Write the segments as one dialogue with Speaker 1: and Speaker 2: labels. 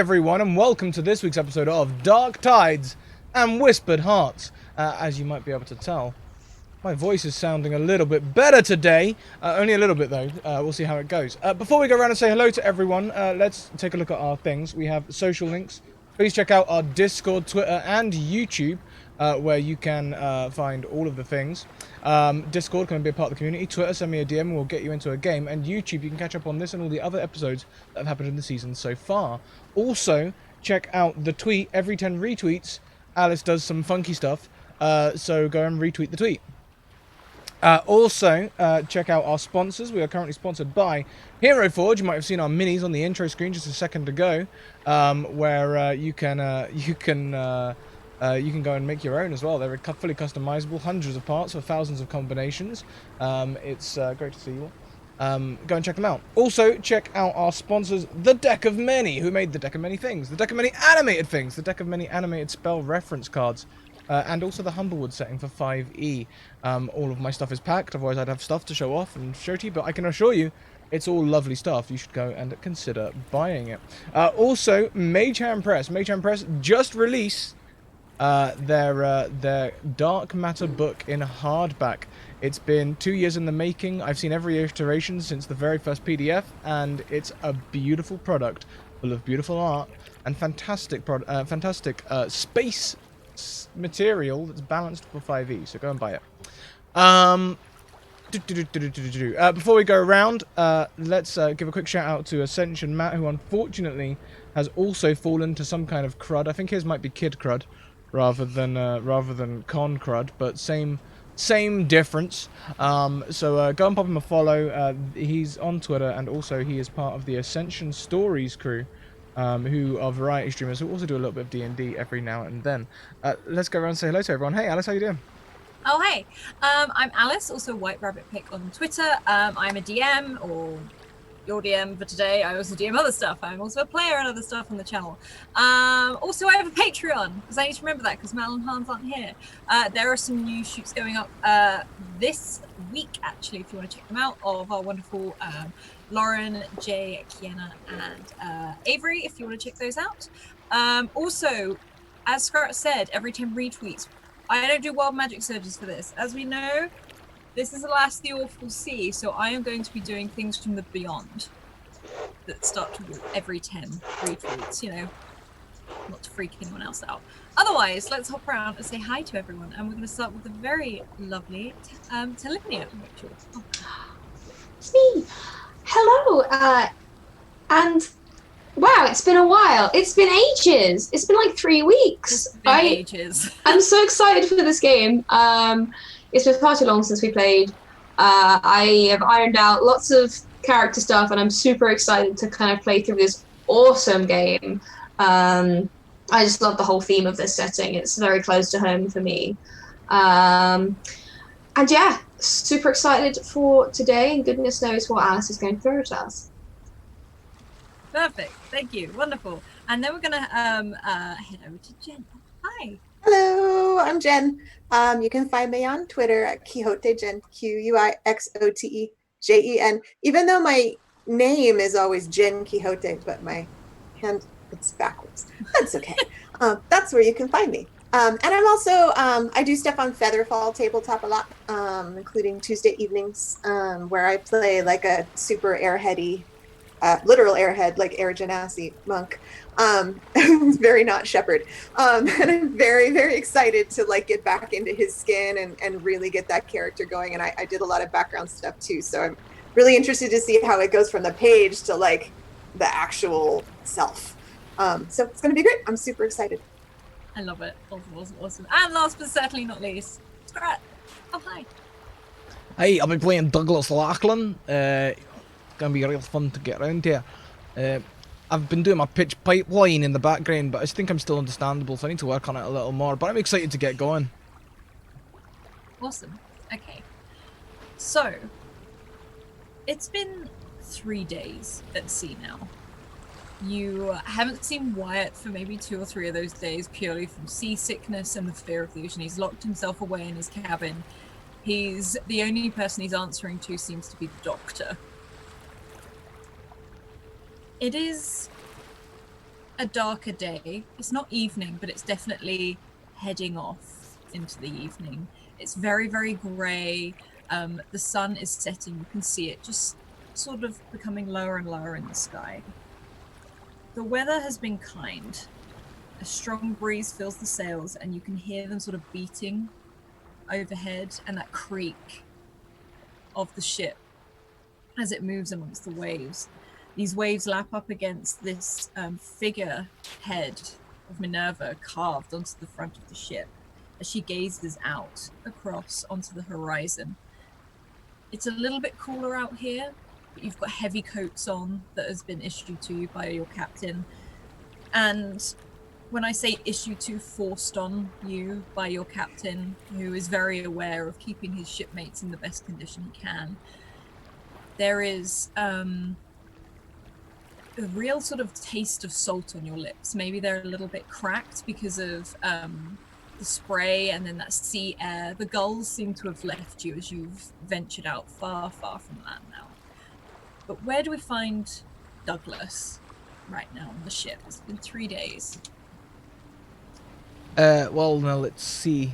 Speaker 1: everyone, and welcome to this week's episode of Dark Tides and Whispered Hearts. As you might be able to tell, my voice is sounding a little bit better today. Only a little bit, though. We'll see how it goes. Before we go around and say hello to everyone, let's take a look at our things. We have social links. Please check out our Discord, Twitter, and YouTube, where you can find all of the things. Discord can be a part of the community. Twitter, send me a DM and we'll get you into a game. And YouTube, you can catch up on this and all the other episodes that have happened in the season so far. Also, check out the tweet. Every 10 retweets, Alice does some funky stuff. So go and retweet the tweet. Also, check out our sponsors. We are currently sponsored by Hero Forge. You might have seen our minis on the intro screen just a second ago, where you can go and make your own as well. They're fully customizable, hundreds of parts for thousands of combinations. It's great to see you all. Go and check them out. Also, check out our sponsors, The Deck of Many, who made The Deck of Many Things, The Deck of Many Animated Things, The Deck of Many Animated Spell Reference Cards, and also the Humblewood setting for 5e. All of my stuff is packed, otherwise I'd have stuff to show off and show to you, but I can assure you, it's all lovely stuff. You should go and consider buying it. Also, Mage Hand Press. Mage Hand Press just released their Dark Matter book in hardback. It's been 2 years in the making. I've seen every iteration since the very first PDF, and it's a beautiful product full of beautiful art and fantastic space material that's balanced for 5e. So go and buy it. Before we go around, let's give a quick shout out to Ascension Matt, who unfortunately has also fallen to some kind of crud. I think his might be kid crud rather than con crud, but same difference. So go and pop him a follow. He's on Twitter, and also he is part of the Ascension Stories crew, who are variety streamers who also do a little bit of D&D every now and then. Let's go around and say hello to everyone. Hey Alice, how you doing?
Speaker 2: Oh, hey. I'm Alice, also White Rabbit Pick on Twitter. I'm a DM, or your DM for today. I also DM other stuff. I'm also a player and other stuff on the channel. Also, I have a Patreon, because I need to remember that, because Mal and Hans aren't here. There are some new shoots going up this week, actually, if you want to check them out, of our wonderful Lauren, Jay, Kiana, and Avery, if you want to check those out. Also, as Scrat said, every 10 retweets, I don't do wild magic surges for this. As we know, this is the last the Awful See, so I am going to be doing things from the beyond that start to every 10 retweets, you know, not to freak anyone else out. Otherwise, let's hop around and say hi to everyone, and we're going to start with the very lovely Telepnia. Oh.
Speaker 3: It's me. Hello. And wow, it's been a while. It's been ages. It's been like 3 weeks.
Speaker 2: It's been ages.
Speaker 3: I'm so excited for this game. It's been far too long since we played. I have ironed out lots of character stuff, and I'm super excited to kind of play through this awesome game. I just love the whole theme of this setting. It's very close to home for me. And yeah, super excited for today, and goodness knows what Alice is going to throw at us.
Speaker 2: Perfect. Thank you. Wonderful. And then we're going to head over to Jen. Hi.
Speaker 4: Hello, I'm Jen. You can find me on Twitter at Quixote Jen, Quixotejen. Even though my name is always Jen Quixote, but my hand, it's backwards. That's okay. That's where you can find me. And I'm also, I do stuff on Featherfall Tabletop a lot, including Tuesday evenings, where I play like a super airheady, literal airhead, like Air Genasi monk. Very not shepherd. And I'm very, very excited to like get back into his skin and really get that character going. And I did a lot of background stuff too. So I'm really interested to see how it goes from the page to like the actual self. So it's going to be great. I'm super excited.
Speaker 2: I love it. Awesome. And last but certainly not least, Scrat. Oh, hi.
Speaker 1: Hey, I'll be playing Douglas Lachlan. It's going to be real fun to get around here. I've been doing my pitch pipeline in the background, but I think I'm still understandable, so I need to work on it a little more. But I'm excited to get going.
Speaker 2: Awesome. Okay. So, it's been 3 days at sea now. You haven't seen Wyatt for maybe 2 or 3 of those days, purely from seasickness and the fear of the ocean. He's locked himself away in his cabin. He's the only person he's answering to seems to be the doctor. It is a darker day. It's not evening, but it's definitely heading off into the evening. It's very, very grey. The sun is setting. You can see it just sort of becoming lower and lower in the sky. The weather has been kind. A strong breeze fills the sails, and you can hear them sort of beating overhead, and that creak of the ship as it moves amongst the waves. These waves lap up against this figure head of Minerva carved onto the front of the ship as she gazes out across onto the horizon. It's a little bit cooler out here, but you've got heavy coats on that has been issued to you by your captain. And when I say issued to, forced on you by your captain, who is very aware of keeping his shipmates in the best condition he can, there is a real sort of taste of salt on your lips. Maybe they're a little bit cracked because of the spray and then that sea air. The gulls seem to have left you as you've ventured out far, far from land now. But where do we find Douglas right now on the ship? It's been 3 days.
Speaker 1: Well, now let's see.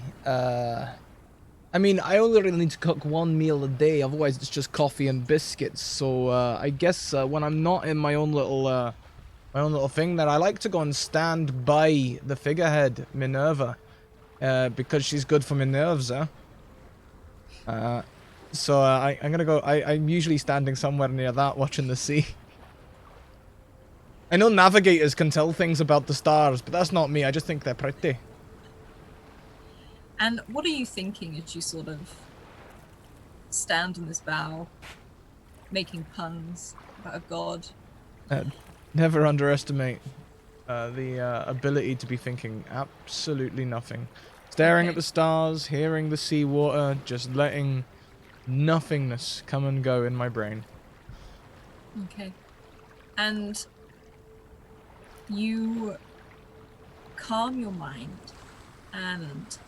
Speaker 1: I mean, I only really need to cook one meal a day, otherwise it's just coffee and biscuits. So I guess when I'm not in my own little thing, that I like to go and stand by the figurehead Minerva, because she's good for my nerves, So I'm gonna go. I'm usually standing somewhere near that, watching the sea. I know navigators can tell things about the stars, but that's not me. I just think they're pretty.
Speaker 2: And what are you thinking as you sort of stand on this bow, making puns about a god?
Speaker 1: Never underestimate the ability to be thinking absolutely nothing. Staring at the stars, hearing the seawater, just letting nothingness come and go in my brain.
Speaker 2: Okay. And you calm your mind and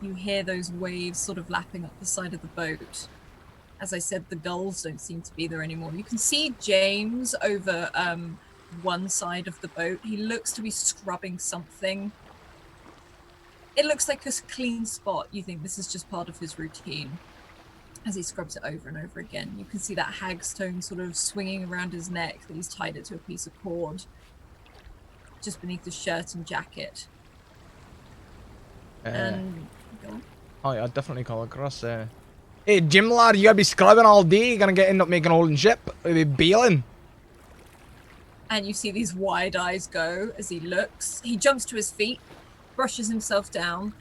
Speaker 2: you hear those waves sort of lapping up the side of the boat. As I said, the gulls don't seem to be there anymore. You can see James over one side of the boat. He looks to be scrubbing something. It looks like a clean spot. You think this is just part of his routine as he scrubs it over and over again. You can see that hagstone sort of swinging around his neck, that he's tied it to a piece of cord just beneath his shirt and jacket. And
Speaker 1: oh yeah, I'd definitely call across. Hey, Jim lad, you gotta be scrubbing all day. You're gonna end up making a holding ship. You'll be bailing.
Speaker 2: And you see these wide eyes go as he looks. He jumps to his feet, brushes himself down,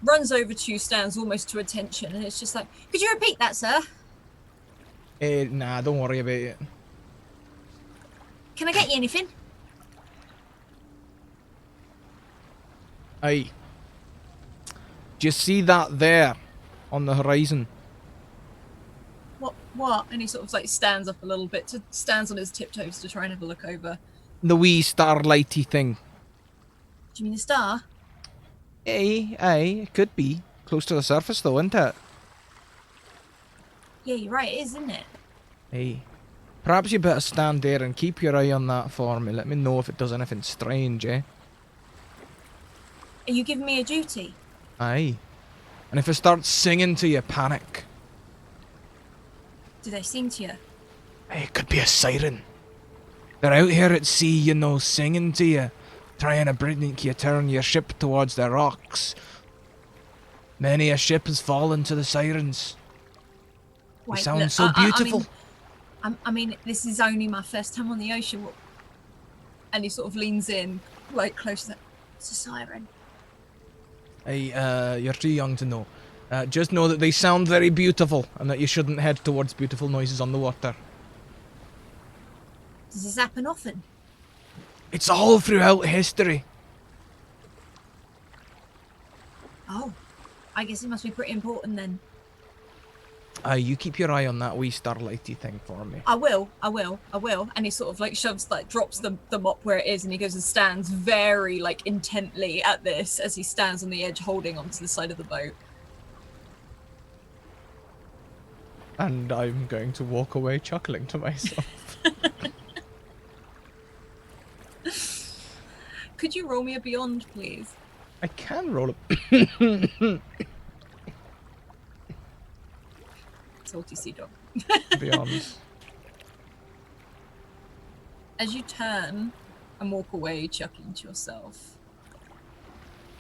Speaker 2: runs over to you, stands almost to attention, and it's just like, could you repeat that, sir?
Speaker 1: Nah, don't worry about it.
Speaker 2: Can I get you anything?
Speaker 1: Aye. Do you see that there on the horizon?
Speaker 2: What? And he sort of like stands up a little bit, stands on his tiptoes to try and have a look over.
Speaker 1: The wee starlighty thing.
Speaker 2: Do you mean a star?
Speaker 1: Aye, it could be. Close to the surface though, isn't it?
Speaker 2: Yeah, you're right, it is, isn't it?
Speaker 1: Aye. Perhaps you better stand there and keep your eye on that for me. Let me know if it does anything strange, eh?
Speaker 2: Are you giving me a duty?
Speaker 1: Aye. And if it starts singing to you, panic.
Speaker 2: Do they sing to you?
Speaker 1: Hey, it could be a siren. They're out here at sea, you know, singing to you, trying to bring you turn your ship towards the rocks. Many a ship has fallen to the sirens. They sound
Speaker 2: look,
Speaker 1: so beautiful.
Speaker 2: I mean, this is only my first time on the ocean. And he sort of leans in, like close to that. It's a siren.
Speaker 1: Hey, you're too young to know. Just know that they sound very beautiful, and that you shouldn't head towards beautiful noises on the water.
Speaker 2: Does this happen often?
Speaker 1: It's all throughout history.
Speaker 2: Oh, I guess it must be pretty important then.
Speaker 1: You keep your eye on that wee starlighty thing for me.
Speaker 2: I will. And he sort of like drops the mop where it is, and he goes and stands very like intently at this as he stands on the edge holding onto the side of the boat.
Speaker 1: And I'm going to walk away chuckling to myself.
Speaker 2: could you roll me a beyond, please?
Speaker 1: I can roll a
Speaker 2: Salty sea dog.
Speaker 1: beyond.
Speaker 2: As you turn and walk away, chuckling to yourself,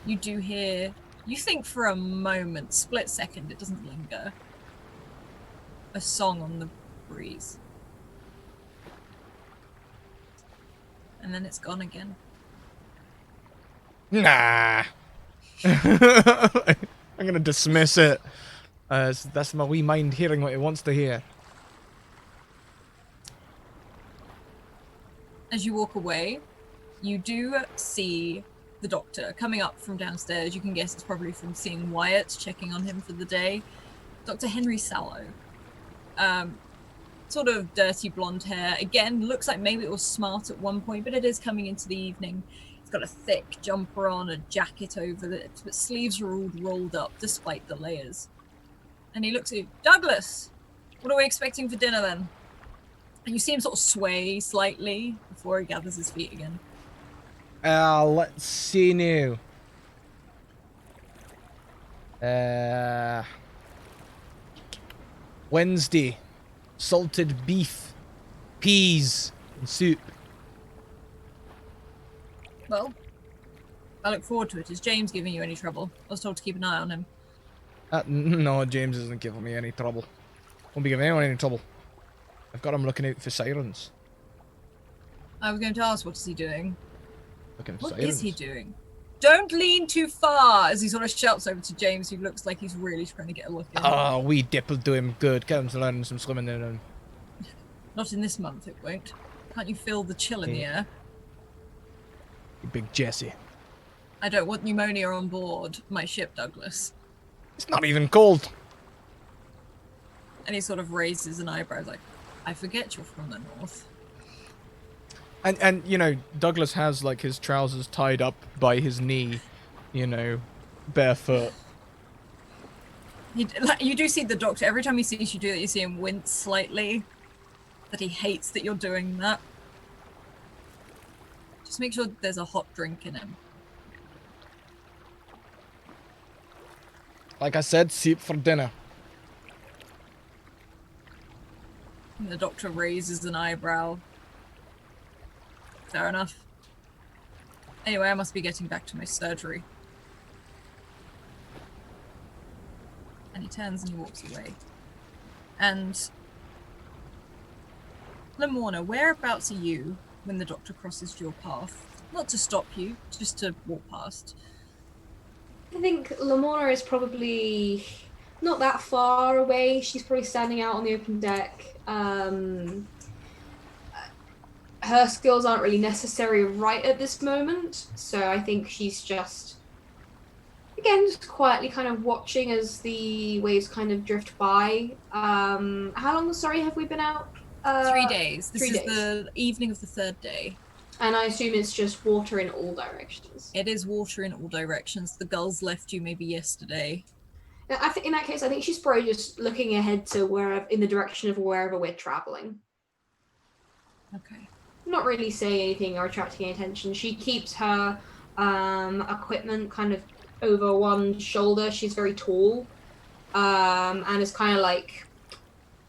Speaker 2: you do hear, you think for a moment, split second, it doesn't linger, a song on the breeze. And then it's gone again.
Speaker 1: Nah. I'm gonna dismiss it. That's my wee mind hearing what it wants to hear.
Speaker 2: As you walk away, you do see the doctor coming up from downstairs. You can guess it's probably from seeing Wyatt checking on him for the day. Dr. Henry Sallow. Sort of dirty blonde hair. Again, looks like maybe it was smart at one point, but it is coming into the evening. He's got a thick jumper on, a jacket over it, but sleeves are all rolled up despite the layers. And he looks at you. Douglas, what are we expecting for dinner then? And you see him sort of sway slightly before he gathers his feet again.
Speaker 1: Let's see now. Wednesday. Salted beef, peas, and soup.
Speaker 2: Well, I look forward to it. Is James giving you any trouble? I was told to keep an eye on him.
Speaker 1: No, James isn't giving me any trouble. Won't be giving anyone any trouble. I've got him looking out for sirens.
Speaker 2: I was going to ask, what is he doing?
Speaker 1: Looking for
Speaker 2: What
Speaker 1: sirens.
Speaker 2: is he doing? Don't lean too far, as he sort of shouts over to James, who looks like he's really trying to get a look in.
Speaker 1: Oh, wee dip will do him good. Get him to learn some swimming then.
Speaker 2: Not in this month, it won't. Can't you feel the chill in the air?
Speaker 1: You big Jesse.
Speaker 2: I don't want pneumonia on board my ship, Douglas.
Speaker 1: It's not even cold.
Speaker 2: And he sort of raises an eyebrow, like, I forget you're from the north.
Speaker 1: And you know, Douglas has like his trousers tied up by his knee, you know, barefoot.
Speaker 2: You do see the doctor, every time he sees you do that, you see him wince slightly. That he hates that you're doing that. Just make sure there's a hot drink in him.
Speaker 1: Like I said, soup for dinner.
Speaker 2: And the doctor raises an eyebrow. Fair enough. Anyway, I must be getting back to my surgery. And he turns and he walks away. And Lamorna, whereabouts are you when the doctor crosses your path? Not to stop you, just to walk past.
Speaker 3: I think Lamorna is probably not that far away. She's probably standing out on the open deck. Her skills aren't really necessary right at this moment, so I think she's just, again, just quietly kind of watching as the waves kind of drift by. How long, sorry, have we been out?
Speaker 2: 3 days. This
Speaker 3: 3
Speaker 2: is
Speaker 3: days.
Speaker 2: the evening of the third day.
Speaker 3: And I assume it's just water in all directions.
Speaker 2: It is water in all directions. The gulls left you maybe yesterday.
Speaker 3: I think in that case, I think she's probably just looking ahead to wherever, in the direction of wherever we're traveling.
Speaker 2: Okay.
Speaker 3: Not really saying anything or attracting any attention. She keeps her equipment kind of over one shoulder. She's very tall, and is kind of like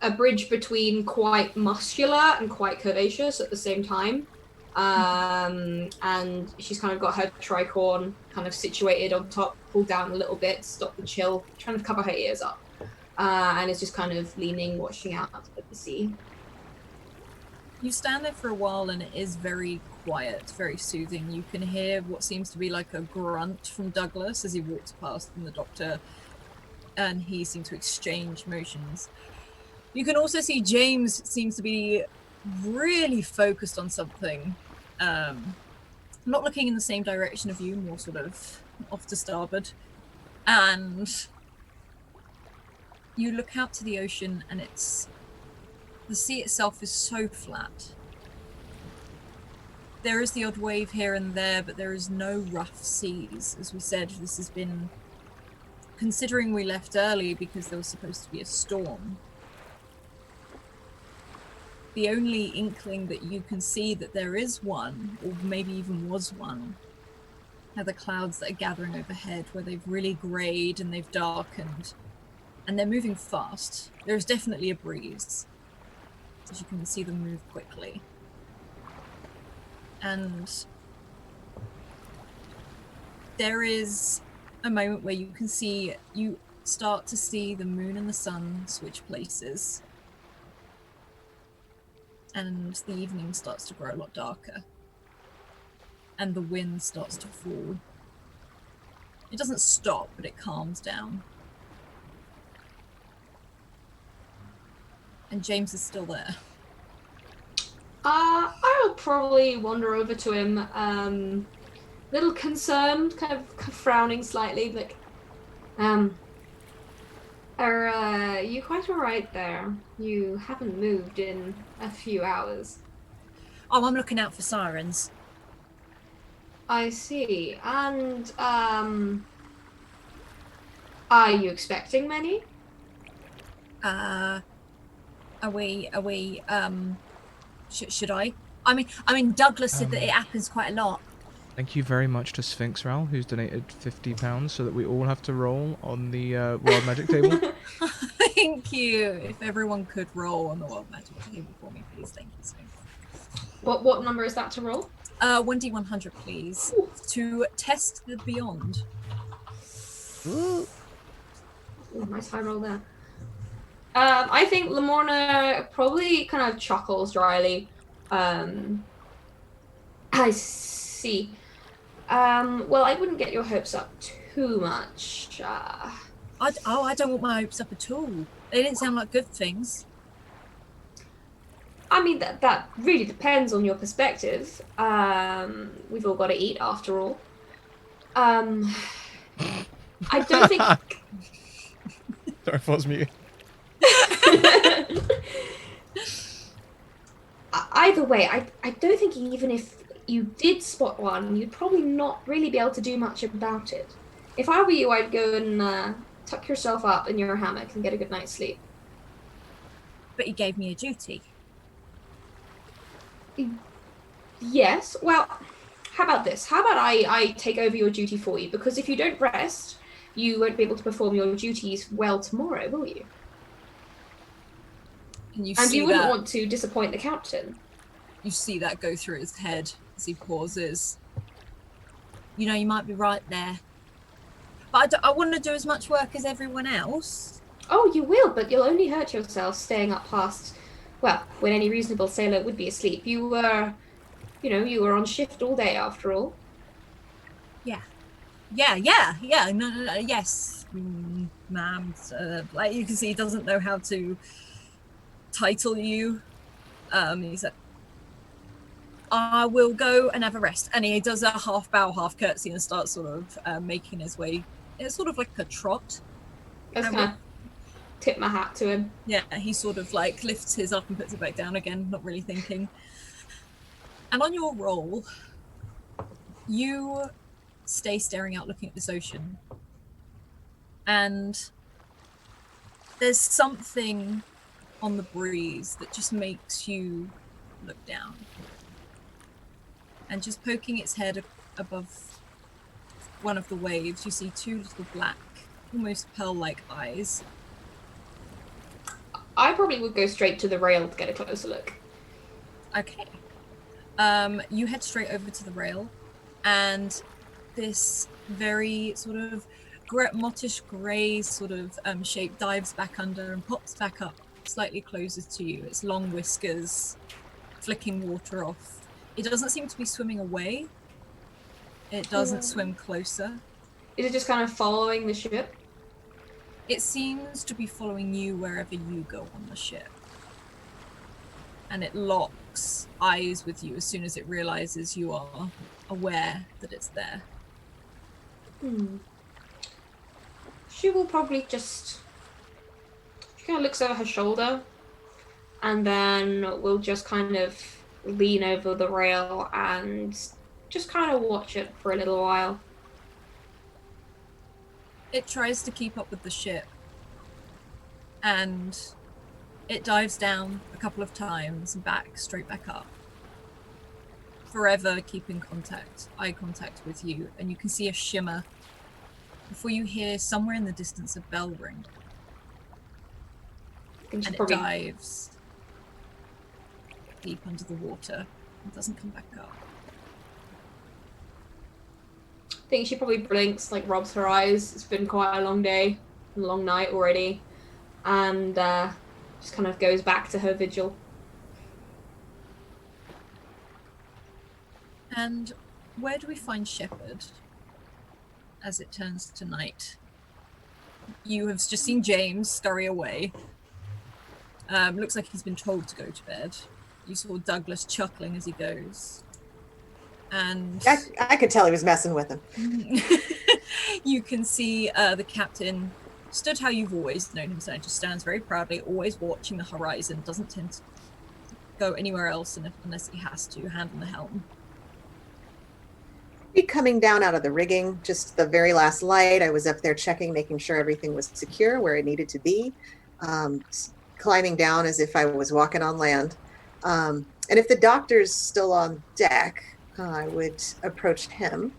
Speaker 3: a bridge between quite muscular and quite curvaceous at the same time. And she's kind of got her tricorn kind of situated on top, pulled down a little bit to stop the chill, trying to cover her ears up, and is just kind of leaning, watching out at the sea.
Speaker 2: You stand there for a while and it is very quiet, very soothing. You can hear what seems to be like a grunt from Douglas as he walks past and the doctor and he seems to exchange motions. You can also see James seems to be really focused on something. Not looking in the same direction of you, more sort of off to starboard. And you look out to the ocean and the sea itself is so flat. There is the odd wave here and there, but there is no rough seas. As we said, this has been, considering we left early because there was supposed to be a storm, the only inkling that you can see that there is one, or maybe even was one, Now the clouds that are gathering overhead, where they've really greyed and they've darkened, and they're moving fast. There's definitely a breeze, as you can see them move quickly. And there is a moment where you start to see the moon and the sun switch places. And the evening starts to grow a lot darker. And the wind starts to fall. It doesn't stop, but it calms down. And James is still there.
Speaker 3: I'll probably wander over to him, a little concerned, kind of frowning slightly, like, are you quite alright there? You haven't moved in a few hours.
Speaker 2: Oh, I'm looking out for sirens.
Speaker 3: I see. And, are you expecting many?
Speaker 2: Should I? I mean, Douglas said that it happens quite a lot.
Speaker 1: Thank you very much to Sphinx Ral, who's donated £50 so that we all have to roll on the World Magic table.
Speaker 2: Thank you. If everyone could roll on the World Magic table for me, please. Thank you so much.
Speaker 3: What number is that to roll?
Speaker 2: 1d100, please. Ooh. To test the beyond.
Speaker 3: Ooh, nice high roll there. I think Lamorna probably kind of chuckles dryly. I see. Well, I wouldn't get your hopes up too much.
Speaker 2: I don't want my hopes up at all. They didn't sound like good things.
Speaker 3: I mean, that really depends on your perspective. We've all got to eat, after all. I don't think...
Speaker 1: Sorry, pause me.
Speaker 3: Either way, I don't think even if you did spot one, you'd probably not really be able to do much about it. If I were you, I'd go and tuck yourself up in your hammock and get a good night's sleep.
Speaker 2: But you gave me a duty.
Speaker 3: Yes, well, how about this? How about I take over your duty for you? Because if you don't rest, you won't be able to perform your duties well tomorrow, will you? And you wouldn't want to disappoint the captain.
Speaker 2: You see that go through his head as he pauses. You know, you might be right there. But I want to do as much work as everyone else.
Speaker 3: Oh, you will, but you'll only hurt yourself staying up past, well, when any reasonable sailor would be asleep. You were on shift all day after all. Yeah.
Speaker 2: No, yes, ma'am. Like you can see, he doesn't know how to title you. He said, I will go and have a rest. And he does a half bow, half curtsy and starts sort of making his way. It's sort of like a trot.
Speaker 3: I just kind of tip my hat to him.
Speaker 2: Yeah, he sort of like lifts his up and puts it back down again, not really thinking. And on your roll, you stay staring out looking at this ocean. And there's something on the breeze that just makes you look down. And just poking its head above one of the waves, you see two little black, almost pearl-like eyes.
Speaker 3: I probably would go straight to the rail to get a closer look.
Speaker 2: Okay. You head straight over to the rail, and this very sort of mottish grey sort of shape dives back under and pops back up slightly closer to you. Its long whiskers flicking water off. It doesn't seem to be swimming away. It doesn't swim closer.
Speaker 3: Is it just kind of following the ship?
Speaker 2: It seems to be following you wherever you go on the ship. And it locks eyes with you as soon as it realizes you are aware that it's there.
Speaker 3: She will probably just... She kind of looks over her shoulder and then will just kind of lean over the rail and just kind of watch it for a little while.
Speaker 2: It tries to keep up with the ship, and it dives down a couple of times and straight back up. forever keeping eye contact with you, and you can see a shimmer before you hear somewhere in the distance a bell ring. And it dives deep under the water and doesn't come back up.
Speaker 3: I think she probably blinks, like rubs her eyes. It's been quite a long day, a long night already, and just kind of goes back to her vigil.
Speaker 2: And where do we find Shepherd as it turns to night? You have just seen James scurry away. Looks like he's been told to go to bed. You saw Douglas chuckling as he goes. And
Speaker 4: I could tell he was messing with him.
Speaker 2: you can see the captain stood how you've always known him, so just stands very proudly, always watching the horizon, doesn't tend to go anywhere else unless he has to, hand on the helm.
Speaker 4: Be coming down out of the rigging, just the very last light. I was up there checking, making sure everything was secure where it needed to be. Climbing down as if I was walking on land. And if the doctor's still on deck, I would approach him.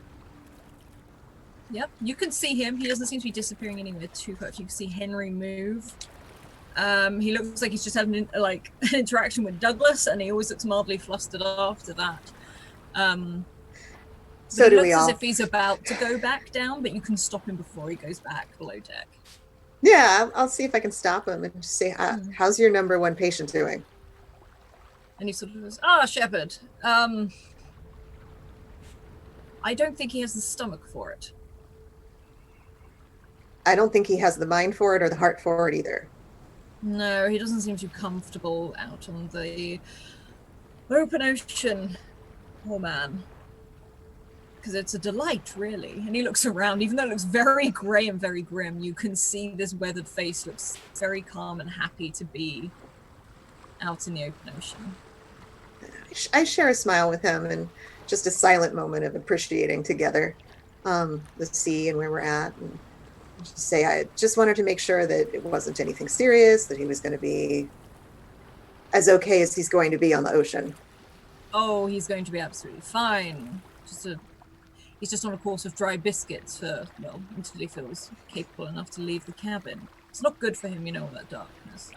Speaker 2: Yep, you can see him. He doesn't seem to be disappearing anywhere too much. You can see Henry move. He looks like he's just having an interaction with Douglas, and he always looks mildly flustered after that.
Speaker 4: So do we all.
Speaker 2: It looks as if he's about to go back down, but you can stop him before he goes back below deck.
Speaker 4: Yeah, I'll see if I can stop him and just say, how's your number one patient doing?
Speaker 2: And he sort of goes, Shepherd. I don't think he has the stomach for it.
Speaker 4: I don't think he has the mind for it or the heart for it either.
Speaker 2: No, he doesn't seem too comfortable out on the open ocean. Poor man. Because it's a delight, really. And he looks around, even though it looks very grey and very grim, you can see this weathered face looks very calm and happy to be out in the open ocean.
Speaker 4: I share a smile with him and just a silent moment of appreciating together the sea and where we're at. And just say, I just wanted to make sure that it wasn't anything serious, that he was going to be as okay as he's going to be on the ocean.
Speaker 2: Oh, he's going to be absolutely fine. He's just on a course of dry biscuits for, until he feels capable enough to leave the cabin. It's not good for him, all that darkness.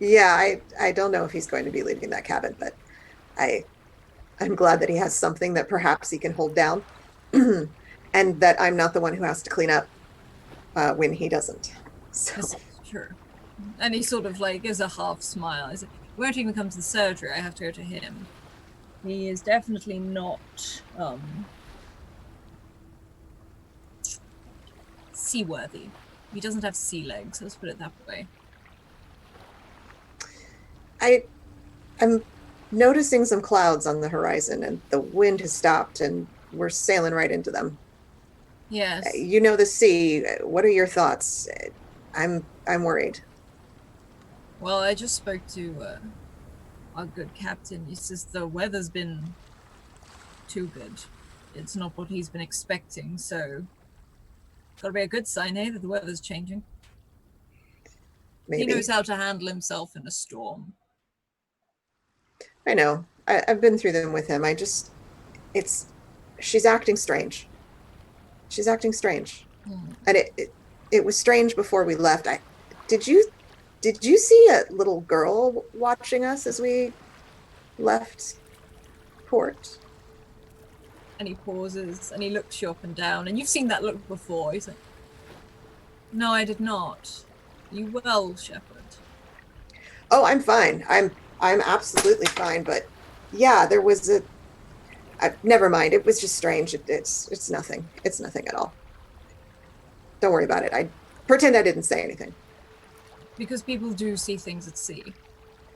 Speaker 4: Yeah, I don't know if he's going to be leaving that cabin, but I'm glad that he has something that perhaps he can hold down and that I'm not the one who has to clean up when he doesn't. So.
Speaker 2: Sure. And he sort of gives a half smile. He's like, we won't even come to the surgery. I have to go to him. He is definitely not seaworthy. He doesn't have sea legs, let's put it that way.
Speaker 4: I'm noticing some clouds on the horizon, and the wind has stopped, and we're sailing right into them.
Speaker 2: Yes.
Speaker 4: You know the sea. What are your thoughts? I'm worried.
Speaker 2: Well, I just spoke to our good captain. He says the weather's been too good. It's not what he's been expecting, so gotta be a good sign, that the weather's changing.
Speaker 4: Maybe.
Speaker 2: He knows how to handle himself in a storm.
Speaker 4: I know. I've been through them with him. She's acting strange. She's acting strange. And it was strange before we left. Did you see a little girl watching us as we left port?
Speaker 2: And he pauses and he looks you up and down, and you've seen that look before. He's like, no, I did not. Are you well, Shepherd?
Speaker 4: Oh, I'm fine. I'm absolutely fine. But yeah, there was never mind. It was just strange. It's nothing. It's nothing at all. Don't worry about it. I pretend I didn't say anything.
Speaker 2: Because people do see things at sea.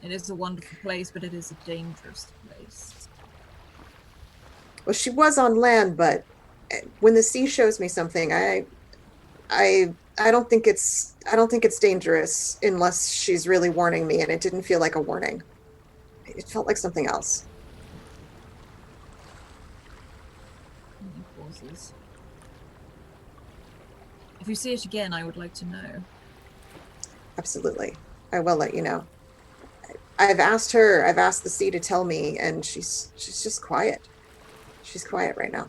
Speaker 2: It is a wonderful place, but it is a dangerous place.
Speaker 4: Well, she was on land, but when the sea shows me something, I don't think it's dangerous unless she's really warning me, and it didn't feel like a warning. It felt like something else.
Speaker 2: And he pauses. If you see it again, I would like to know.
Speaker 4: Absolutely. I will let you know. I've asked her, I've asked the sea to tell me, and she's just quiet. She's quiet right now.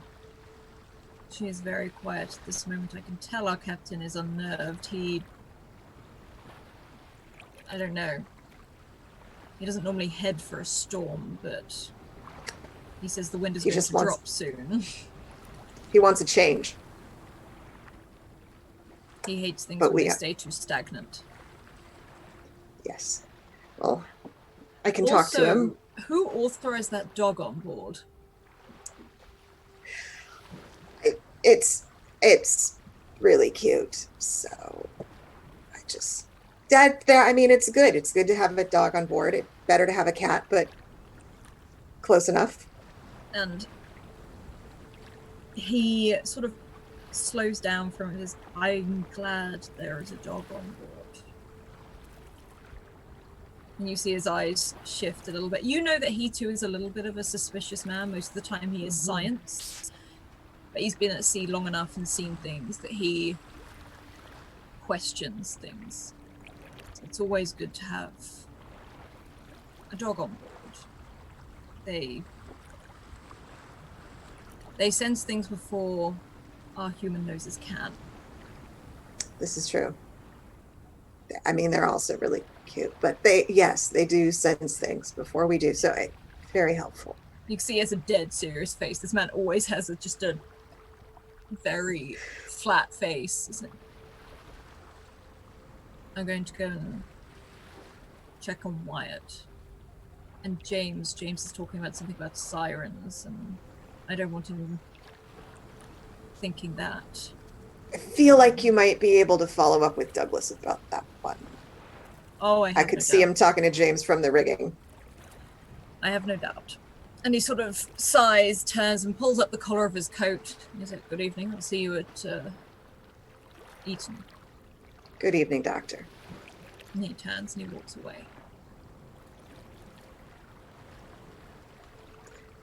Speaker 2: She is very quiet at this moment. I can tell our captain is unnerved. I don't know. He doesn't normally head for a storm, but he says the wind is going to drop soon.
Speaker 4: He wants a change.
Speaker 2: He hates things when they stay too stagnant.
Speaker 4: Yes. Well, I can talk to him.
Speaker 2: Who authorized that dog on board?
Speaker 4: It's really cute. So I mean, it's good. It's good to have a dog on board. It's better to have a cat, but close enough.
Speaker 2: And he sort of slows down from his, I'm glad there is a dog on board. And you see his eyes shift a little bit. You know that he too is a little bit of a suspicious man. Most of the time he is science. But he's been at sea long enough and seen things that he questions things. So it's always good to have a dog on board. They sense things before our human noses can.
Speaker 4: This is true. I mean, they're also really cute, but they do sense things before we do. So very helpful.
Speaker 2: You can see he has a dead serious face. This man always has just a very flat face, isn't it? I'm going to go and check on Wyatt. And James is talking about something about sirens, and I don't want him thinking that.
Speaker 4: I feel like you might be able to follow up with Douglas about that one.
Speaker 2: Oh, I
Speaker 4: could see him talking to James from the rigging.
Speaker 2: I have no doubt. And he sort of sighs, turns, and pulls up the collar of his coat. He's like, good evening, I'll see you at Eton.
Speaker 4: Good evening, Doctor.
Speaker 2: And he turns and he walks away.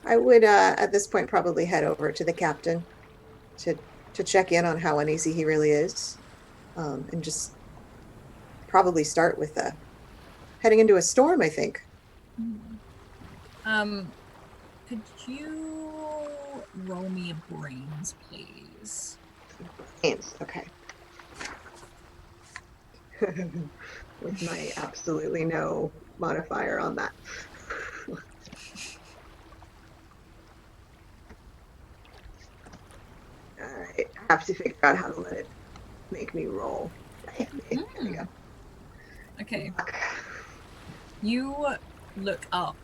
Speaker 4: I would, at this point, probably head over to the captain to check in on how uneasy he really is. And just probably start with heading into a storm, I think.
Speaker 2: Could you roll me a brains, please?
Speaker 4: Brains, okay. With my absolutely no modifier on that. Alright, I have to figure out how to let it make me roll. There we go.
Speaker 2: Okay. You look up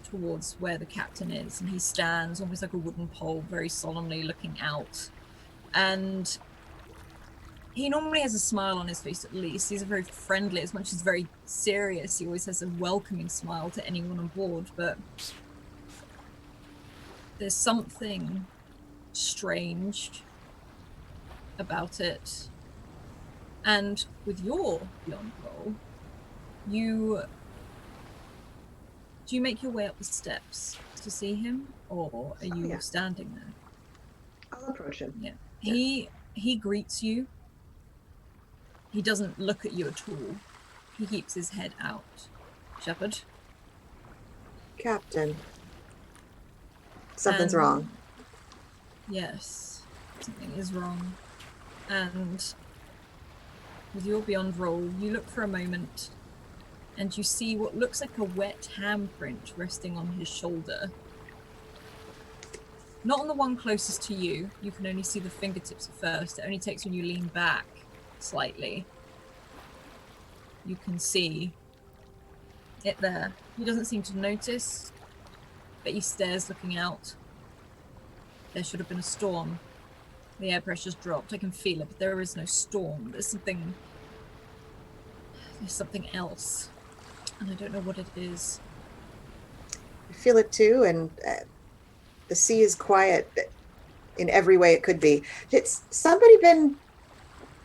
Speaker 2: towards where the captain is, and he stands almost like a wooden pole, very solemnly looking out. And he normally has a smile on his face, at least. He's very friendly, as much as very serious. He always has a welcoming smile to anyone on board, but there's something strange about it. And with your beyond roll, do you make your way up the steps to see him, or are you standing there?
Speaker 4: I'll approach him.
Speaker 2: Yeah. He greets you. He doesn't look at you at all. He keeps his head out. Shepherd?
Speaker 4: Captain. Something's wrong.
Speaker 2: Yes, something is wrong. And with your beyond roll, you look for a moment and you see what looks like a wet handprint resting on his shoulder. Not on the one closest to you. You can only see the fingertips at first. It only takes when you lean back slightly. You can see it there. He doesn't seem to notice, but he stares looking out. There should have been a storm. The air pressure's dropped. I can feel it, but there is no storm. There's something else. And I don't know what it is.
Speaker 4: I feel it too, and the sea is quiet in every way it could be. It's somebody been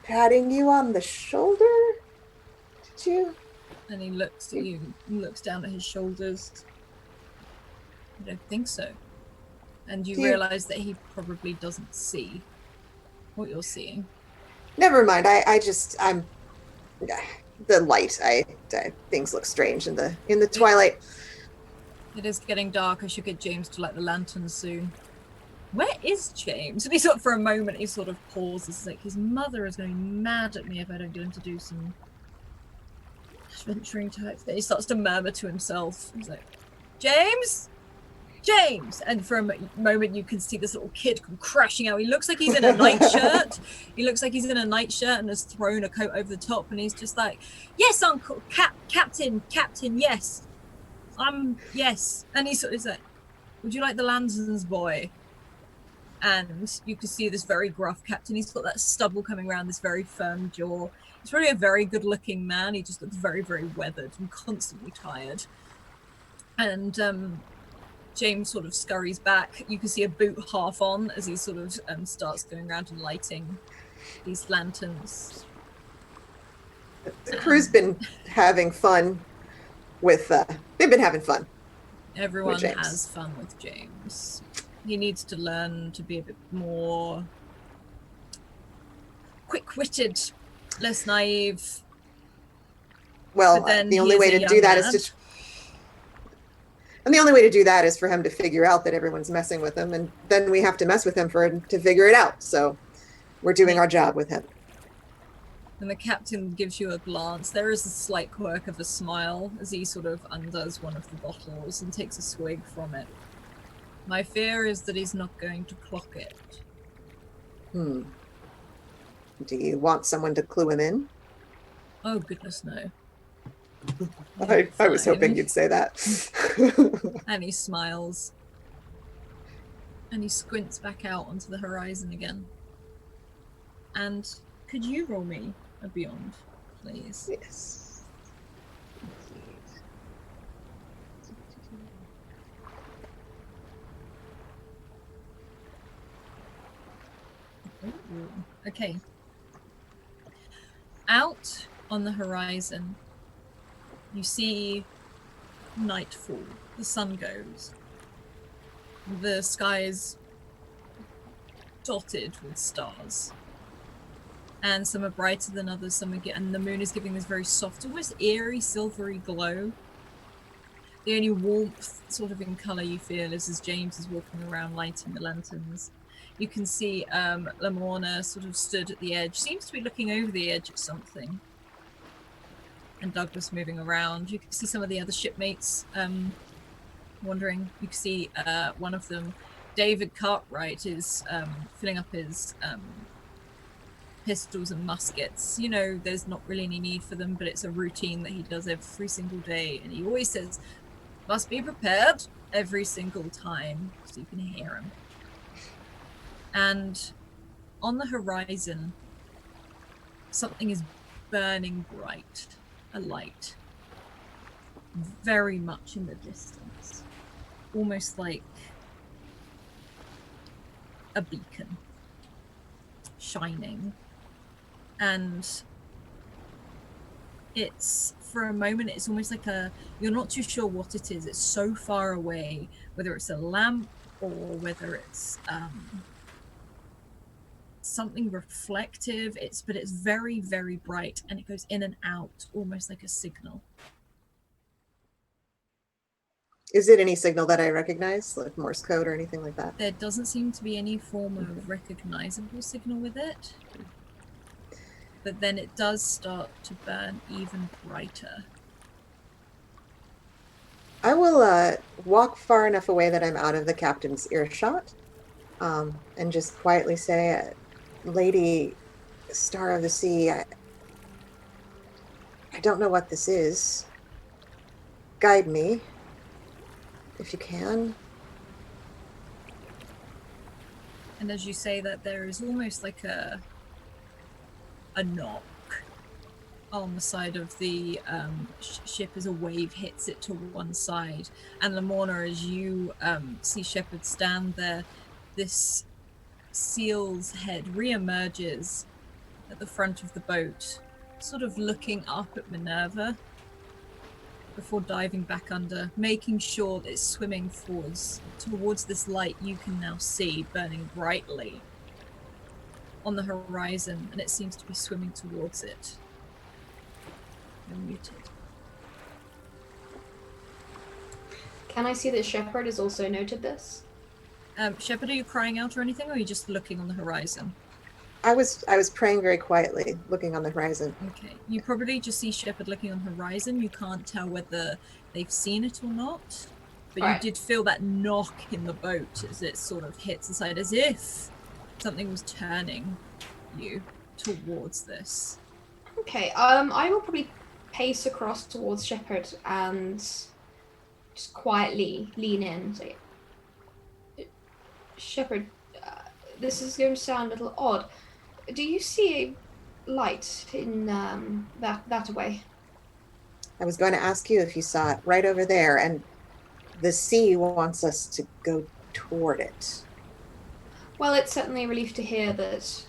Speaker 4: patting you on the shoulder? Did you?
Speaker 2: And he looks at you, and looks down at his shoulders. I don't think so. And you realize that he probably doesn't see what you're seeing.
Speaker 4: Never mind. the light. Things look strange in the twilight.
Speaker 2: It is getting dark. I should get James to light the lantern soon. Where is James? And he sort of, for a moment, he sort of pauses. Like, his mother is going to be mad at me if I don't get him to do some adventuring type thing. He starts to murmur to himself. He's like, James? James! And for a moment, you can see this little kid come crashing out. He looks like he's in a nightshirt. He looks like he's in a nightshirt and has thrown a coat over the top. And he's just like, yes, Uncle, Captain, yes. Yes. And he sort of is like, would you like the lanterns, boy? And you can see this very gruff captain. He's got that stubble coming around, this very firm jaw. He's probably a very good-looking man. He just looks very, very weathered and constantly tired. And James sort of scurries back. You can see a boot half on as he sort of starts going around and lighting these lanterns.
Speaker 4: The crew's been having fun with... they've been having fun.
Speaker 2: Everyone has fun with James. He needs to learn to be a bit more quick-witted, less naive.
Speaker 4: Well, the only way to do that is to... And the only way to do that is for him to figure out that everyone's messing with him, and then we have to mess with him for him to figure it out. So we're doing our job with him.
Speaker 2: And the captain gives you a glance. There is a slight quirk of a smile as he sort of undoes one of the bottles and takes a swig from it. My fear is that he's not going to clock it.
Speaker 4: Do you want someone to clue him in?
Speaker 2: Oh, goodness, no.
Speaker 4: I was hoping you'd say that.
Speaker 2: And he smiles. And he squints back out onto the horizon again. And could you roll me a beyond, please?
Speaker 4: Yes.
Speaker 2: Okay. Out on the horizon, you see nightfall. The sun goes. The sky is dotted with stars. And some are brighter than others, some are and the moon is giving this very soft, almost eerie, silvery glow. The only warmth sort of in colour you feel is as James is walking around lighting the lanterns. You can see Lamorna sort of stood at the edge, seems to be looking over the edge at something. And Douglas moving around. You can see some of the other shipmates wandering. You can see one of them, David Cartwright, is filling up his pistols and muskets. You know, there's not really any need for them, but it's a routine that he does every single day. And he always says, must be prepared every single time, so you can hear him. And on the horizon, something is burning bright, a light, very much in the distance, almost like a beacon, shining. And it's, for a moment, it's almost like you're not too sure what it is. It's so far away, whether it's a lamp or whether it's something reflective. But it's very, very bright, and it goes in and out almost like a signal.
Speaker 4: Is it any signal that I recognize, like Morse code or anything like that?
Speaker 2: There doesn't seem to be any form of recognizable signal with it, but then it does start to burn even brighter.
Speaker 4: I will walk far enough away that I'm out of the captain's earshot, and just quietly say, Lady Star of the Sea, I don't know what this is. Guide me, if you can.
Speaker 2: And as you say that, there is almost like a knock on the side of the ship as a wave hits it to one side. And Lamorna, as you see Shepard stand there, this seal's head re-emerges at the front of the boat, sort of looking up at Minerva before diving back under, making sure that it's swimming forwards towards this light you can now see burning brightly on the horizon, and it seems to be swimming towards it. You're muted.
Speaker 3: Can I see that Shepard has also noted this?
Speaker 2: Shepard, are you crying out or anything, or are you just looking on the horizon?
Speaker 4: I was praying very quietly, looking on the horizon.
Speaker 2: Okay. You probably just see Shepard looking on the horizon. You can't tell whether they've seen it or not. But you
Speaker 3: Right.
Speaker 2: did feel that knock in the boat as it sort of hits the side, as if something was turning you towards this.
Speaker 3: Okay, I will probably pace across towards Shepard and just quietly lean in and say, Shepard, this is going to sound a little odd. Do you see a light in that way?
Speaker 4: I was going to ask you if you saw it right over there, and the sea wants us to go toward it.
Speaker 3: Well, it's certainly a relief to hear that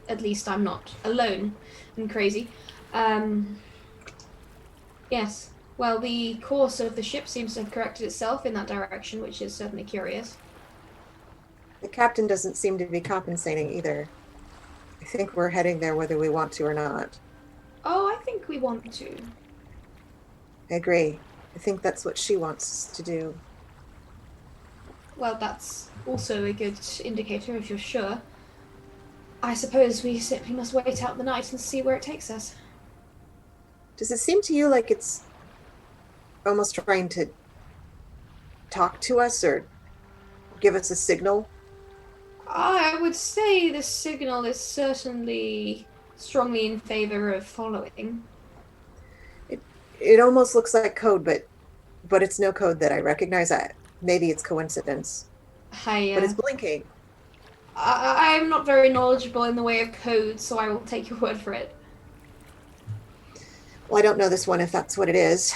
Speaker 3: at least I'm not alone and crazy. Yes. Well, the course of the ship seems to have corrected itself in that direction, which is certainly curious.
Speaker 4: The captain doesn't seem to be compensating either. I think we're heading there whether we want to or not.
Speaker 3: Oh, I think we want to.
Speaker 4: I agree. I think that's what she wants us to do.
Speaker 3: Well, that's also a good indicator if you're sure. I suppose we simply must wait out the night and see where it takes us.
Speaker 4: Does it seem to you like it's almost trying to talk to us or give us a signal?
Speaker 3: I would say the signal is certainly strongly in favor of following.
Speaker 4: It almost looks like code, but it's no code that I recognize. Maybe it's coincidence. But it's blinking.
Speaker 3: I'm not very knowledgeable in the way of code, so I will take your word for it.
Speaker 4: Well, I don't know this one if that's what it is.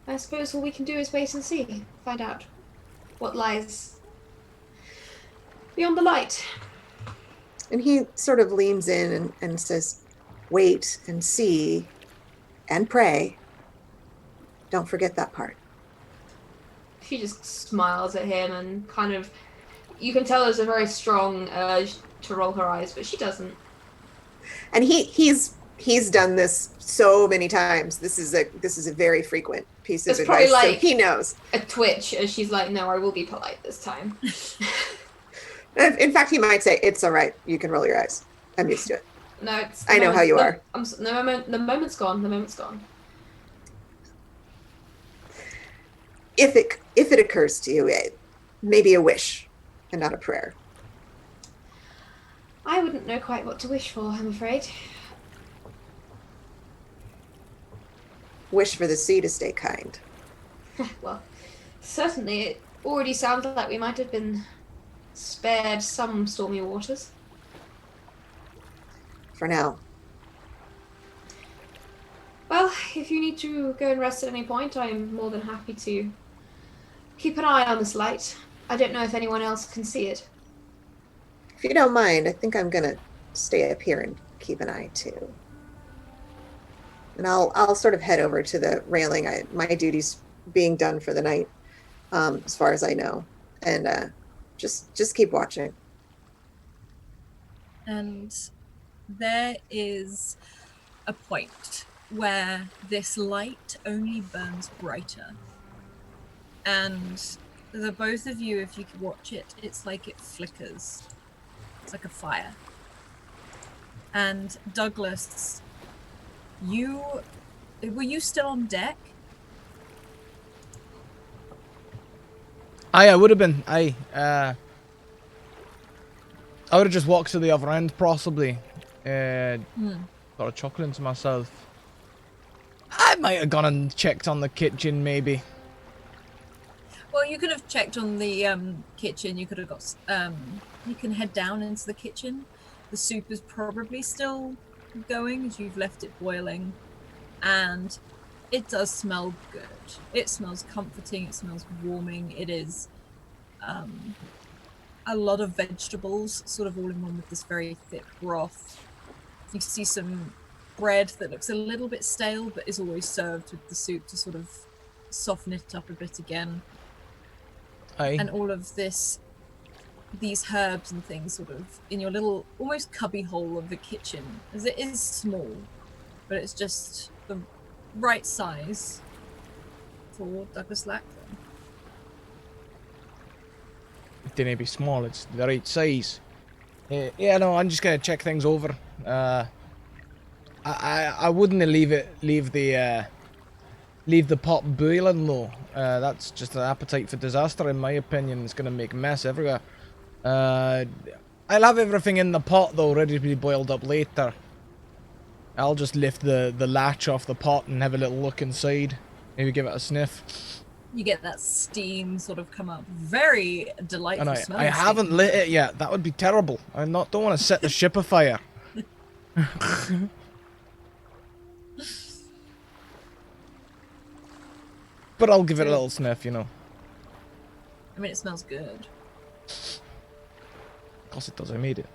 Speaker 3: I suppose all we can do is wait and see. Find out what lies beyond the light.
Speaker 4: And he sort of leans in and says, wait and see and pray. Don't forget that part.
Speaker 3: She just smiles at him and kind of, you can tell there's a very strong urge to roll her eyes, but she doesn't.
Speaker 4: And he's done this so many times. This is a very frequent piece of
Speaker 3: It's probably
Speaker 4: advice.
Speaker 3: like
Speaker 4: so he knows.
Speaker 3: a twitch as she's like, no, I will be polite this time.
Speaker 4: In fact, he might say, it's all right. You can roll your eyes. I'm used to it.
Speaker 3: No, it's.
Speaker 4: I know how you are.
Speaker 3: The moment's gone. The moment's gone.
Speaker 4: If it occurs to you, maybe a wish and not a prayer.
Speaker 3: I wouldn't know quite what to wish for, I'm afraid.
Speaker 4: Wish for the sea to stay kind.
Speaker 3: Well, certainly it already sounds like we might have been spared some stormy waters.
Speaker 4: For now.
Speaker 3: Well, if you need to go and rest at any point, I'm more than happy to keep an eye on this light. I don't know if anyone else can see it.
Speaker 4: If you don't mind, I think I'm gonna stay up here and keep an eye too. And I'll sort of head over to the railing. My duty's being done for the night, as far as I know, and just keep watching.
Speaker 2: And there is a point where this light only burns brighter. And the both of you, if you could watch it, it's like it flickers. It's like a fire. And Douglas, were you still on deck?
Speaker 1: I would have been. I would have just walked to the other end, possibly. Got a chocolate into myself. I might have gone and checked on the kitchen, maybe.
Speaker 2: Well, you could have checked on the kitchen. You could have got. You can head down into the kitchen. The soup is probably still going as you've left it boiling, and it does smell good. It smells comforting. It smells warming. It is a lot of vegetables, sort of all in one with this very thick broth. You see some bread that looks a little bit stale, but is always served with the soup to sort of soften it up a bit again.
Speaker 1: Aye.
Speaker 2: And all of these herbs and things sort of in your little almost cubby hole of the kitchen, as it is small. but it's just the right size for Douglas Lackland.
Speaker 1: It didn't be small, it's the right size. Yeah, no, I'm just gonna check things over. I wouldn't leave the pot boiling though. That's just an appetite for disaster in my opinion. It's gonna make mess everywhere. I'll have everything in the pot though, ready to be boiled up later. I'll just lift the latch off the pot and have a little look inside. Maybe give it a sniff.
Speaker 2: You get that steam sort of come up. Very delightful
Speaker 1: And
Speaker 2: smell.
Speaker 1: I haven't lit it yet. That would be terrible. Don't want to set the ship afire. But I'll give it a little sniff, you know.
Speaker 2: I mean, it smells good.
Speaker 1: Of course it does, I made it.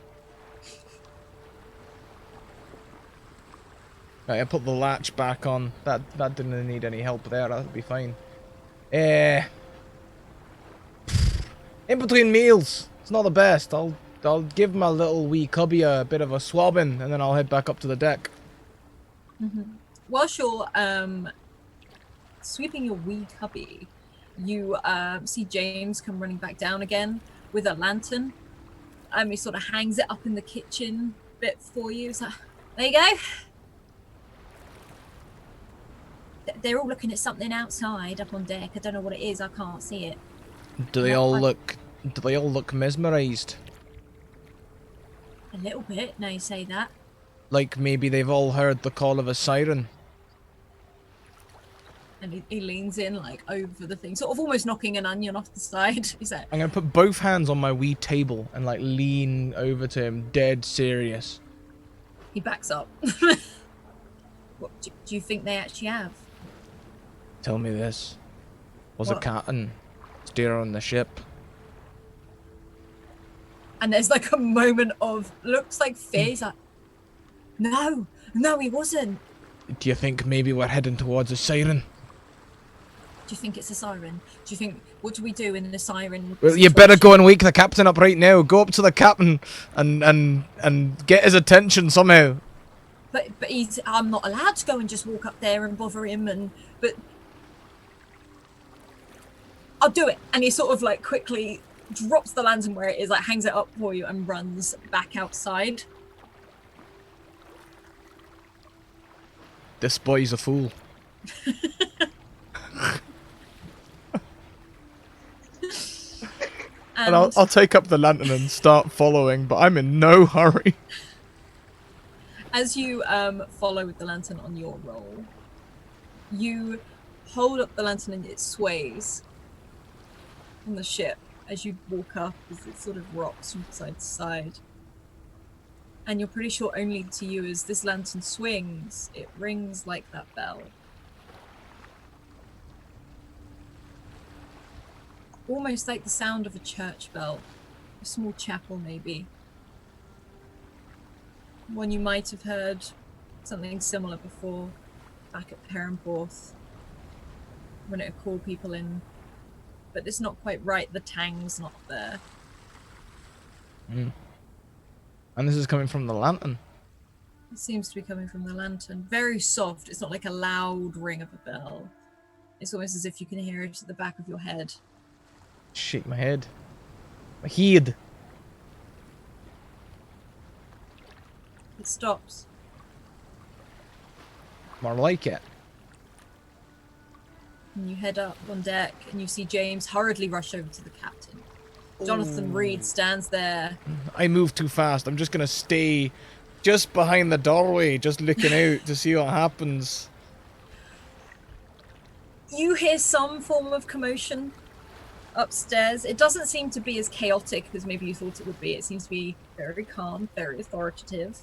Speaker 1: Right, I put the latch back on. That didn't need any help there, that'd be fine. In between meals, it's not the best. I'll give my little wee cubby a bit of a swabbing, and then I'll head back up to the deck.
Speaker 2: Whilst you're sweeping your wee cubby, you see James come running back down again with a lantern. He sort of hangs it up in the kitchen bit for you. So there you go. They're all looking at something outside up on deck. I don't know what it is. I can't see it.
Speaker 1: Do they all look mesmerized?
Speaker 2: A little bit. Now you say that.
Speaker 1: Like maybe they've all heard the call of a siren.
Speaker 2: And he leans in like over the thing, sort of almost knocking an onion off the side. He's like,
Speaker 1: I'm gonna put both hands on my wee table and like lean over to him, dead serious.
Speaker 2: he backs up. What do you think they actually have?
Speaker 1: Tell me this. Was
Speaker 2: What?
Speaker 1: a captain steering the ship?
Speaker 2: And there's like a moment of looks like fear. He's like, no, he wasn't.
Speaker 1: Do you think maybe we're heading towards a siren?
Speaker 2: Do you think it's a siren? Do you think, what do we do in a siren?
Speaker 1: Well, you better go and wake the captain up right now. Go up to the captain and get his attention somehow.
Speaker 2: But I'm not allowed to go and just walk up there and bother him. But I'll do it. And he sort of like quickly drops the lantern where it is, like hangs it up for you and runs back outside.
Speaker 1: This boy's a fool. And I'll take up the lantern and start following, but I'm in no hurry.
Speaker 2: As you follow with the lantern on your roll, you hold up the lantern and it sways on the ship as you walk up, as it sort of rocks from side to side. And you're pretty sure only to you as this lantern swings, it rings like that bell. Almost like the sound of a church bell, a small chapel maybe. One you might have heard something similar before, back at Perranporth, when it would call people in. But it's not quite right, the tang's not there.
Speaker 1: Mm. And this is coming from the lantern.
Speaker 2: It seems to be coming from the lantern. Very soft, it's not like a loud ring of a bell. It's almost as if you can hear it at the back of your head.
Speaker 1: Shake my head. My head.
Speaker 2: It stops.
Speaker 1: More like it.
Speaker 2: And you head up on deck and you see James hurriedly rush over to the captain. Jonathan Reed stands there.
Speaker 1: I move too fast. I'm just gonna stay just behind the doorway, just looking out to see what happens.
Speaker 2: You hear some form of commotion upstairs. It doesn't seem to be as chaotic as maybe you thought it would be. It seems to be very calm, very authoritative.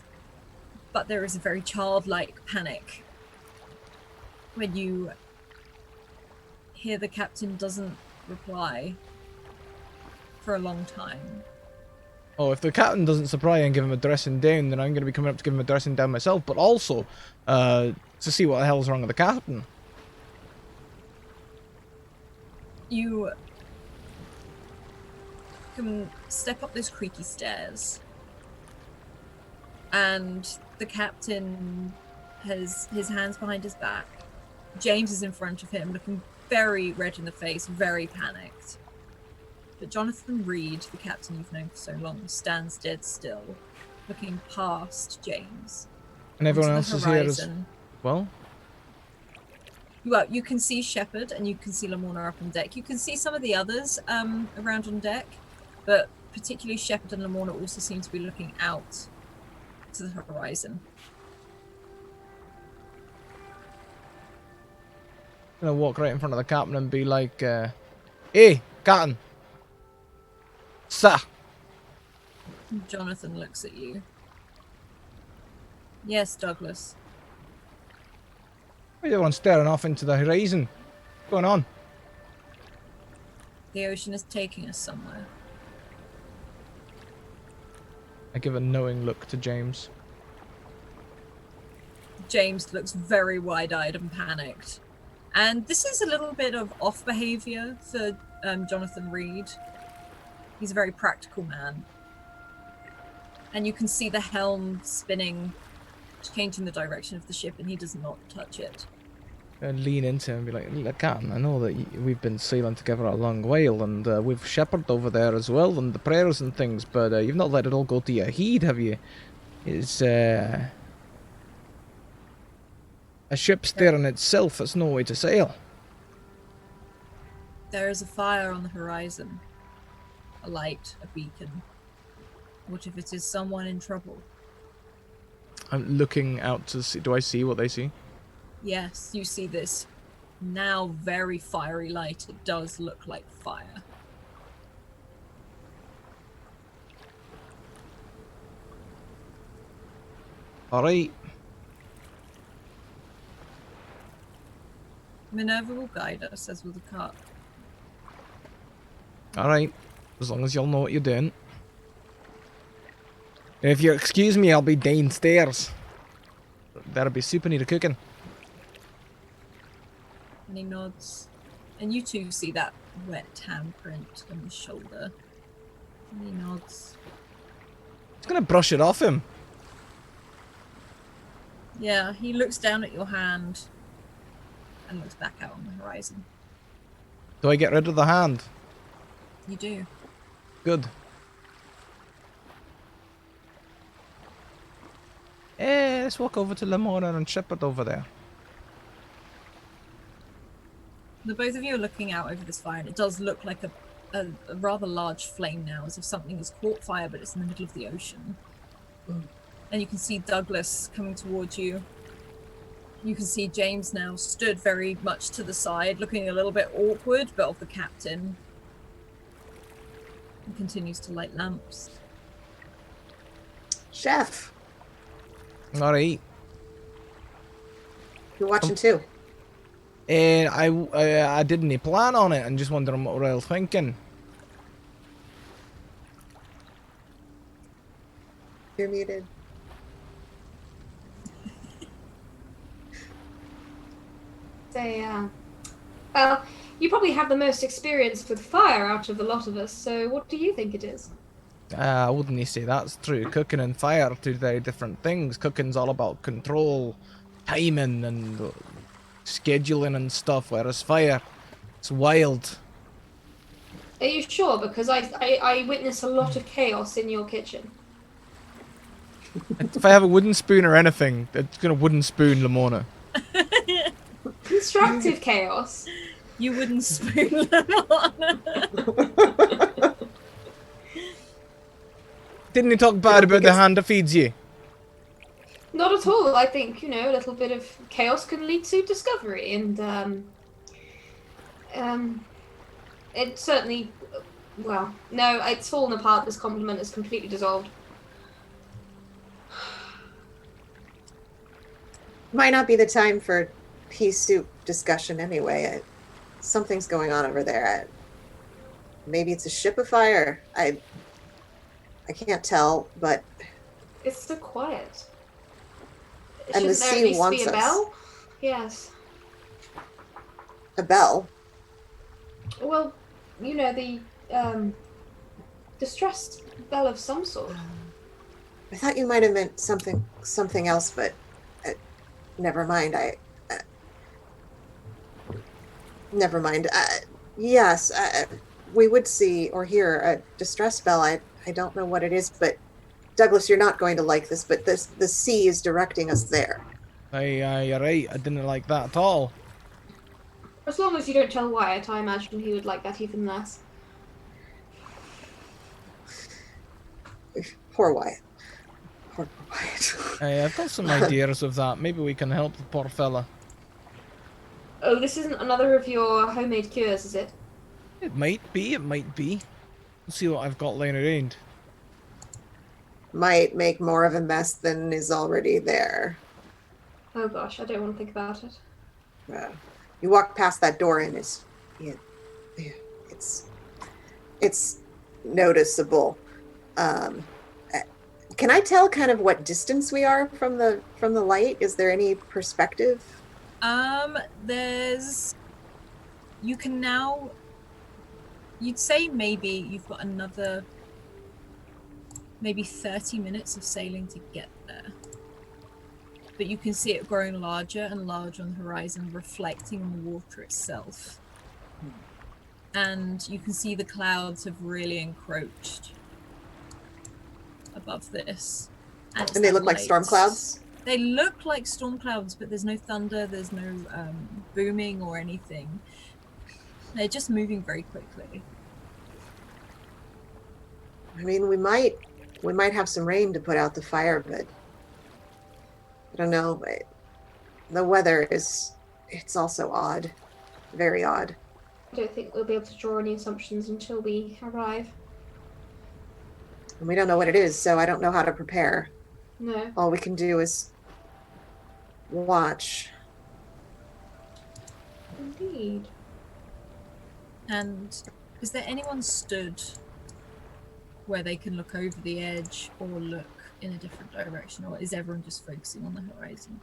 Speaker 2: But there is a very childlike panic when you hear the captain doesn't reply for a long time.
Speaker 1: Oh, if the captain doesn't supply and give him a dressing down, then I'm going to be coming up to give him a dressing down myself, but also to see what the hell's wrong with the captain.
Speaker 2: You can step up those creaky stairs, and the captain his hands behind his back. James is in front of him, looking very red in the face, very panicked. But Jonathan Reed, the captain you've known for so long, stands dead still, looking past James.
Speaker 1: And everyone
Speaker 2: onto
Speaker 1: else
Speaker 2: the
Speaker 1: is here as
Speaker 2: horizon.
Speaker 1: well?
Speaker 2: Well, you can see Shepard and you can see Lamorna up on deck. You can see some of the others around on deck, but particularly Shepard and Lamorna also seem to be looking out to the horizon.
Speaker 1: I'm gonna walk right in front of the captain and be like, hey, captain. Sir.
Speaker 2: Jonathan looks at you. Yes, Douglas.
Speaker 1: Why are everyone staring off into the horizon? What's going on?
Speaker 2: The ocean is taking us somewhere.
Speaker 1: I give a knowing look to James.
Speaker 2: James looks very wide-eyed and panicked. And this is a little bit of off behavior for Jonathan Reed. He's a very practical man. And you can see the helm spinning, changing the direction of the ship, and he does not touch it.
Speaker 1: I'd lean into him and be like, look, Captain, I know that we've been sailing together a long while, and we've Shepard over there as well, and the prayers and things, but you've not let it all go to your heed, have you? It's a ship steering itself, it's no way to sail.
Speaker 2: There is a fire on the horizon. A light, a beacon. What if it is someone in trouble?
Speaker 1: I'm looking out to see, do I see what they see?
Speaker 2: Yes, you see this now very fiery light. It does look like fire.
Speaker 1: Alright.
Speaker 2: Minerva will guide us, as will the cart.
Speaker 1: Alright. As long as you'll know what you're doing. If you excuse me, I'll be downstairs. There'll be soup in here cooking.
Speaker 2: And he nods. And you two see that wet handprint on his shoulder. And he nods.
Speaker 1: Just gonna brush it off him.
Speaker 2: Yeah, he looks down at your hand and looks back out on the horizon.
Speaker 1: Do I get rid of the hand?
Speaker 2: You do.
Speaker 1: Good. Let's walk over to Lamorna and Shepard over there.
Speaker 2: The both of you are looking out over this fire, and it does look like a rather large flame now, as if something has caught fire, but it's in the middle of the ocean. And you can see Douglas coming towards you. You can see James now stood very much to the side, looking a little bit awkward, but of the captain. He continues to light lamps.
Speaker 4: Chef,
Speaker 1: Alright.
Speaker 4: you're watching too.
Speaker 1: And I didn't plan on it. I'm just wondering what we're all thinking.
Speaker 4: You're muted.
Speaker 3: Well, you probably have the most experience with fire out of the lot of us, so what do you think it is?
Speaker 1: I wouldn't say that's true. Cooking and fire are two very different things. Cooking's all about control, timing, and scheduling and stuff, whereas fire, it's wild.
Speaker 3: Are you sure? Because I witness a lot of chaos in your kitchen.
Speaker 1: If I have a wooden spoon or anything, it's gonna wooden spoon Lamorna.
Speaker 3: Constructive chaos.
Speaker 2: You wouldn't spoon them on.
Speaker 1: Didn't he talk bad about the hand that feeds you?
Speaker 3: Not at all. I think, a little bit of chaos can lead to discovery, and it certainly, well, no, it's fallen apart. This compliment is completely dissolved.
Speaker 4: Might not be the time for pea soup discussion anyway. Something's going on over there. Maybe it's a ship afire. I can't tell, but
Speaker 3: It's so quiet.
Speaker 4: And the
Speaker 3: Shouldn't there
Speaker 4: sea
Speaker 3: at least
Speaker 4: wants
Speaker 3: be a
Speaker 4: us.
Speaker 3: bell? Yes.
Speaker 4: a bell.
Speaker 3: Well, the distress bell of some sort.
Speaker 4: I thought you might have meant something else, but never mind. Never mind. Yes, we would see or hear a distress bell. I don't know what it is, but Douglas, you're not going to like this, but the sea is directing us there.
Speaker 1: You're right. I didn't like that at all.
Speaker 3: As long as you don't tell Wyatt, I imagine he would like that even less.
Speaker 4: Poor Wyatt. Poor Wyatt.
Speaker 1: Hey, I've got some ideas of that. Maybe we can help the poor fella.
Speaker 3: Oh, this isn't another of your homemade cures, is it?
Speaker 1: It might be. It might be. Let's see what I've got laying around.
Speaker 4: Might make more of a mess than is already there.
Speaker 3: Oh gosh, I don't want to think about it.
Speaker 4: You walk past that door and it's noticeable. Can I tell kind of what distance we are from the light? Is there any perspective?
Speaker 2: You can now, you'd say maybe you've got another maybe 30 minutes of sailing to get there. But you can see it growing larger and larger on the horizon, reflecting on the water itself. And you can see the clouds have really encroached above this. And
Speaker 4: they look like storm clouds?
Speaker 2: They look like storm clouds, but there's no thunder, there's no booming or anything. They're just moving very quickly.
Speaker 4: I mean, we might have some rain to put out the fire, but I don't know. The weather it's also odd. Very odd.
Speaker 3: I don't think we'll be able to draw any assumptions until we arrive.
Speaker 4: And we don't know what it is, so I don't know how to prepare.
Speaker 3: No.
Speaker 4: All we can do is watch.
Speaker 3: Indeed.
Speaker 2: And is there anyone stood where they can look over the edge or look in a different direction, or is everyone just focusing on the horizon?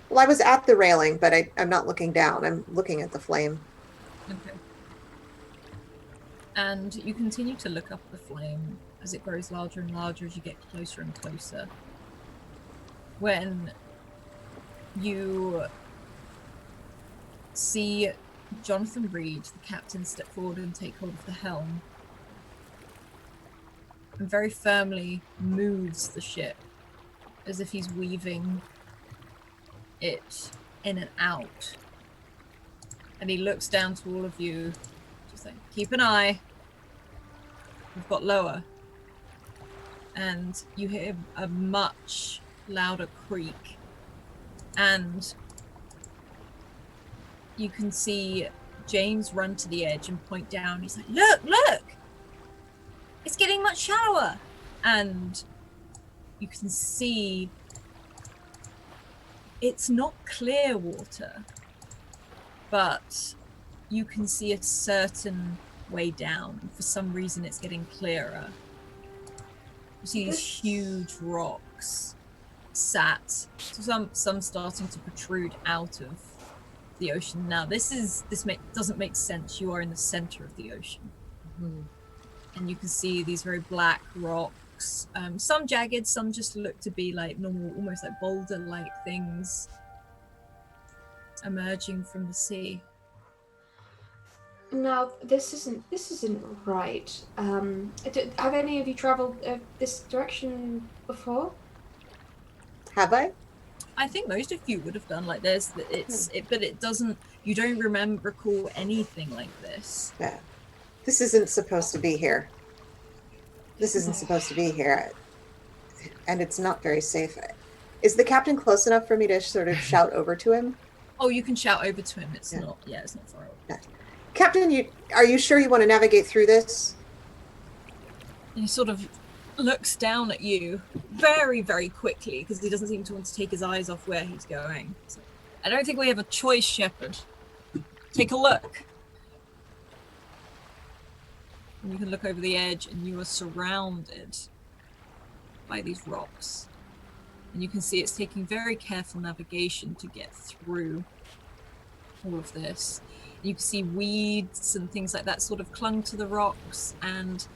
Speaker 4: Well, I was at the railing, but I'm not looking down. I'm looking at the flame.
Speaker 2: Okay. And you continue to look up the flame as it grows larger and larger as you get closer and closer. When you see Jonathan Reed, the captain, step forward and take hold of the helm, and very firmly moves the ship as if he's weaving it in and out. And he looks down to all of you, just like, keep an eye. We've got lower. And you hear a much louder creak. And you can see James run to the edge and point down. He's like, look, look! It's getting much shallower. And you can see it's not clear water, but you can see a certain way down. For some reason, it's getting clearer. You see these huge rocks sat, some starting to protrude out of the ocean. Now, doesn't make sense. You are in the center of the ocean.
Speaker 4: Mm-hmm.
Speaker 2: And you can see these very black rocks, some jagged, some just look to be like normal, almost like boulder-like things emerging from the sea.
Speaker 3: Now, this isn't right. Have any of you traveled this direction before?
Speaker 4: Have I?
Speaker 2: I think most of you would have done. Like but it doesn't. You don't recall anything like this.
Speaker 4: Yeah. This isn't supposed to be here. This isn't supposed to be here. And it's not very safe. Is the captain close enough for me to sort of shout over to him?
Speaker 2: Oh, you can shout over to him. It's not far away.
Speaker 4: Yeah. Captain, are you sure you want to navigate through this?
Speaker 2: And he sort of looks down at you very, very quickly because he doesn't seem to want to take his eyes off where he's going. So, I don't think we have a choice, Shepherd. Take a look. And you can look over the edge and you are surrounded by these rocks. And you can see it's taking very careful navigation to get through all of this. You can see weeds and things like that sort of clung to the rocks, and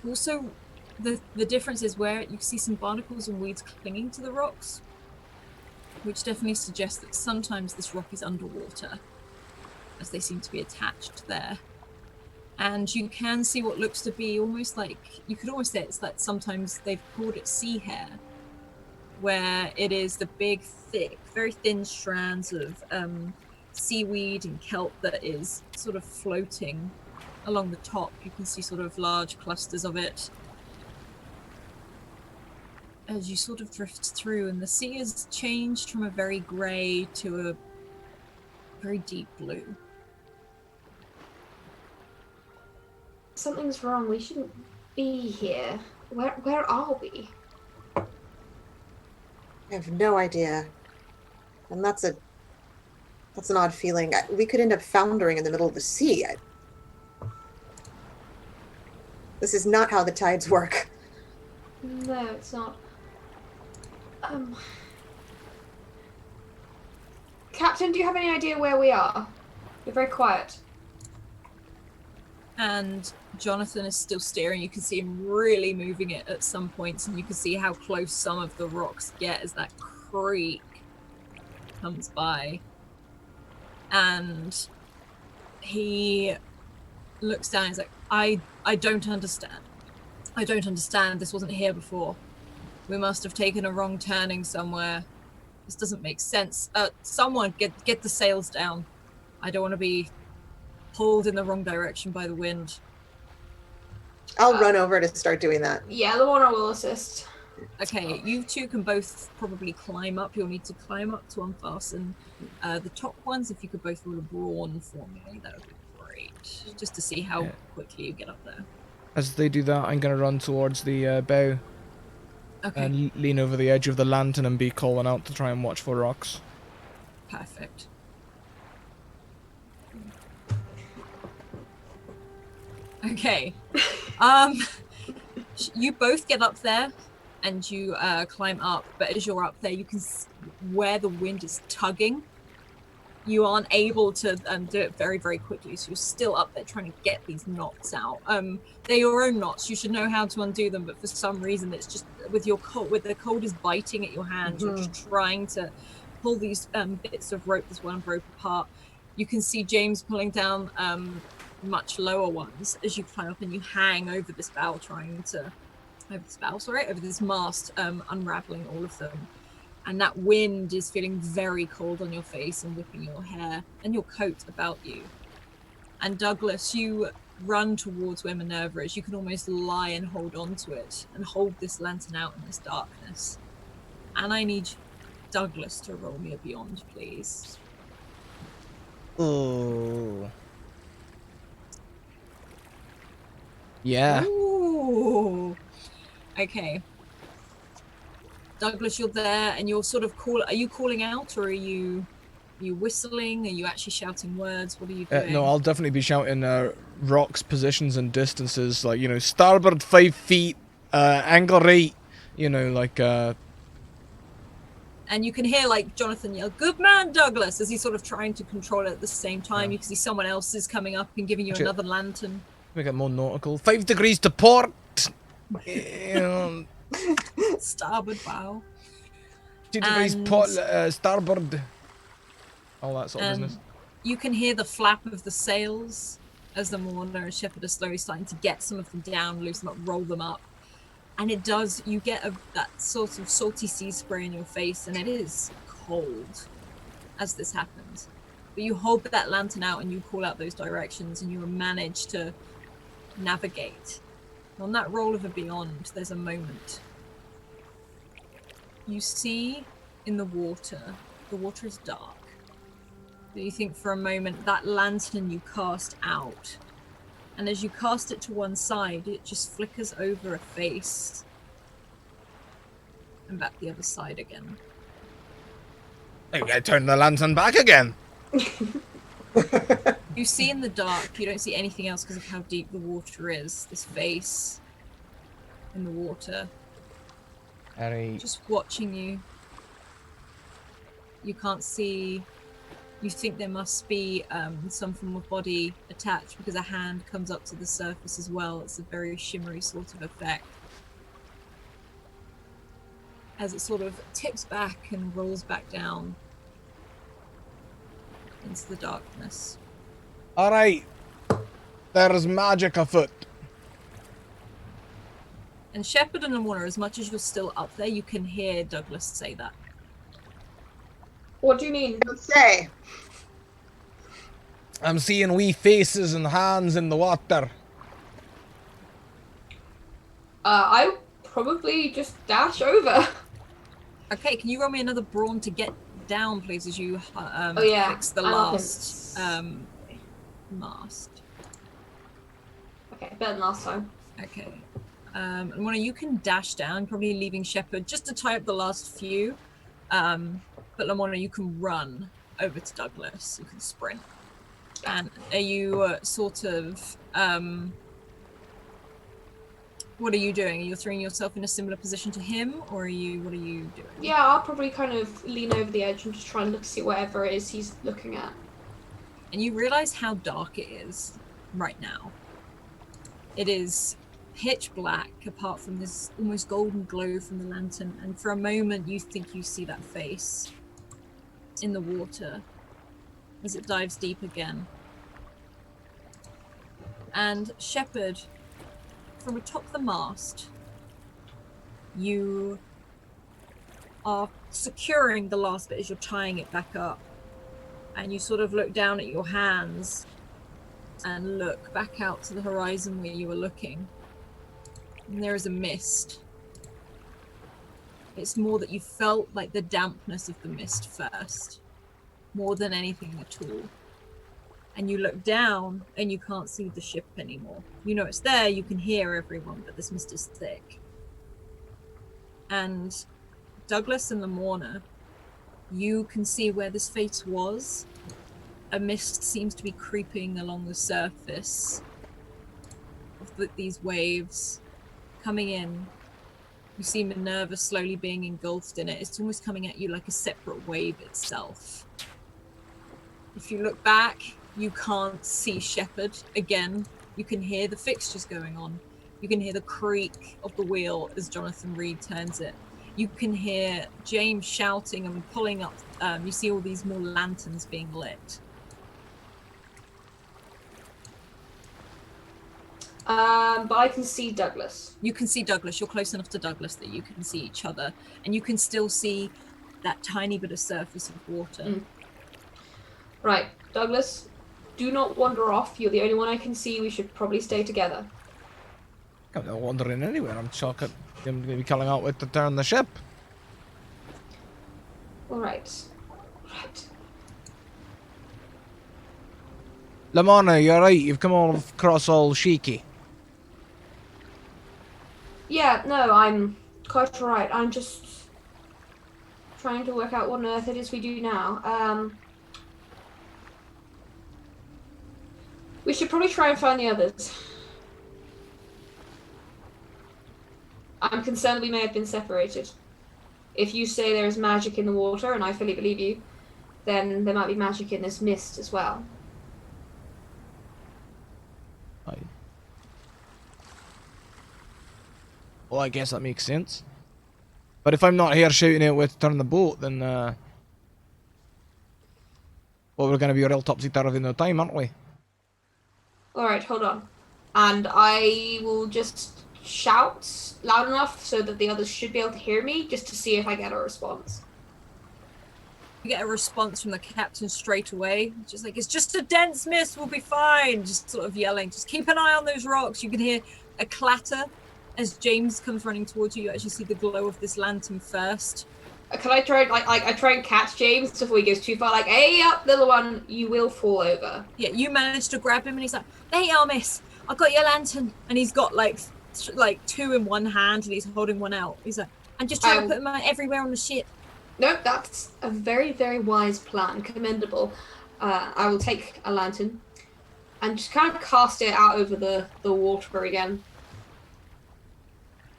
Speaker 2: also the difference is where you see some barnacles and weeds clinging to the rocks, which definitely suggests that sometimes this rock is underwater, as they seem to be attached there. And you can see what looks to be almost like, you could almost say it's like sometimes they've called it sea hair, where it is the big, thick, very thin strands of seaweed and kelp that is sort of floating along the top. You can see sort of large clusters of it as you sort of drift through, and the sea has changed from a very grey to a very deep blue.
Speaker 3: Something's wrong. We shouldn't be here. Where are we?
Speaker 4: I have no idea. And that's an odd feeling. We could end up foundering in the middle of the sea. This is not how the tides work.
Speaker 3: No, it's not. Captain, do you have any idea where we are? You're very quiet.
Speaker 2: And Jonathan is still staring. You can see him really moving it at some points, and you can see how close some of the rocks get as that creak comes by. And he looks down and he's like, I don't understand. I don't understand. This wasn't here before. We must have taken a wrong turning somewhere. This doesn't make sense. Someone get the sails down. I don't want to be pulled in the wrong direction by the wind.
Speaker 4: I'll run over to start doing that.
Speaker 3: Yeah, Lorna will assist.
Speaker 2: Okay, you two can both probably climb up. You'll need to climb up to unfasten the top ones. If you could both roll a brawn for me, that would be great. Just to see how quickly you get up there.
Speaker 1: As they do that, I'm going to run towards the bow.
Speaker 2: Okay.
Speaker 1: And lean over the edge of the lantern and be calling out to try and watch for rocks.
Speaker 2: Perfect. Okay. You both get up there and you climb up, but as you're up there, you can where the wind is tugging. You aren't able to do it very, very quickly, so you're still up there trying to get these knots out. They're your own knots. You should know how to undo them, but for some reason, it's just with the cold is biting at your hand. You're just trying to pull these bits of rope, this one rope apart. You can see James pulling down much lower ones as you climb up, and you hang over this bow, over this mast, unraveling all of them. And that wind is feeling very cold on your face and whipping your hair and your coat about you. And Douglas, you run towards where Minerva is. You can almost lie and hold on to it and hold this lantern out in this darkness. And I need Douglas to roll me a beyond, please.
Speaker 1: Oh. Yeah.
Speaker 2: Ooh. Okay. Douglas, you're there, and you're sort of are you calling out, or are you whistling? Are you actually shouting words? What are you doing?
Speaker 1: No, I'll definitely be shouting rocks, positions, and distances, like, you know, starboard 5 feet, angle right, you know, like,
Speaker 2: And you can hear, like, Jonathan yell, "Good man, Douglas," as he's sort of trying to control it at the same time. You can see someone else is coming up and giving you another lantern.
Speaker 1: Make it more nautical. 5 degrees to port!
Speaker 2: Starboard bow.
Speaker 1: 2 degrees port, starboard. All that sort of business.
Speaker 2: You can hear the flap of the sails as the mourner and shepherd are slowly starting to get some of them down, loosen them up, roll them up. And it does, you get that sort of salty sea spray in your face, and it is cold as this happens. But you hold that lantern out and you call out those directions, and you manage to navigate. On that roll of a beyond, there's a moment. You see in the water is dark. But you think for a moment that lantern you cast out, and as you cast it to one side, it just flickers over a face and back the other side again.
Speaker 1: Okay, turn the lantern back again.
Speaker 2: You see in the dark, you don't see anything else because of how deep the water is. This face in the water. Just watching you. You can't see. You think there must be some form of body attached because a hand comes up to the surface as well. It's a very shimmery sort of effect. as it sort of tips back and rolls back down into the darkness.
Speaker 1: All right. There's magic afoot.
Speaker 2: And Shepard and Lamorna, as much as you're still up there, you can hear Douglas say that.
Speaker 3: What do you mean?
Speaker 4: Let's say.
Speaker 1: I'm seeing wee faces and hands in the water.
Speaker 3: I probably just dash over.
Speaker 2: Okay, can you roll me another brawn to get down, please, as you fix the
Speaker 3: I love
Speaker 2: last mast.
Speaker 3: Okay, better than last time.
Speaker 2: Okay. And Lamorna, you can dash down, probably leaving Shepard just to tie up the last few. But Lamorna, you can run over to Douglas. You can sprint. And are you sort of what are you doing? Are you throwing yourself in a similar position to him, or what are you doing?
Speaker 3: Yeah, I'll probably kind of lean over the edge and just try and look, see whatever it is he's looking at.
Speaker 2: And you realize how dark it is right now. It is pitch black, apart from this almost golden glow from the lantern. And for a moment, you think you see that face in the water as it dives deep again. And Shepard, from atop the mast, you are securing the last bit as you're tying it back up. And you sort of look down at your hands and look back out to the horizon where you were looking. And there is a mist. It's more that you felt like the dampness of the mist first, more than anything at all. And you look down and you can't see the ship anymore. You know it's there, you can hear everyone, but this mist is thick. And Douglas and Lamorna, you can see where this face was. A mist seems to be creeping along the surface of these waves, coming in. You see Minerva slowly being engulfed in it. It's almost coming at you like a separate wave itself. If you look back, you can't see Shepard again. You can hear the fixtures going on. You can hear the creak of the wheel as Jonathan Reed turns it. You can hear James shouting and pulling up. You see all these more lanterns being lit.
Speaker 3: But I can see Douglas.
Speaker 2: You can see Douglas. You're close enough to Douglas that you can see each other. And you can still see that tiny bit of surface of water.
Speaker 3: Mm. Right, Douglas, do not wander off. You're the only one I can see. We should probably stay together.
Speaker 1: I'm not wandering anywhere. I'm chocolate. I'm going to be calling out with to turn the ship.
Speaker 3: All right. Right.
Speaker 1: Lamorna, you're right. You've come all across all shaky.
Speaker 3: Yeah, no, I'm quite all right. I'm just trying to work out what on earth it is we do now. We should probably try and find the others. I'm concerned we may have been separated. If you say there is magic in the water, and I fully believe you, then there might be magic in this mist as well.
Speaker 1: Well, I guess that makes sense. But if I'm not here shouting out where to turn the boat, then well, we're going to be real topsy-turvy in no time, aren't we?
Speaker 3: Alright, hold on. And I will just shout loud enough so that the others should be able to hear me, just to see if I get a response.
Speaker 2: You get a response from the captain straight away. Just like, it's just a dense mist, we'll be fine. Just sort of yelling, just keep an eye on those rocks. You can hear a clatter as James comes running towards you. You actually see the glow of this lantern first.
Speaker 3: Can I try, I try and catch James before he goes too far? Like, hey up, little one, you will fall over.
Speaker 2: Yeah, you manage to grab him and he's like, there you are, miss. I got your lantern. And he's got like two in one hand and he's holding one out. He's like, I'm just trying to put them everywhere on the ship.
Speaker 3: Nope, that's a very, very wise plan. Commendable. I will take a lantern and just kind of cast it out over the water again.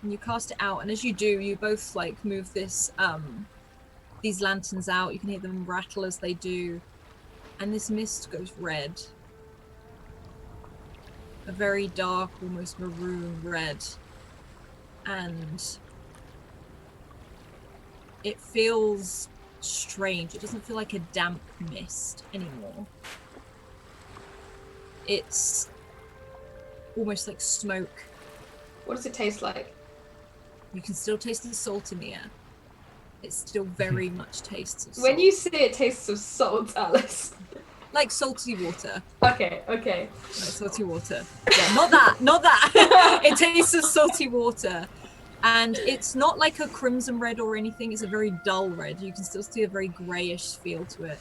Speaker 2: And you cast it out, and as you do, you both like move this these lanterns out. You can hear them rattle as they do, and this mist goes red. A very dark, almost maroon red. And it feels strange. It doesn't feel like a damp mist anymore. It's almost like smoke.
Speaker 3: What does it taste like?
Speaker 2: You can still taste the salt in the air. It still very much tastes of salt.
Speaker 3: When you say it tastes of salt, Alice.
Speaker 2: Like salty water.
Speaker 3: Okay.
Speaker 2: Like salty water. Yeah, not that. It tastes of salty water. And it's not like a crimson red or anything. It's a very dull red. You can still see a very greyish feel to it.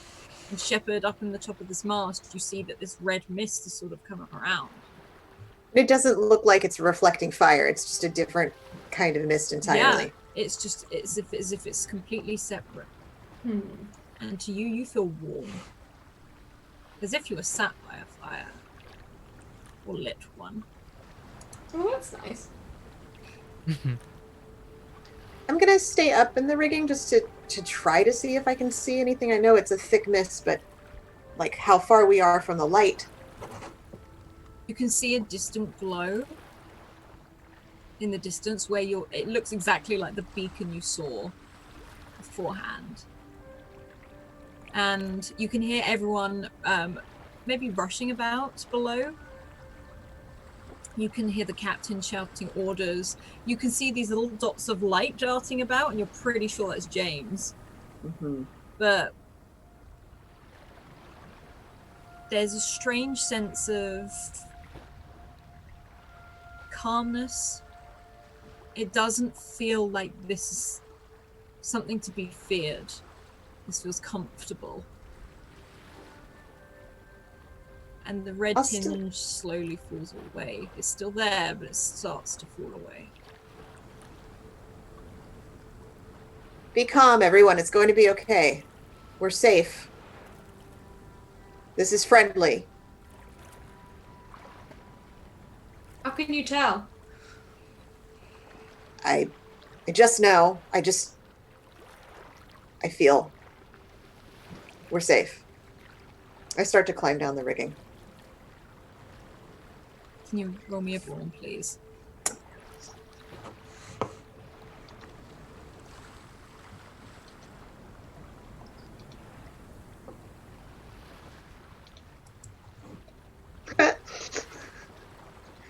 Speaker 2: And Shepard, up in the top of this mast, you see that this red mist is sort of coming around.
Speaker 4: It doesn't look like it's reflecting fire. It's just a different kind of mist entirely.
Speaker 2: Yeah, it's just as if it's completely separate.
Speaker 3: Hmm.
Speaker 2: And to you, you feel warm. As if you were sat by a fire. Or lit one.
Speaker 3: Oh, that's nice.
Speaker 4: I'm gonna stay up in the rigging just to try to see if I can see anything. I know it's a thick mist, but like how far we are from the light.
Speaker 2: You can see a distant glow in the distance where it looks exactly like the beacon you saw beforehand. And you can hear everyone maybe rushing about below. You can hear the captain shouting orders. You can see these little dots of light darting about, and you're pretty sure that's James.
Speaker 4: Mm-hmm.
Speaker 2: But there's a strange sense of calmness. It doesn't feel like this is something to be feared. This feels comfortable. And the red tinge slowly falls away. It's still there, but it starts to fall away.
Speaker 4: Be calm, everyone. It's going to be okay. We're safe. This is friendly.
Speaker 3: How can you tell?
Speaker 4: I just know. I feel we're safe. I start to climb down the rigging.
Speaker 2: Can you roll me a brawn, please?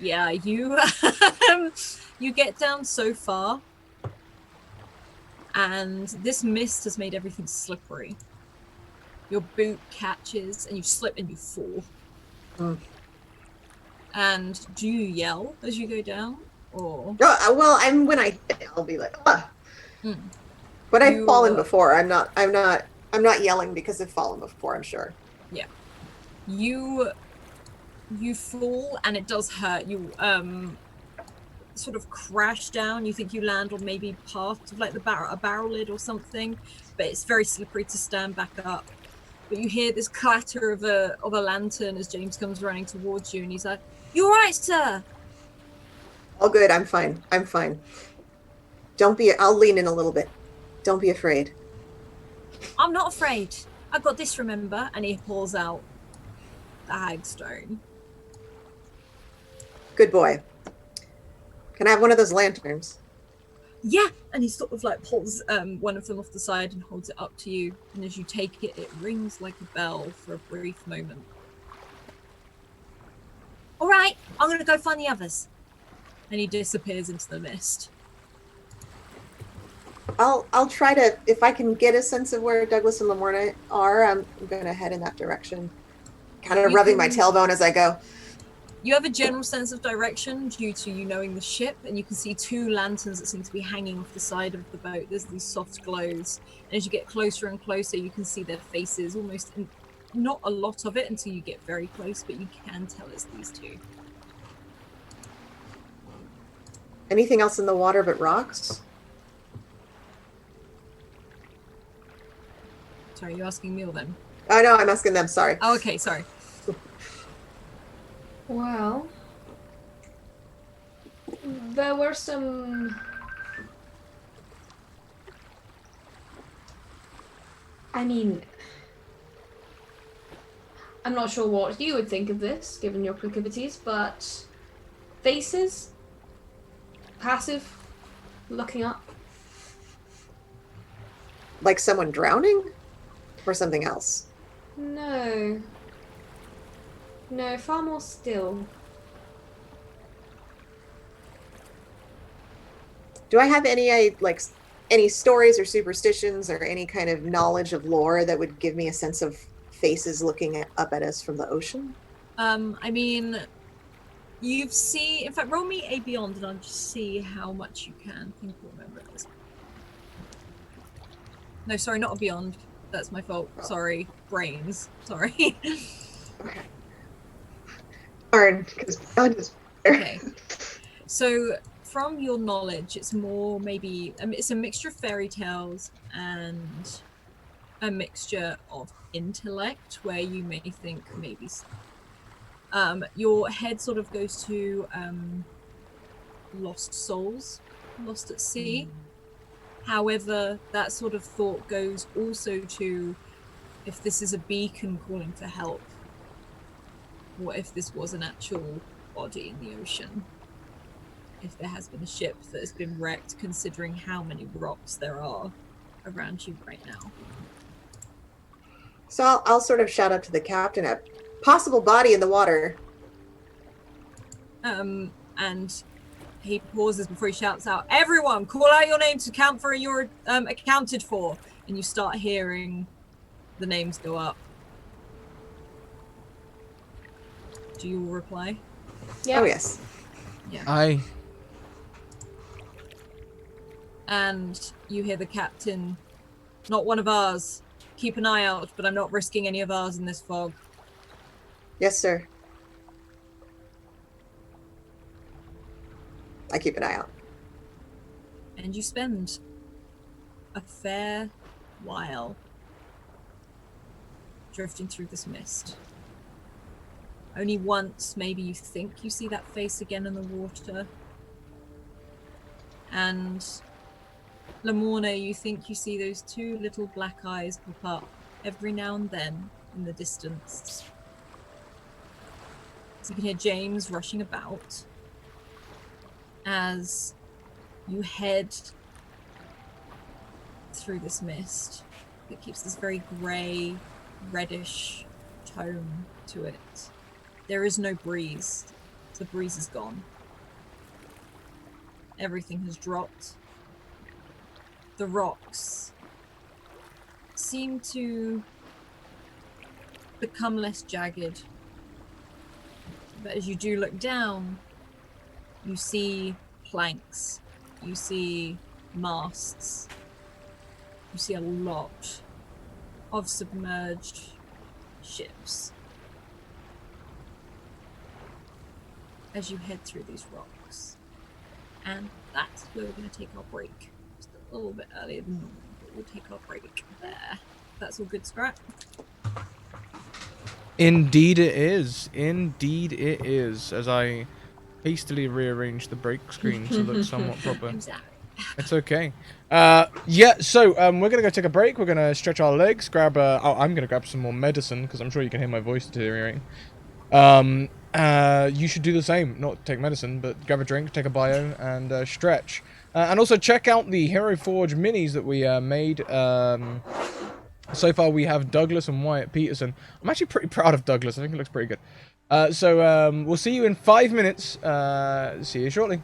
Speaker 2: Yeah, you you get down so far, and this mist has made everything slippery. Your boot catches, and you slip and you fall.
Speaker 4: Mm.
Speaker 2: And do you yell as you go down, or?
Speaker 4: Oh, well, when I hit, I'll be like, ah.
Speaker 2: Mm.
Speaker 4: But I've fallen before. I'm not yelling because I've fallen before, I'm sure.
Speaker 2: Yeah. You fall and it does hurt. You sort of crash down. You think you land on maybe part of like a barrel lid or something, but it's very slippery to stand back up. But you hear this clatter of a lantern as James comes running towards you, and he's like, "You all right, sir?"
Speaker 4: All good. I'm fine. I'll lean in a little bit. Don't be afraid.
Speaker 2: I'm not afraid. I've got this, remember? And he pulls out the hagstone.
Speaker 4: Good boy. Can I have one of those lanterns?
Speaker 2: Yeah, and he sort of like pulls one of them off the side and holds it up to you. And as you take it, it rings like a bell for a brief moment. All right, I'm going to go find the others. And he disappears into the mist.
Speaker 4: I'll try to, if I can get a sense of where Douglas and Lamorna are, I'm going to head in that direction. Kind of rubbing my tailbone as I go.
Speaker 2: You have a general sense of direction due to you knowing the ship, and you can see two lanterns that seem to be hanging off the side of the boat. There's these soft glows. And as you get closer and closer, you can see their faces, almost not a lot of it until you get very close, but you can tell it's these two.
Speaker 4: Anything else in the water but rocks?
Speaker 2: Sorry, you're asking me or them?
Speaker 4: Oh, no, I'm asking them. Sorry.
Speaker 2: Oh, okay, sorry.
Speaker 3: Well, there were some... I mean, I'm not sure what you would think of this, given your proclivities, but faces, passive, looking up.
Speaker 4: Like someone drowning? Or something else?
Speaker 3: No. No, far more still.
Speaker 4: Do I have any like any stories or superstitions or any kind of knowledge of lore that would give me a sense of faces looking up at us from the ocean?
Speaker 2: I mean, you've seen. In fact, roll me a beyond, and I'll just see how much you can think or remember at this. No, sorry, not a beyond. That's my fault.
Speaker 4: Oh.
Speaker 2: Sorry, brains. Sorry.
Speaker 4: Okay. Darn, because beyond is better.
Speaker 2: Okay. So, from your knowledge, it's more maybe it's a mixture of fairy tales and a mixture of intellect, where you may think maybe your head sort of goes to lost souls, lost at sea. However, that sort of thought goes also to if this is a beacon calling for help. What if this was an actual body in the ocean? If there has been a ship that has been wrecked, considering how many rocks there are around you right now.
Speaker 4: So I'll sort of shout up to the captain a possible body in the water.
Speaker 2: And he pauses before he shouts out, "Everyone, call out your name to count for you're accounted for." And you start hearing the names go up. Do you reply?
Speaker 3: Yeah.
Speaker 4: Oh yes.
Speaker 2: Yeah.
Speaker 1: Aye.
Speaker 2: And you hear the captain, "Not one of ours. Keep an eye out, but I'm not risking any of ours in this fog."
Speaker 4: Yes, sir. I keep an eye out.
Speaker 2: And you spend a fair while drifting through this mist. Only once, maybe you think you see that face again in the water. And Lamorna, you think you see those two little black eyes pop up every now and then in the distance. So you can hear James rushing about as you head through this mist that keeps this very grey, reddish tone to it. There is no breeze. The breeze is gone. Everything has dropped. The rocks seem to become less jagged. But as you do look down, you see planks, you see masts, you see a lot of submerged ships as you head through these rocks. And that's where we're going to take our break. Just a little bit earlier than normal, but we'll take our break there. That's all good, Scrat?
Speaker 1: Indeed it is. Indeed it is. As I hastily rearrange the break screen to look somewhat proper.
Speaker 2: I'm sorry.
Speaker 1: It's okay. Yeah, so we're going to go take a break. We're going to stretch our legs, grab I'm going to grab some more medicine, because I'm sure you can hear my voice deteriorating. You should do the same. Not take medicine, but grab a drink, take a bio, and stretch. And also check out the Hero Forge minis that we made. So far we have Douglas and Wyatt Peterson. I'm actually pretty proud of Douglas. I think it looks pretty good. So we'll see you in 5 minutes. See you shortly.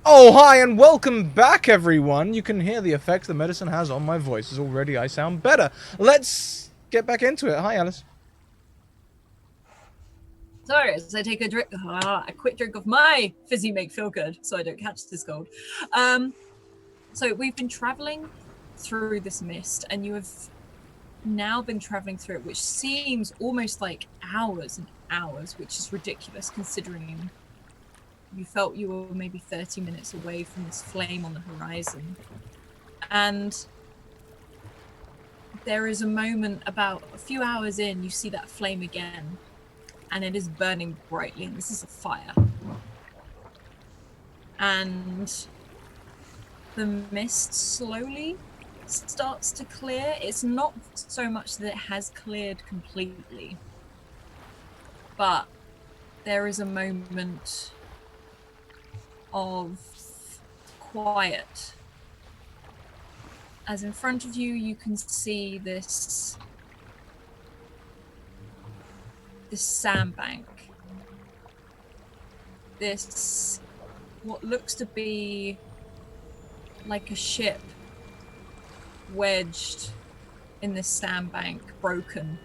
Speaker 1: Oh, hi, and welcome back, everyone. You can hear the effects the medicine has on my voice. As already I sound better. Let's get back into it. Hi, Alice.
Speaker 2: Sorry, as I take a quick drink of my fizzy make feel good, so I don't catch this cold. So we've been traveling through this mist, and you have now been traveling through it, which seems almost like hours and hours, which is ridiculous considering you felt you were maybe 30 minutes away from this flame on the horizon. And there is a moment about a few hours in, you see that flame again, and it is burning brightly, and this is a fire. And the mist slowly starts to clear. It's not so much that it has cleared completely, but there is a moment of quiet. As in front of you, you can see this sandbank. This, what looks to be like a ship wedged in this sandbank, broken.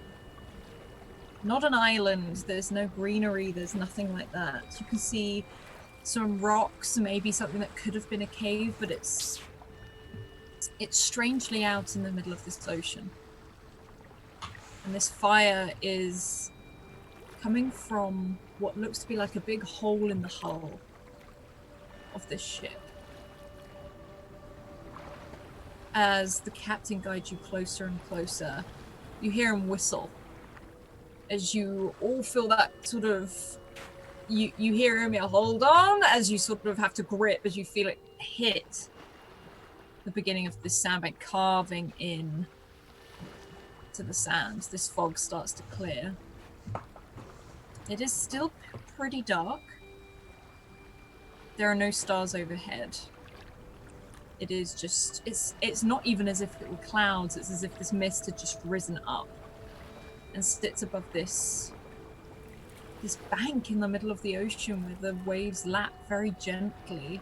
Speaker 2: Not an island, there's no greenery, there's nothing like that. You can see some rocks, maybe something that could have been a cave, but it's strangely out in the middle of this ocean. And this fire is coming from what looks to be like a big hole in the hull of this ship. As the captain guides you closer and closer, you hear him whistle. As you all feel that sort of, you hear him yell, "Hold on," as you sort of have to grip as you feel it hit the beginning of this sandbank, carving in to the sands. This fog starts to clear. It is still pretty dark. There are no stars overhead. It is just, it's not even as if it were clouds, it's as if this mist had just risen up and sits above this bank in the middle of the ocean where the waves lap very gently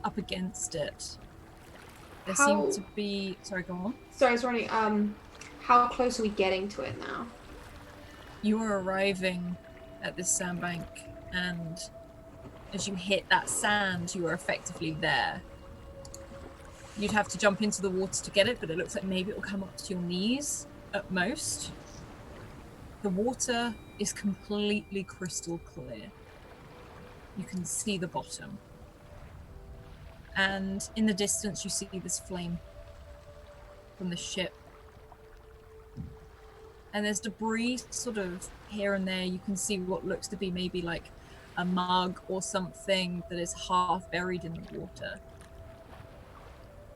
Speaker 2: up against it. There seem to be, sorry, go on.
Speaker 3: Sorry, I was wondering, how close are we getting to it now?
Speaker 2: You are arriving at this sandbank, and as you hit that sand, you are effectively there. You'd have to jump into the water to get it, but it looks like maybe it will come up to your knees at most. The water is completely crystal clear. You can see the bottom. And in the distance, you see this flame from the ship. And there's debris sort of here and there. You can see what looks to be maybe like a mug or something that is half buried in the water.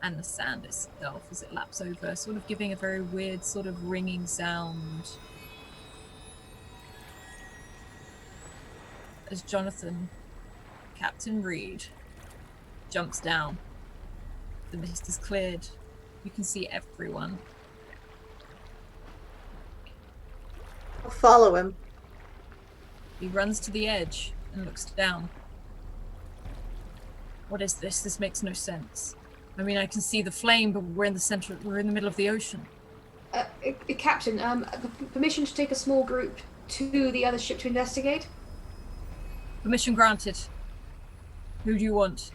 Speaker 2: And the sand itself as it laps over, sort of giving a very weird sort of ringing sound. As Jonathan, Captain Reed, jumps down. The mist is cleared. You can see everyone.
Speaker 4: I'll follow him.
Speaker 2: He runs to the edge and looks down. What is this? This makes no sense. I mean, I can see the flame, but we're in the middle of the ocean.
Speaker 3: Captain, permission to take a small group to the other ship to investigate?
Speaker 2: Permission granted. Who do you want?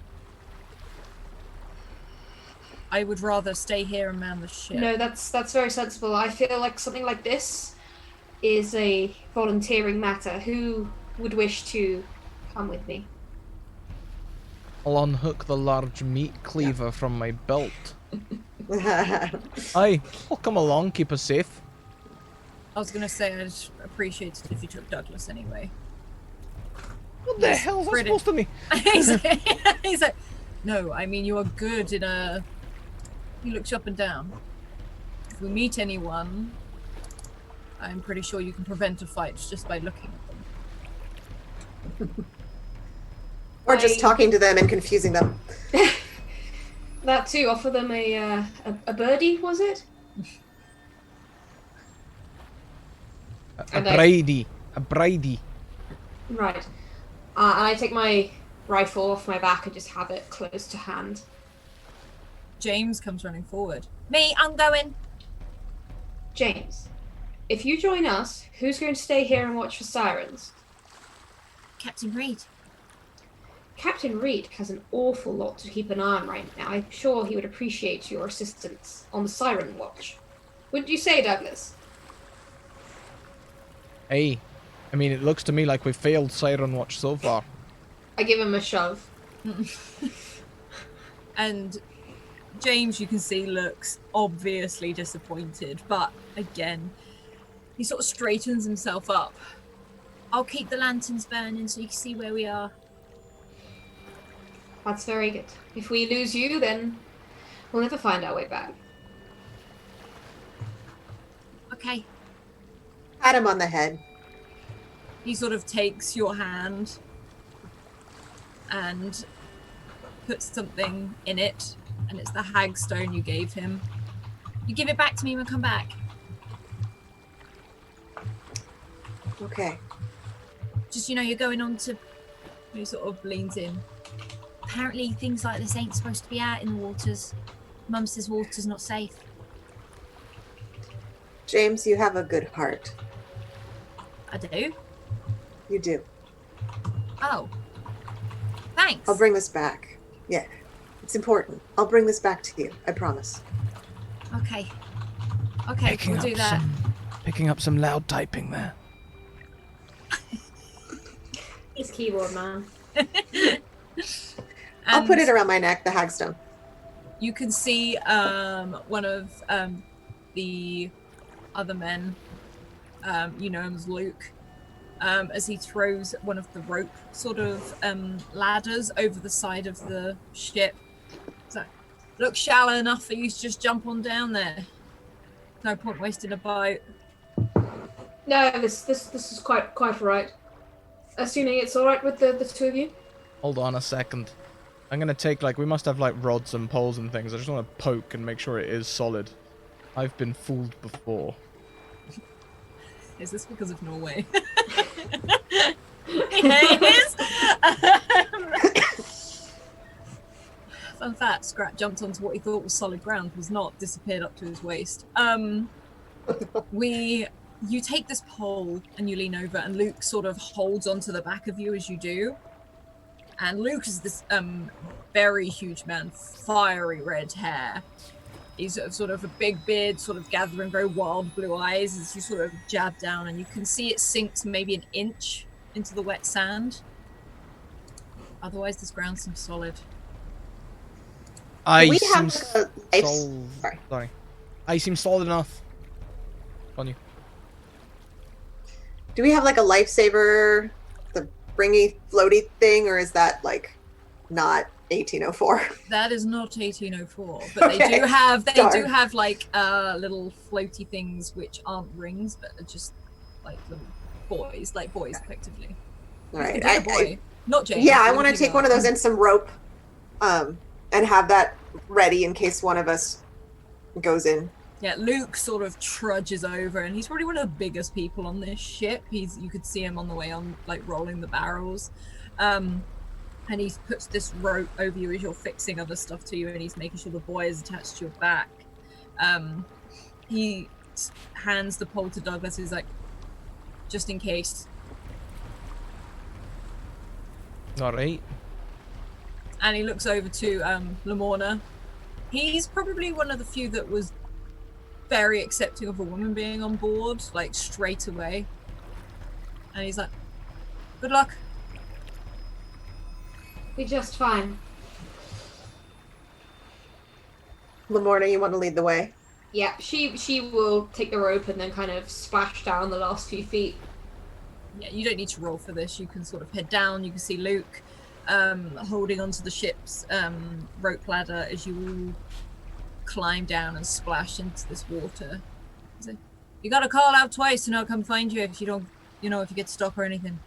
Speaker 2: I would rather stay here and man the ship.
Speaker 3: No, that's very sensible. I feel like something like this is a volunteering matter. Who would wish to come with me?
Speaker 1: I'll unhook the large meat cleaver from my belt. Aye, I'll come along, keep us safe.
Speaker 2: I was gonna say I'd appreciate it if you took Douglas anyway.
Speaker 1: What the hell is that supposed to mean?
Speaker 2: He's like, no, I mean you are good in a... He looks up and down. If we meet anyone, I'm pretty sure you can prevent a fight just by looking at them.
Speaker 4: Or just talking to them and confusing them.
Speaker 3: That too. Offer them a birdie, was it?
Speaker 1: A bridie.
Speaker 3: Right. And I take my rifle off my back and just have it close to hand.
Speaker 2: James comes running forward. Me, I'm going.
Speaker 3: James, if you join us, who's going to stay here and watch for sirens?
Speaker 2: Captain Reed.
Speaker 3: Captain Reed has an awful lot to keep an eye on right now. I'm sure he would appreciate your assistance on the siren watch. Wouldn't you say, Douglas?
Speaker 1: Hey, I mean, it looks to me like we failed Siren Watch so far.
Speaker 3: I give him a shove.
Speaker 2: And James, you can see, looks obviously disappointed, but again, he sort of straightens himself up. I'll keep the lanterns burning so you can see where we are.
Speaker 3: That's very good. If we lose you, then we'll never find our way back.
Speaker 2: Okay.
Speaker 4: Pat him on the head.
Speaker 2: He sort of takes your hand and puts something in it, and it's the hag stone you gave him. You give it back to me when I come back.
Speaker 4: Okay.
Speaker 2: Just, you're going on to... He sort of leans in. Apparently things like this ain't supposed to be out in the waters. Mum says water's not safe.
Speaker 4: James, you have a good heart.
Speaker 2: I do?
Speaker 4: You do.
Speaker 2: Oh. Thanks.
Speaker 4: I'll bring this back. Yeah. It's important. I'll bring this back to you. I promise.
Speaker 2: Okay. Okay, we'll do that.
Speaker 1: Picking up some loud typing there.
Speaker 3: He's keyboard man.
Speaker 4: I'll put it around my neck, the hagstone.
Speaker 2: You can see one of the other men, you know him as Luke, as he throws one of the rope sort of ladders over the side of the ship. So, looks shallow enough for you to just jump on down there. No point wasting a boat.
Speaker 3: No, this is quite right. Assuming it's all right with the two of you.
Speaker 1: Hold on a second. I'm gonna take, we must have, rods and poles and things. I just want to poke and make sure it is solid. I've been fooled before.
Speaker 2: Is this because of Norway? Yeah, it is. Fun fact, Scrat jumped onto what he thought was solid ground, was not, disappeared up to his waist. You take this pole and you lean over, and Luke sort of holds onto the back of you as you do. And Luke is this very huge man, fiery red hair. He's sort of a big beard, sort of gathering very wild blue eyes as you sort of jab down, and you can see it sinks maybe an inch into the wet sand. Otherwise, this ground seems solid.
Speaker 1: I
Speaker 4: We
Speaker 1: seem
Speaker 4: have
Speaker 1: Sorry. I seem solid enough. On you.
Speaker 4: Do we have a lifesaver, the springy floaty thing, or is that not 1804?
Speaker 2: That is not 1804, but
Speaker 4: Okay.
Speaker 2: they do have
Speaker 4: Darn.
Speaker 2: little floaty things which aren't rings, but are just little buoys, effectively.
Speaker 4: All right.
Speaker 2: Like a boy. Not James.
Speaker 4: Yeah, I
Speaker 2: but
Speaker 4: want to
Speaker 2: you
Speaker 4: take
Speaker 2: know.
Speaker 4: one of those and some rope, and have that ready in case one of us goes in.
Speaker 2: Yeah, Luke sort of trudges over, and he's probably one of the biggest people on this ship. You could see him on the way on, rolling the barrels. And he puts this rope over you as you're fixing other stuff to you, and he's making sure the buoy is attached to your back. He hands the pole to Douglas. He's like, just in case.
Speaker 1: All right.
Speaker 2: And he looks over to Lamorna. He's probably one of the few that was very accepting of a woman being on board, straight away. And he's like, good luck.
Speaker 3: Be just fine.
Speaker 4: Lamorna, you want to lead the way?
Speaker 3: Yeah, she will take the rope and then kind of splash down the last few feet.
Speaker 2: Yeah, you don't need to roll for this. You can sort of head down. You can see Luke holding onto the ship's rope ladder as you all climb down and splash into this water. He's like, you gotta call out twice and I'll come find you if you don't, if you get stuck or anything.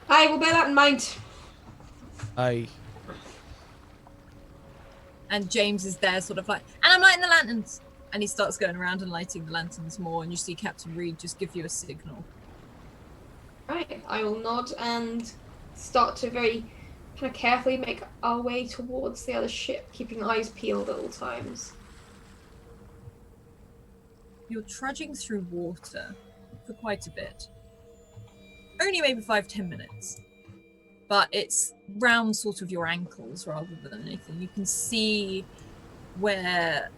Speaker 3: I will bear that in mind.
Speaker 1: Aye.
Speaker 2: And James is there sort of and I'm lighting the lanterns. And he starts going around and lighting the lanterns more, and you see Captain Reed just give you a signal.
Speaker 3: Right, I will nod and start to very kind of carefully make our way towards the other ship, keeping eyes peeled at all times.
Speaker 2: You're trudging through water for quite a bit. Only maybe 5-10 minutes. But it's round sort of your ankles rather than anything. You can see where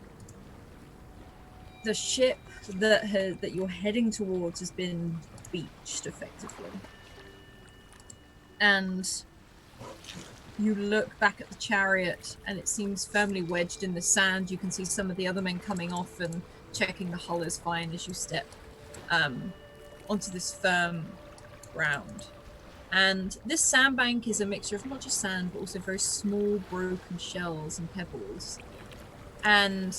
Speaker 2: the ship that you're heading towards has been beached effectively. And you look back at the chariot and it seems firmly wedged in the sand. You can see some of the other men coming off and checking the hull is fine as you step onto this firm ground. And this sandbank is a mixture of not just sand, but also very small broken shells and pebbles. And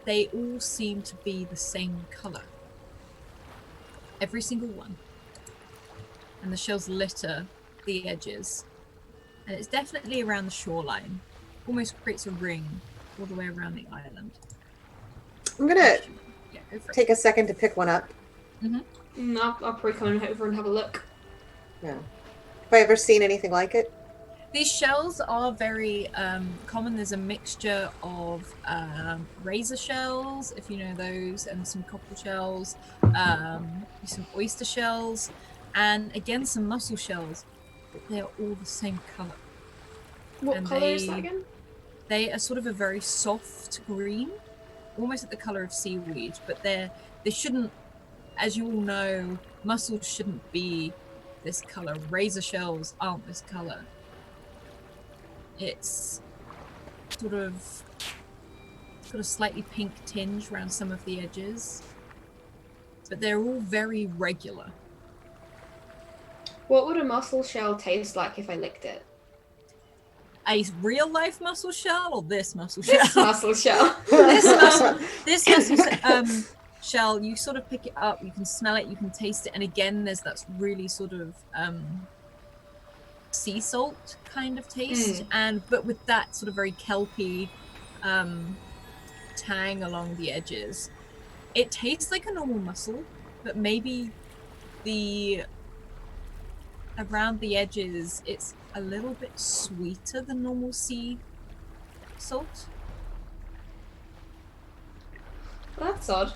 Speaker 2: they all seem to be the same colour. Every single one. And the shells litter the edges. And it's definitely around the shoreline. Almost creates a ring all the way around the island.
Speaker 4: I'm gonna
Speaker 2: go for it.
Speaker 4: take a second to pick one up.
Speaker 3: I'll probably come over and have a look.
Speaker 4: Yeah. Have I ever seen anything like it?
Speaker 2: These shells are very common. There's a mixture of razor shells, if you know those, and some cockle shells, some oyster shells, and again some mussel shells. They're all the same colour.
Speaker 3: What colour is that again?
Speaker 2: They are sort of a very soft green, almost like the colour of seaweed, but they shouldn't, as you all know, mussels shouldn't be this colour. Razor shells aren't this colour. It's sort of got a slightly pink tinge around some of the edges, but they're all very regular.
Speaker 3: What would a mussel shell taste like if I licked it?
Speaker 2: A real life mussel shell or this mussel shell?
Speaker 3: This mussel shell.
Speaker 2: this mussel shell, you sort of pick it up, you can smell it, you can taste it, and again there's that really sort of sea salt kind of taste, but with that sort of very kelpy tang along the edges. It tastes like a normal mussel, but maybe around the edges it's a little bit sweeter than normal sea salt.
Speaker 3: Well, that's odd.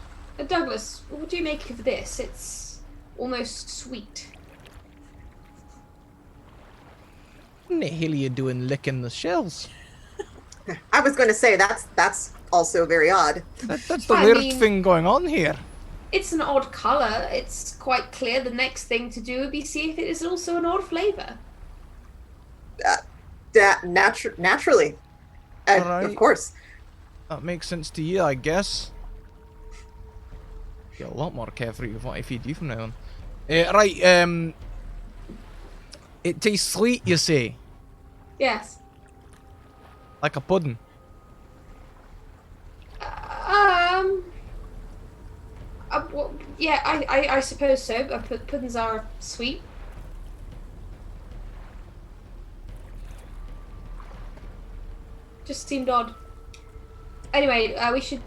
Speaker 3: Douglas, what do you make of this? It's almost sweet.
Speaker 1: What the hell are you doing licking the shells?
Speaker 4: I was going to say that's also very odd.
Speaker 1: That's the weird thing going on here.
Speaker 3: It's an odd colour. It's quite clear. The next thing to do would be see if it is also an odd flavour.
Speaker 4: Naturally.
Speaker 1: Right.
Speaker 4: Of course.
Speaker 1: That makes sense to you, I guess. Get a lot more carefree with what I feed you from now on. Right, it tastes sweet, you say?
Speaker 3: Yes.
Speaker 1: Like a pudding?
Speaker 3: Well, yeah, I suppose so. Puddings are sweet. Just seemed odd. Anyway,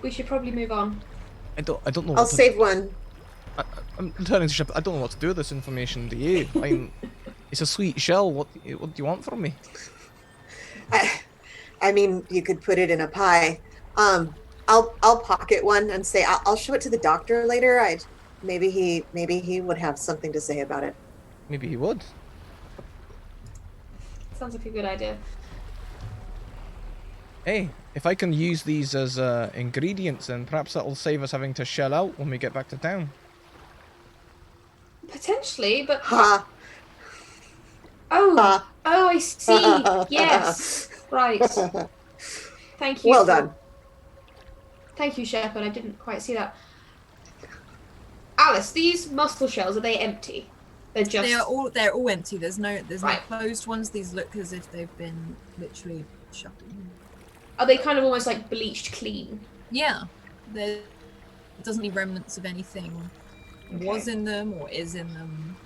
Speaker 3: we should probably move on.
Speaker 1: I don't know.
Speaker 4: I'll save one.
Speaker 1: I'm returning to ship. I don't know what to do with this information. Do you? It's a sweet shell. What do you want from me?
Speaker 4: I mean, you could put it in a pie. I'll pocket one and say I'll show it to the doctor later. Maybe he would have something to say about it.
Speaker 1: Maybe he would.
Speaker 3: Sounds like a good idea.
Speaker 1: Hey, if I can use these as ingredients, then perhaps that'll save us having to shell out when we get back to town.
Speaker 3: Potentially, but
Speaker 4: Ha!
Speaker 3: oh, I see. Yes, right. Thank you.
Speaker 4: Well done.
Speaker 3: Thank you, Shepherd. I didn't quite see that. Alice, these mussel shells, are they empty? They're just.
Speaker 2: They're all empty. There's no
Speaker 3: Right.
Speaker 2: closed ones. These look as if they've been literally shut in.
Speaker 3: Are they kind of almost like bleached clean?
Speaker 2: Yeah, there doesn't need remnants of anything was in them or is in them.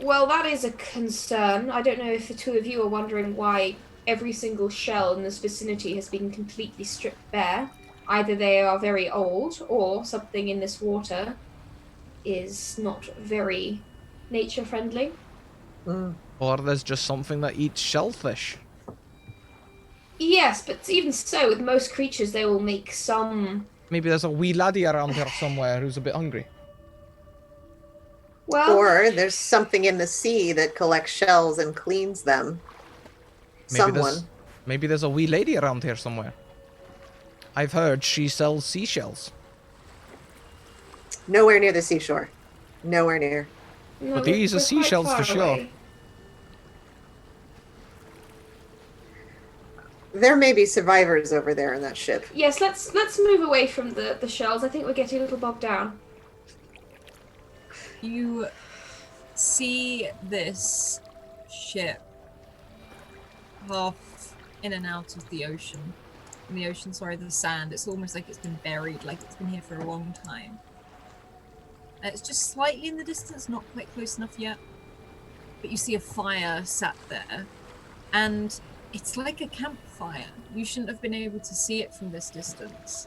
Speaker 3: Well, that is a concern. I don't know if the two of you are wondering why every single shell in this vicinity has been completely stripped bare. Either they are very old or something in this water is not very nature friendly.
Speaker 4: Mm.
Speaker 1: Or there's just something that eats shellfish.
Speaker 3: Yes, but even so, with most creatures, they will make some.
Speaker 1: Maybe there's a wee laddie around here somewhere who's a bit hungry.
Speaker 3: Well,
Speaker 4: Or there's something in the sea that collects shells and cleans them.
Speaker 1: Maybe
Speaker 4: Someone.
Speaker 1: there's a wee lady around here somewhere. I've heard she sells seashells.
Speaker 4: Nowhere near the seashore. Nowhere near.
Speaker 3: no,
Speaker 1: But these are
Speaker 3: we're quite
Speaker 1: seashells
Speaker 3: far
Speaker 1: for sure.
Speaker 3: away.
Speaker 4: There may be survivors over there in that ship.
Speaker 3: Yes, let's move away from the shells. I think we're getting a little bogged down.
Speaker 2: You see this ship half in and out of the ocean. In the ocean, sorry, the sand. It's almost like it's been buried, like it's been here for a long time. It's just slightly in the distance, not quite close enough yet. But you see a fire sat there. And it's like a campfire. You shouldn't have been able to see it from this distance.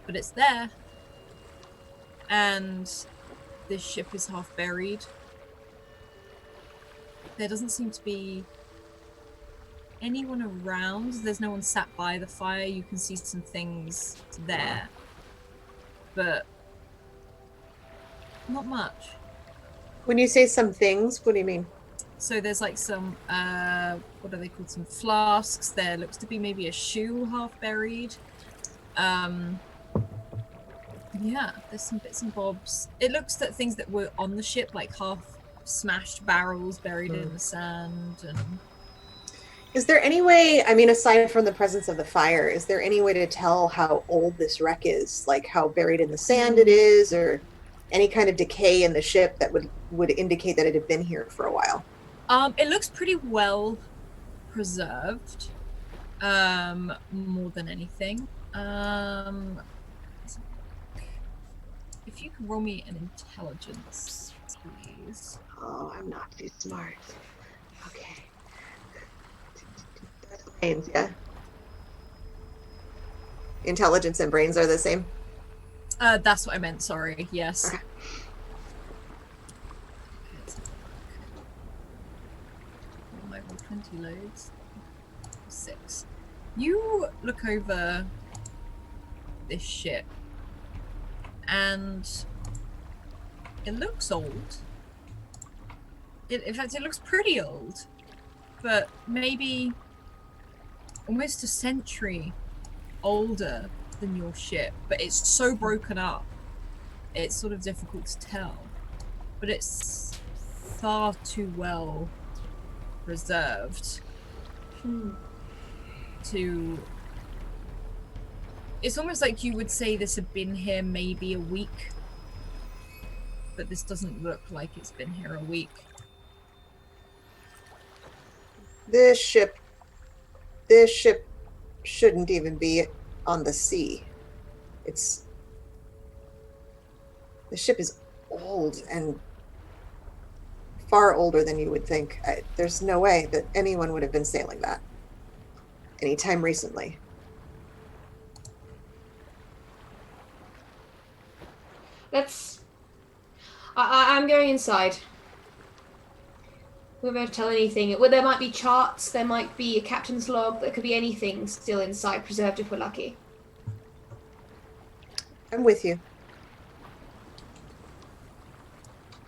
Speaker 2: But it's there. And this ship is half buried. There doesn't seem to be anyone around. There's no one sat by the fire. You can see some things there. But not much.
Speaker 4: When you say some things, what do you mean?
Speaker 2: So there's like some, what are they called? Some flasks. There looks to be maybe a shoe half buried. Yeah, there's some bits and bobs. It looks at things that were on the ship, like half smashed barrels buried in the sand. And
Speaker 4: Is there any way, I mean, aside from the presence of the fire, is there any way to tell how old this wreck is? Like how buried in the sand it is, or any kind of decay in the ship that would indicate that it had been here for a while?
Speaker 2: it looks pretty well preserved, more than anything. If you can roll me an intelligence, please.
Speaker 4: Oh, I'm not too smart. Okay. That's brains, yeah. Intelligence and brains are the same.
Speaker 2: That's what I meant, sorry. Yes.
Speaker 4: Okay.
Speaker 2: My roll 20 loads. 6. You look over this ship and it looks old. In fact, it looks pretty old, but maybe almost a century older than your ship. But it's so broken up, it's sort of difficult to tell. But it's far too well preserved to... It's almost like you would say this had been here maybe a week, but this doesn't look like it's been here a week.
Speaker 4: This ship shouldn't even be on the sea. The ship is old and far older than you would think. There's no way that anyone would have been sailing that anytime recently.
Speaker 3: I'm going inside. We won't tell anything. Well, there might be charts, there might be a captain's log, there could be anything still inside, preserved if we're lucky.
Speaker 4: I'm with you.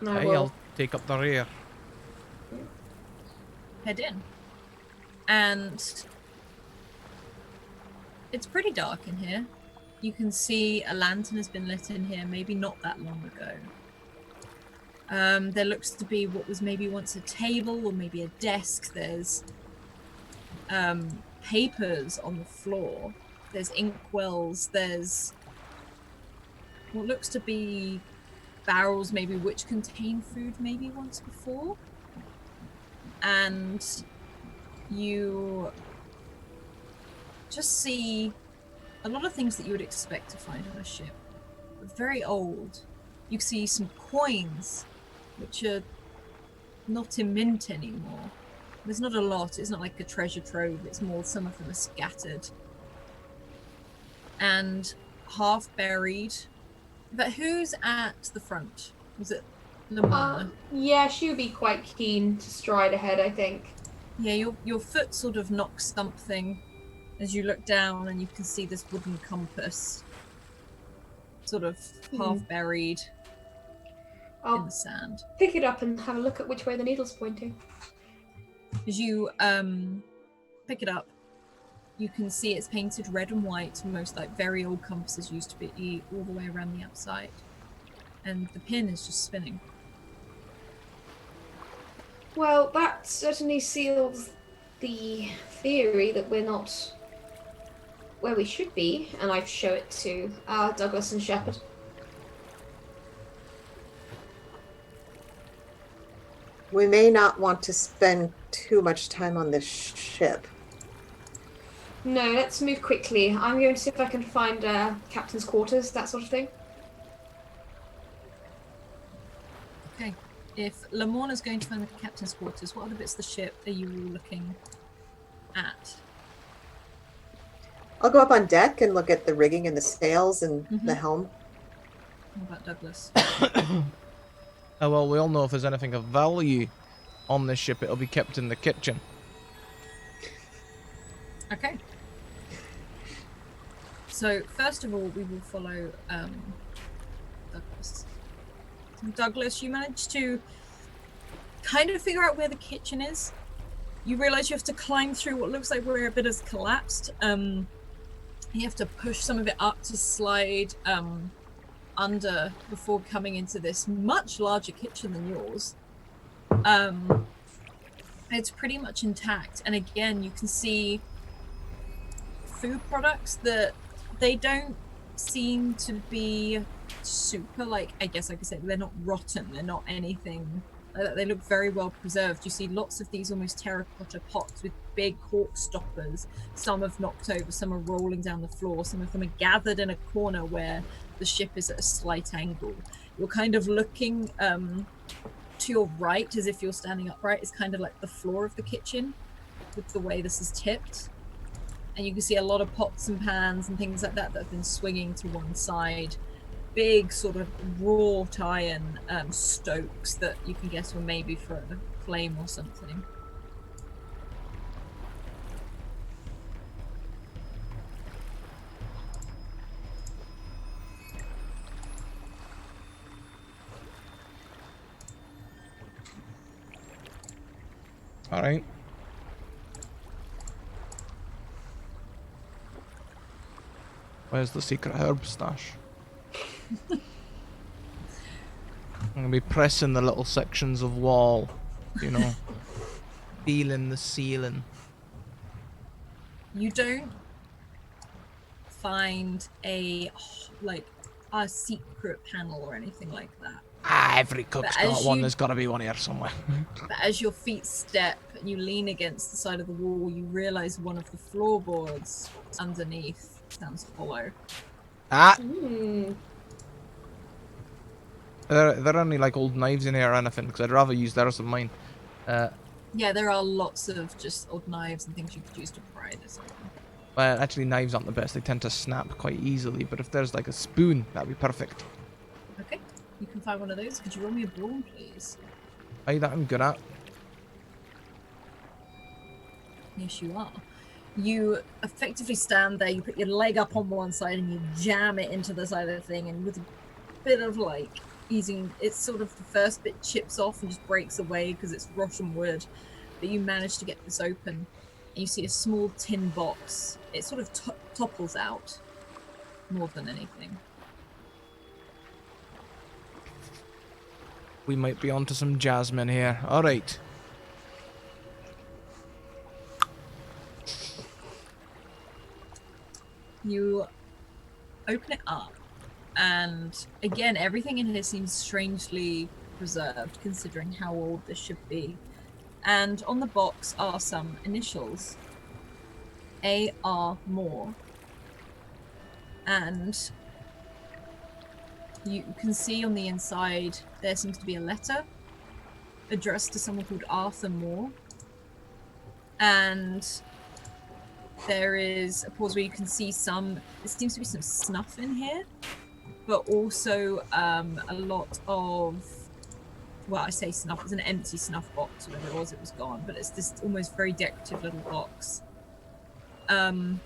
Speaker 3: And I
Speaker 1: Hey,
Speaker 3: will.
Speaker 1: I'll take up the rear.
Speaker 2: Head in. And it's pretty dark in here. You can see a lantern has been lit in here maybe not that long ago. There looks to be what was maybe once a table or maybe a desk. There's papers on the floor. There's inkwells. There's what looks to be barrels maybe which contain food maybe once before. And you just see a lot of things that you would expect to find on a ship. But very old. You see some coins which are not in mint anymore. There's not a lot. It's not like a treasure trove. It's more some of them are scattered. And half buried. But who's at the front? Was it Lamorna.
Speaker 3: Yeah, she would be quite keen to stride ahead, I think.
Speaker 2: Yeah, your foot sort of knocks something as you look down, and you can see this wooden compass sort of half buried in
Speaker 3: I'll
Speaker 2: the sand.
Speaker 3: pick it up and have a look at which way the needle's pointing.
Speaker 2: As you pick it up, you can see it's painted red and white. Most like very old compasses used to be all the way around the outside, and the pin is just spinning.
Speaker 3: Well, that certainly seals the theory that we're not where we should be, and I show it to Douglas and Shepard.
Speaker 4: We may not want to spend too much time on this ship.
Speaker 3: No, let's move quickly. I'm going to see if I can find captain's quarters, that sort of thing.
Speaker 2: Okay. If Lamorna's going to find the captain's quarters, what other bits of the ship are you all looking at?
Speaker 4: I'll go up on deck and look at the rigging and the sails and the helm.
Speaker 2: What about Douglas?
Speaker 1: Oh, well, we all know if there's anything of value on this ship, it'll be kept in the kitchen.
Speaker 2: Okay. So, first of all, we will follow Douglas. Douglas, you managed to kind of figure out where the kitchen is. You realise you have to climb through what looks like where a bit has collapsed. You have to push some of it up to slide under before coming into this much larger kitchen than yours. It's pretty much intact, and again you can see food products that they don't seem to be super, like, I guess I could say they're not rotten, they're not anything like that. They look very well preserved. You see lots of these almost terracotta pots with big cork stoppers. Some have knocked over, some are rolling down the floor, some of them are gathered in a corner where the ship is at a slight angle. You're kind of looking to your right, as if you're standing upright, is kind of like the floor of the kitchen with the way this is tipped. And you can see a lot of pots and pans and things like that that have been swinging to one side. Big sort of wrought iron stokes that you can guess were maybe for a flame or something.
Speaker 1: All right. Where's the secret herb stash? I'm gonna be pressing the little sections of wall, you know, feeling the ceiling.
Speaker 2: You don't find a secret panel or anything like that.
Speaker 1: Ah, every cook's
Speaker 2: But
Speaker 1: got
Speaker 2: as
Speaker 1: one.
Speaker 2: you-
Speaker 1: There's gotta be one here somewhere.
Speaker 2: But as your feet step and you lean against the side of the wall, you realize one of the floorboards underneath sounds hollow.
Speaker 1: Ah,
Speaker 3: Hmm.
Speaker 1: are there any like old knives in here or anything? Because I'd rather use theirs than mine.
Speaker 2: Yeah, there are lots of just old knives and things you could use to pry this open.
Speaker 1: Well, actually, knives aren't the best. They tend to snap quite easily. But if there's like a spoon, that'd be perfect.
Speaker 2: Okay, you can find one of those. Could you roll me a brawn, please?
Speaker 1: Aye, that I'm good at.
Speaker 2: Yes, you are. You effectively stand there, you put your leg up on one side and you jam it into the side of the thing, and with a bit of like easing, it's sort of the first bit chips off and just breaks away because it's rotten wood, but you manage to get this open and you see a small tin box. It sort of topples out more than anything.
Speaker 1: We might be onto some jasmine here. All right.
Speaker 2: You open it up, and again, everything in here seems strangely preserved considering how old this should be. And on the box are some initials. A.R. Moore. And you can see on the inside there seems to be a letter addressed to someone called Arthur Moore. And there is a pause where you can see there seems to be some snuff in here, but also a lot of well, I say snuff, it's an empty snuff box, whatever it was gone, but it's this almost very decorative little box. And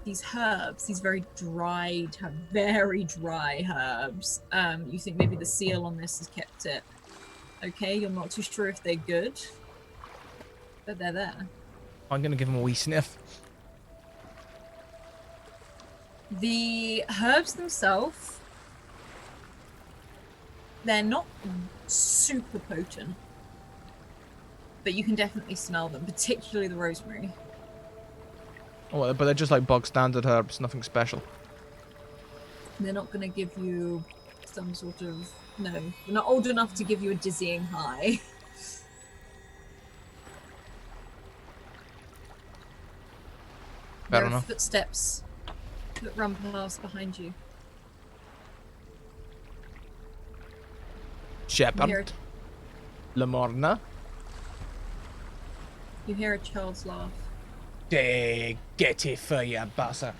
Speaker 2: these herbs, these very dry herbs, you think maybe the seal on this has kept it okay. You're not too sure if they're good, but they're there.
Speaker 1: I'm gonna give him a wee sniff.
Speaker 2: The herbs themselves, they're not super potent, but you can definitely smell them, particularly the rosemary.
Speaker 1: Oh, but they're just like bog standard herbs, nothing special.
Speaker 2: They're not going to give you some sort of... No, they're not old enough to give you a dizzying high. There are footsteps that run past behind you.
Speaker 1: Shepherd. Lamorna.
Speaker 2: You hear a child's laugh.
Speaker 1: Get it for you, bassa.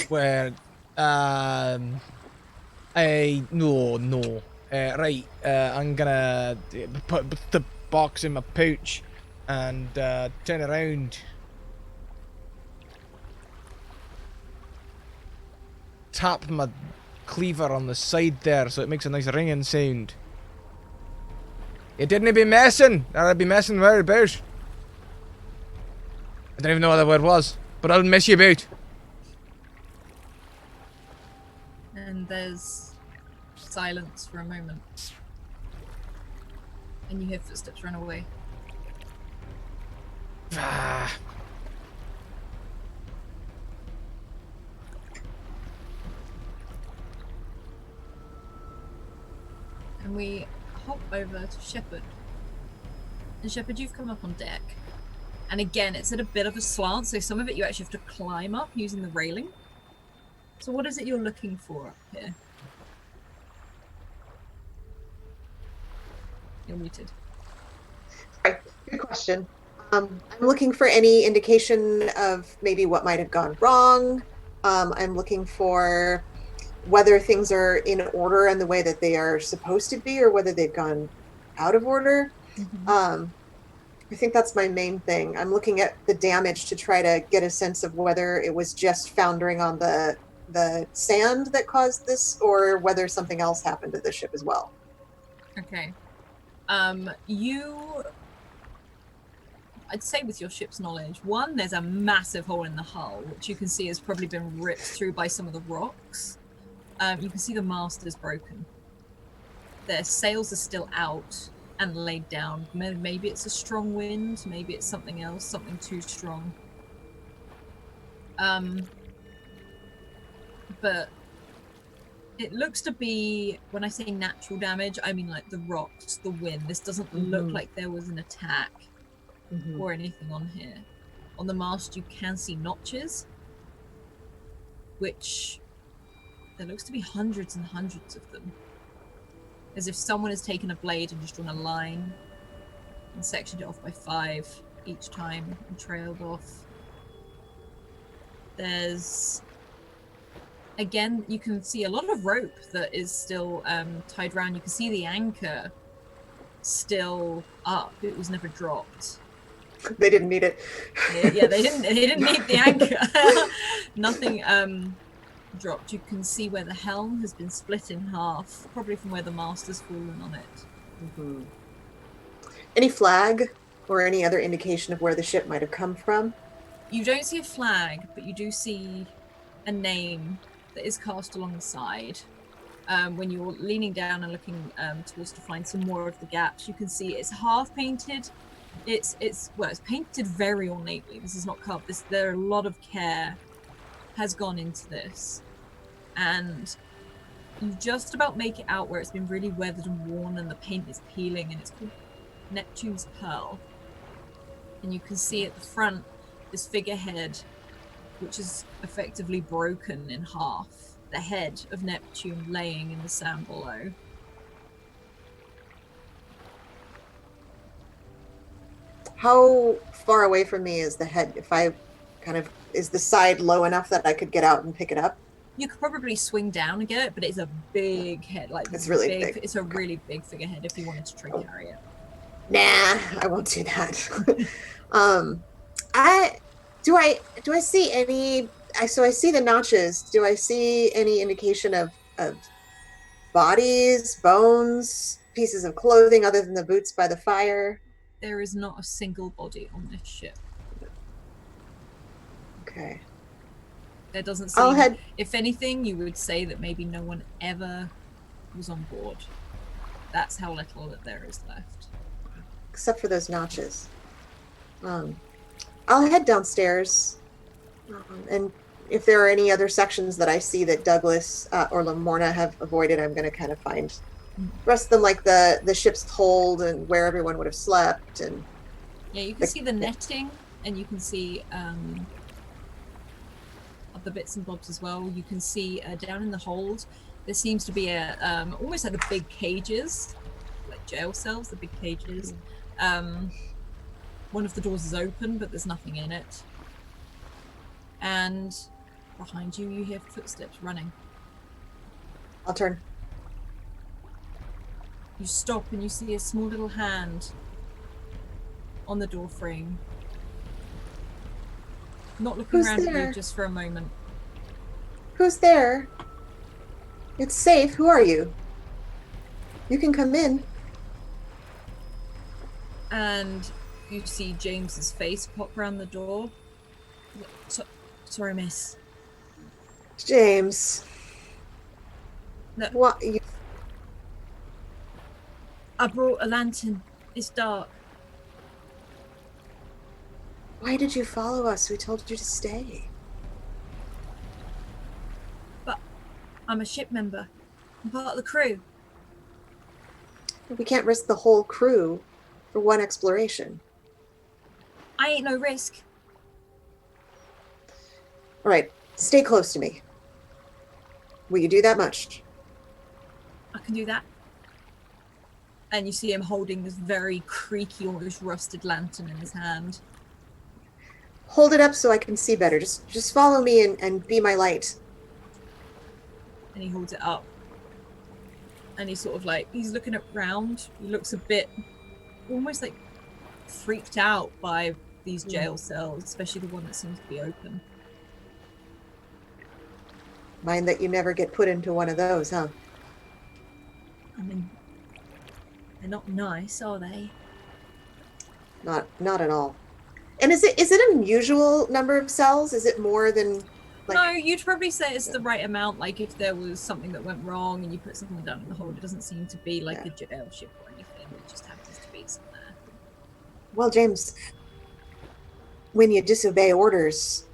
Speaker 1: Where, no. Right, I'm gonna put the box in my pouch and turn around. Tap my cleaver on the side there so it makes a nice ringing sound. You didn't be messing, or I'd be messing right about. I don't even know what that word was, but I'll mess you about.
Speaker 2: And there's silence for a moment. And you hear footsteps run away.
Speaker 1: Ah.
Speaker 2: And we hop over to Shepherd. And Shepherd, you've come up on deck. And again, it's at a bit of a slant, so some of it you actually have to climb up using the railing. So what is it you're looking for up here? You're muted.
Speaker 4: Sorry, good question. I'm looking for any indication of maybe what might have gone wrong. I'm looking for whether things are in order in the way that they are supposed to be, or whether they've gone out of order. Mm-hmm. I think that's my main thing. I'm looking at the damage to try to get a sense of whether it was just foundering on the sand that caused this, or whether something else happened to the ship as well.
Speaker 2: Okay. I'd say with your ship's knowledge, one, there's a massive hole in the hull, which you can see has probably been ripped through by some of the rocks. You can see the mast is broken. Their sails are still out and laid down. Maybe it's a strong wind, maybe it's something else, something too strong. But it looks to be, when I say natural damage, I mean like the rocks, the wind. This doesn't look like there was an attack or anything on here. On the mast you can see notches, which there looks to be hundreds and hundreds of them. As if someone has taken a blade and just drawn a line and sectioned it off by 5 each time and trailed off. There's, again, you can see a lot of rope that is still tied around. You can see the anchor still up. It was never dropped.
Speaker 4: They didn't need it.
Speaker 2: Yeah, they didn't need the anchor. Nothing dropped. You can see where the helm has been split in half, probably from where the mast has fallen on it.
Speaker 4: Any flag or any other indication of where the ship might have come from?
Speaker 2: You don't see a flag, but you do see a name that is cast along the side. When you're leaning down and looking towards to find some more of the gaps, you can see it's half painted. It's painted very ornately. This is not carved. There are a lot of care has gone into this, and you just about make it out where it's been really weathered and worn and the paint is peeling, and it's called Neptune's Pearl. And you can see at the front this figurehead which is effectively broken in half, the head of Neptune laying in the sand below.
Speaker 4: How far away from me is the head? If I is the side low enough that I could get out and pick it up?
Speaker 2: You could probably swing down and get it, but it's a big head. Like
Speaker 4: It's really big.
Speaker 2: It's a really big figurehead if you wanted to try carry it.
Speaker 4: Nah, I won't do that. I do I see any so I see the notches. Do I see any indication of bodies, bones, pieces of clothing other than the boots by the fire?
Speaker 2: There is not a single body on this ship.
Speaker 4: Okay.
Speaker 2: There doesn't
Speaker 4: I'll
Speaker 2: seem,
Speaker 4: head
Speaker 2: if anything, you would say that maybe no one ever was on board. That's how little that there is left.
Speaker 4: except for those notches. I'll head downstairs, and if there are any other sections that I see that Douglas or Lamorna have avoided, I'm going to kind of find the rest of them, like the ship's hold and where everyone would have slept. And
Speaker 2: yeah, you can see the netting, and you can see other bits and bobs as well. You can see down in the hold, there seems to be a almost like the big cages, like jail cells, the big cages. One of the doors is open, but there's nothing in it. And behind you, you hear footsteps running.
Speaker 4: I'll turn.
Speaker 2: You stop and you see a small little hand on the door frame. Not looking
Speaker 4: Who's
Speaker 2: around at
Speaker 4: there?
Speaker 2: you just for a moment.
Speaker 4: Who's there? It's safe. Who are you? You can come in.
Speaker 2: And you see James's face pop around the door. Sorry, miss.
Speaker 4: James.
Speaker 2: No.
Speaker 4: What?
Speaker 2: I brought a lantern. It's dark.
Speaker 4: Why did you follow us? We told you to stay.
Speaker 2: But I'm a ship member. I'm part of the crew.
Speaker 4: We can't risk the whole crew for one exploration.
Speaker 2: I ain't no risk.
Speaker 4: All right, stay close to me. Will you do that much?
Speaker 2: I can do that. And you see him holding this very creaky, almost rusted lantern in his hand.
Speaker 4: Hold it up so I can see better. Just follow me and be my light.
Speaker 2: And he holds it up. And he's sort of like, he's looking around. He looks a bit, almost like freaked out by these jail cells, especially the one that seems to be open.
Speaker 4: Mind that you never get put into one of those, huh?
Speaker 2: I mean, they're not nice, are they?
Speaker 4: Not at all. And is it an unusual number of cells? Is it more than like...
Speaker 2: No, you'd probably say it's the right amount. Like if there was something that went wrong and you put something down in the hold, it doesn't seem to be like a jail ship or anything. It just happens to be somewhere.
Speaker 4: Well, James, when you disobey orders,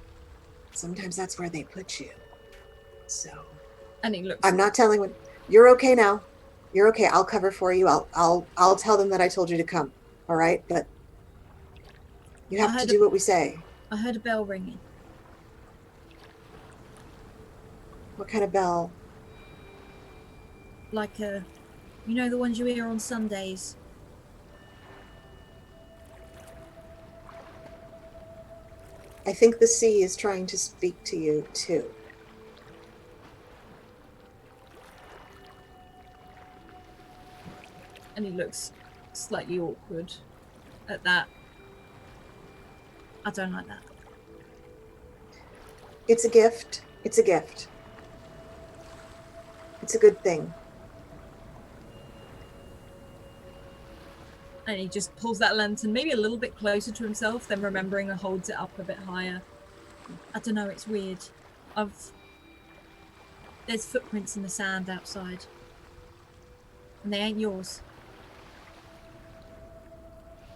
Speaker 4: sometimes that's where they put you. So,
Speaker 2: and he looks.
Speaker 4: I'm not telling when. You're okay now. You're okay. I'll cover for you. I'll tell them that I told you to come. All right, but you have to do what we say.
Speaker 2: I heard a bell ringing.
Speaker 4: What kind of bell?
Speaker 2: Like you know, the ones you hear on Sundays.
Speaker 4: I think the sea is trying to speak to you too.
Speaker 2: And he looks slightly awkward at that. I don't like that.
Speaker 4: It's a gift. It's a gift. It's a good thing.
Speaker 2: And he just pulls that lantern maybe a little bit closer to himself, then remembering and holds it up a bit higher. I don't know, it's weird. There's footprints in the sand outside. And they ain't yours.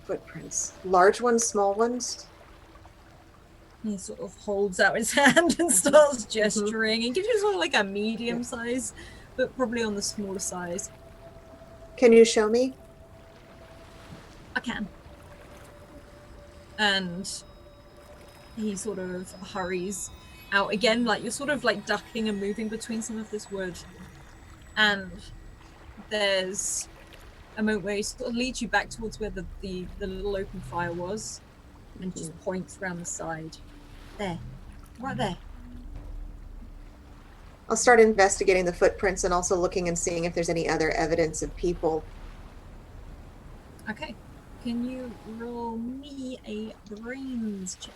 Speaker 4: Footprints. Large ones, small ones?
Speaker 2: He sort of holds out his hand and starts gesturing and gives you sort of like a medium size, but probably on the smaller size.
Speaker 4: Can you show me?
Speaker 2: I can. And he sort of hurries out again, like you're sort of like ducking and moving between some of this wood. And there's a moment where he sort of leads you back towards where the little open fire was and just points around the side. There. Right there.
Speaker 4: I'll start investigating the footprints and also looking and seeing if there's any other evidence of people.
Speaker 2: Okay. Can you roll me a brains check,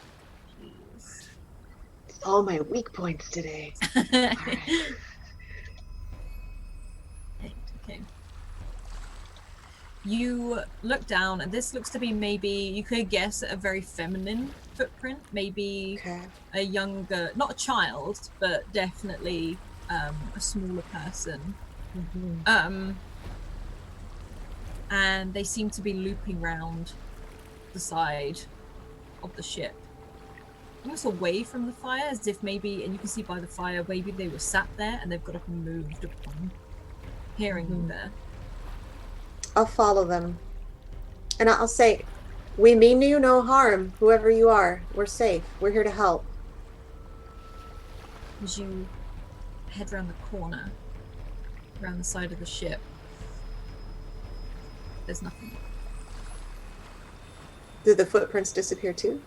Speaker 2: please?
Speaker 4: It's all my weak points today.
Speaker 2: Right. Okay. You look down, and this looks to be maybe, you could guess, a very feminine footprint. Maybe a younger, not a child, but definitely a smaller person. And they seem to be looping round the side of the ship, almost away from the fire, as if maybe, and you can see by the fire, maybe they were sat there and they've got up and moved upon hearing you there.
Speaker 4: I'll follow them. And I'll say, we mean you no harm, whoever you are. We're safe. We're here to help.
Speaker 2: As you head around the corner, around the side of the ship, there's nothing.
Speaker 4: Did the footprints disappear too?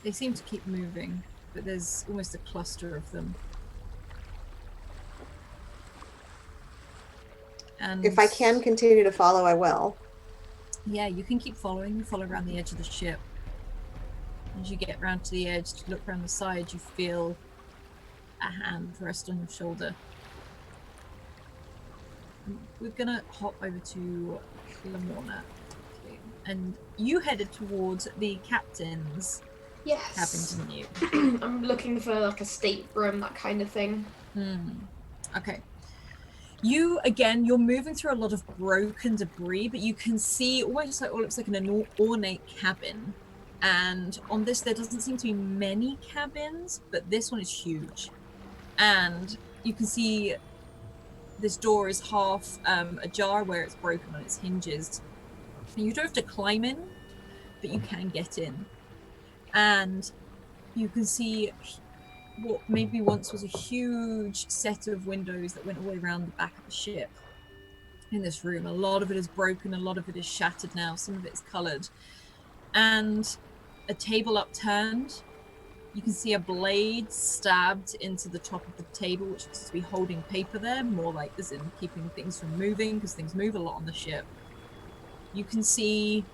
Speaker 2: They seem to keep moving, but there's almost a cluster of them. And
Speaker 4: if I can continue to follow, I will.
Speaker 2: Yeah, you can keep following. You follow around the edge of the ship. As you get round to the edge, to look around the side, you feel a hand rest on your shoulder. We're gonna hop over to Lamorna. Okay. And you headed towards the captain's
Speaker 5: Yes.
Speaker 2: cabin, didn't you?
Speaker 5: I'm looking for like a stateroom, that kind of thing.
Speaker 2: Okay. You're moving through a lot of broken debris, but you can see almost like what looks like an ornate cabin. And on this, there doesn't seem to be many cabins, but this one is huge. And you can see this door is half ajar where it's broken on its hinges. And you don't have to climb in, but you can get in. And you can see what maybe once was a huge set of windows that went all the way around the back of the ship in this room. A lot of it is broken, a lot of it is shattered now, some of it is coloured. And a table upturned. You can see a blade stabbed into the top of the table, which looks to be holding paper there, more like as in keeping things from moving, because things move a lot on the ship. You can see,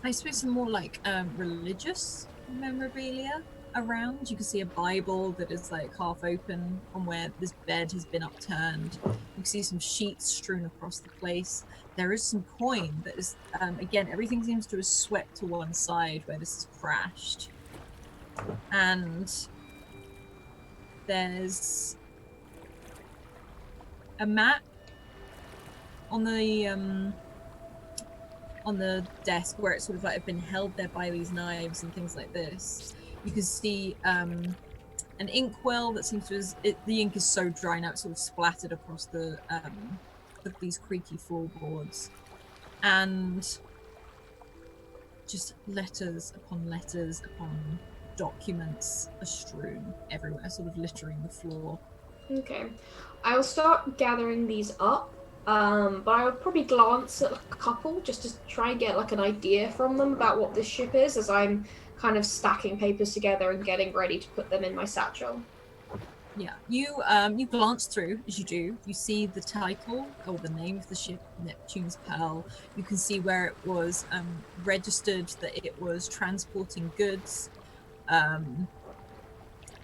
Speaker 2: I suppose, some more like religious memorabilia around. You can see a Bible that is like half open on where this bed has been upturned. You can see some sheets strewn across the place. There is some coin that is, again, everything seems to have swept to one side where this has crashed. And there's a mat on the desk where it's sort of like been held there by these knives and things like this. You can see an inkwell that seems to the ink is so dry now it's sort of splattered across the these creaky floorboards, and just letters upon documents are strewn everywhere, sort of littering the floor.
Speaker 5: Okay, I'll start gathering these up, but I'll probably glance at a couple just to try and get like an idea from them about what this ship is, as I'm kind of stacking papers together and getting ready to put them in my satchel.
Speaker 2: Yeah, you glance through. As you do, you see the title or the name of the ship, Neptune's Pearl. You can see where it was registered that it was transporting goods, a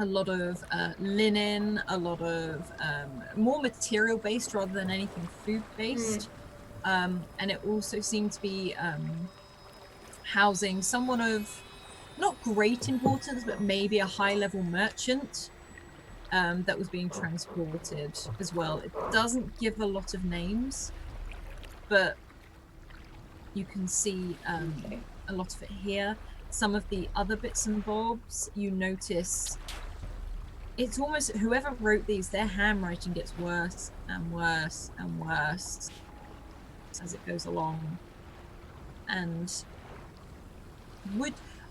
Speaker 2: lot of linen, a lot of more material based rather than anything food based, and it also seemed to be housing someone of not great importance, but maybe a high level merchant that was being transported as well. It doesn't give a lot of names, but you can see a lot of it here. Some of the other bits and bobs, you notice it's almost, whoever wrote these, their handwriting gets worse and worse and worse as it goes along. And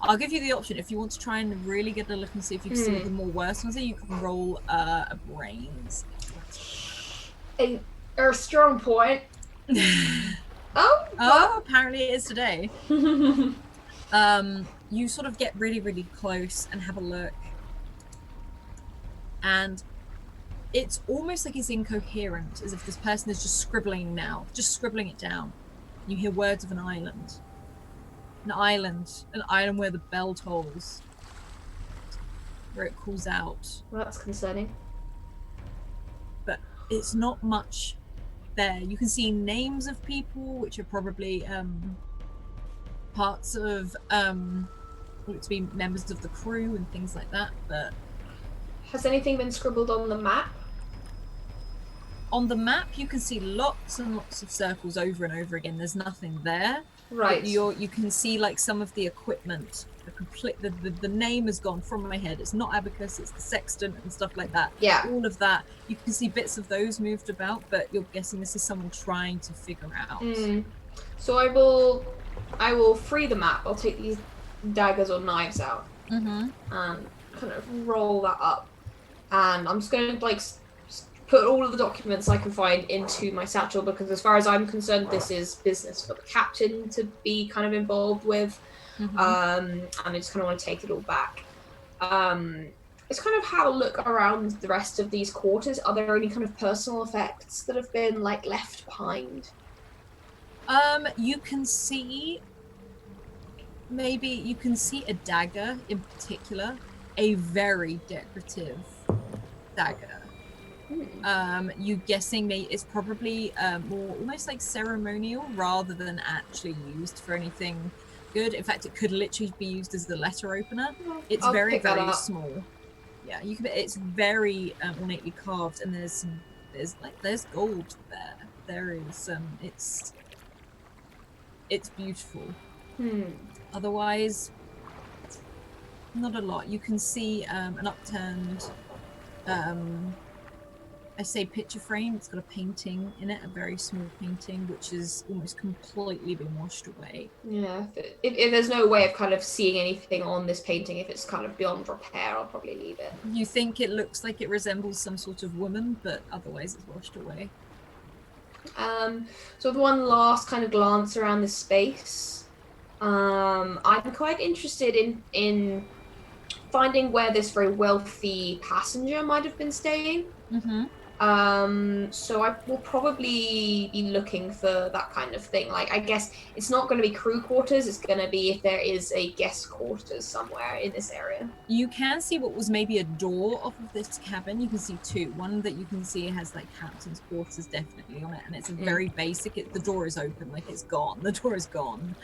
Speaker 2: I'll give you the option, if you want to try and really get a look and see if you can see the more worse ones, you can roll a brains.
Speaker 5: A strong point.
Speaker 2: Apparently it is today. You sort of get really, really close and have a look. and it's almost like it's incoherent, as if this person is just scribbling it down. You hear words of an island where the bell tolls, where it calls out.
Speaker 5: Well, that's concerning.
Speaker 2: But it's not much there. You can see names of people, which are probably parts of to be members of the crew and things like that. But
Speaker 5: has anything been scribbled on the map?
Speaker 2: On the map, you can see lots and lots of circles over and over again. There's nothing there.
Speaker 5: Right.
Speaker 2: You can see like some of the equipment. The name has gone from my head. It's not abacus, it's the sextant and stuff like that.
Speaker 5: Yeah.
Speaker 2: All of that. You can see bits of those moved about, but you're guessing this is someone trying to figure out.
Speaker 5: So I will free the map. I'll take these daggers or knives out and kind of roll that up. And I'm just going to like put all of the documents I can find into my satchel, because as far as I'm concerned, this is business for the captain to be kind of involved with. And I just kind of want to take it all back. Let's kind of have a look around the rest of these quarters. Are there any kind of personal effects that have been like left behind?
Speaker 2: You can see a dagger in particular, a very decorative dagger. You guessing it's probably more almost like ceremonial rather than actually used for anything good. In fact, it could literally be used as the letter opener. It's very, very small. Yeah, you can. It's very ornately carved, and there's gold there. There is it's beautiful. Otherwise, not a lot. You can see an upturned I say picture frame. It's got a painting in it, a very small painting, which is almost completely been washed away.
Speaker 5: Yeah, if there's no way of kind of seeing anything on this painting, if it's kind of beyond repair, I'll probably leave it.
Speaker 2: You think it looks like it resembles some sort of woman, but otherwise it's washed away.
Speaker 5: So with one last kind of glance around this space, I'm quite interested in finding where this very wealthy passenger might have been staying. So I will probably be looking for that kind of thing. Like, I guess it's not going to be crew quarters. It's going to be if there is a guest quarters somewhere in this area.
Speaker 2: You can see what was maybe a door off of this cabin. You can see two. One that you can see has like captain's quarters definitely on it, and it's a very basic. The door is open, like it's gone. The door is gone.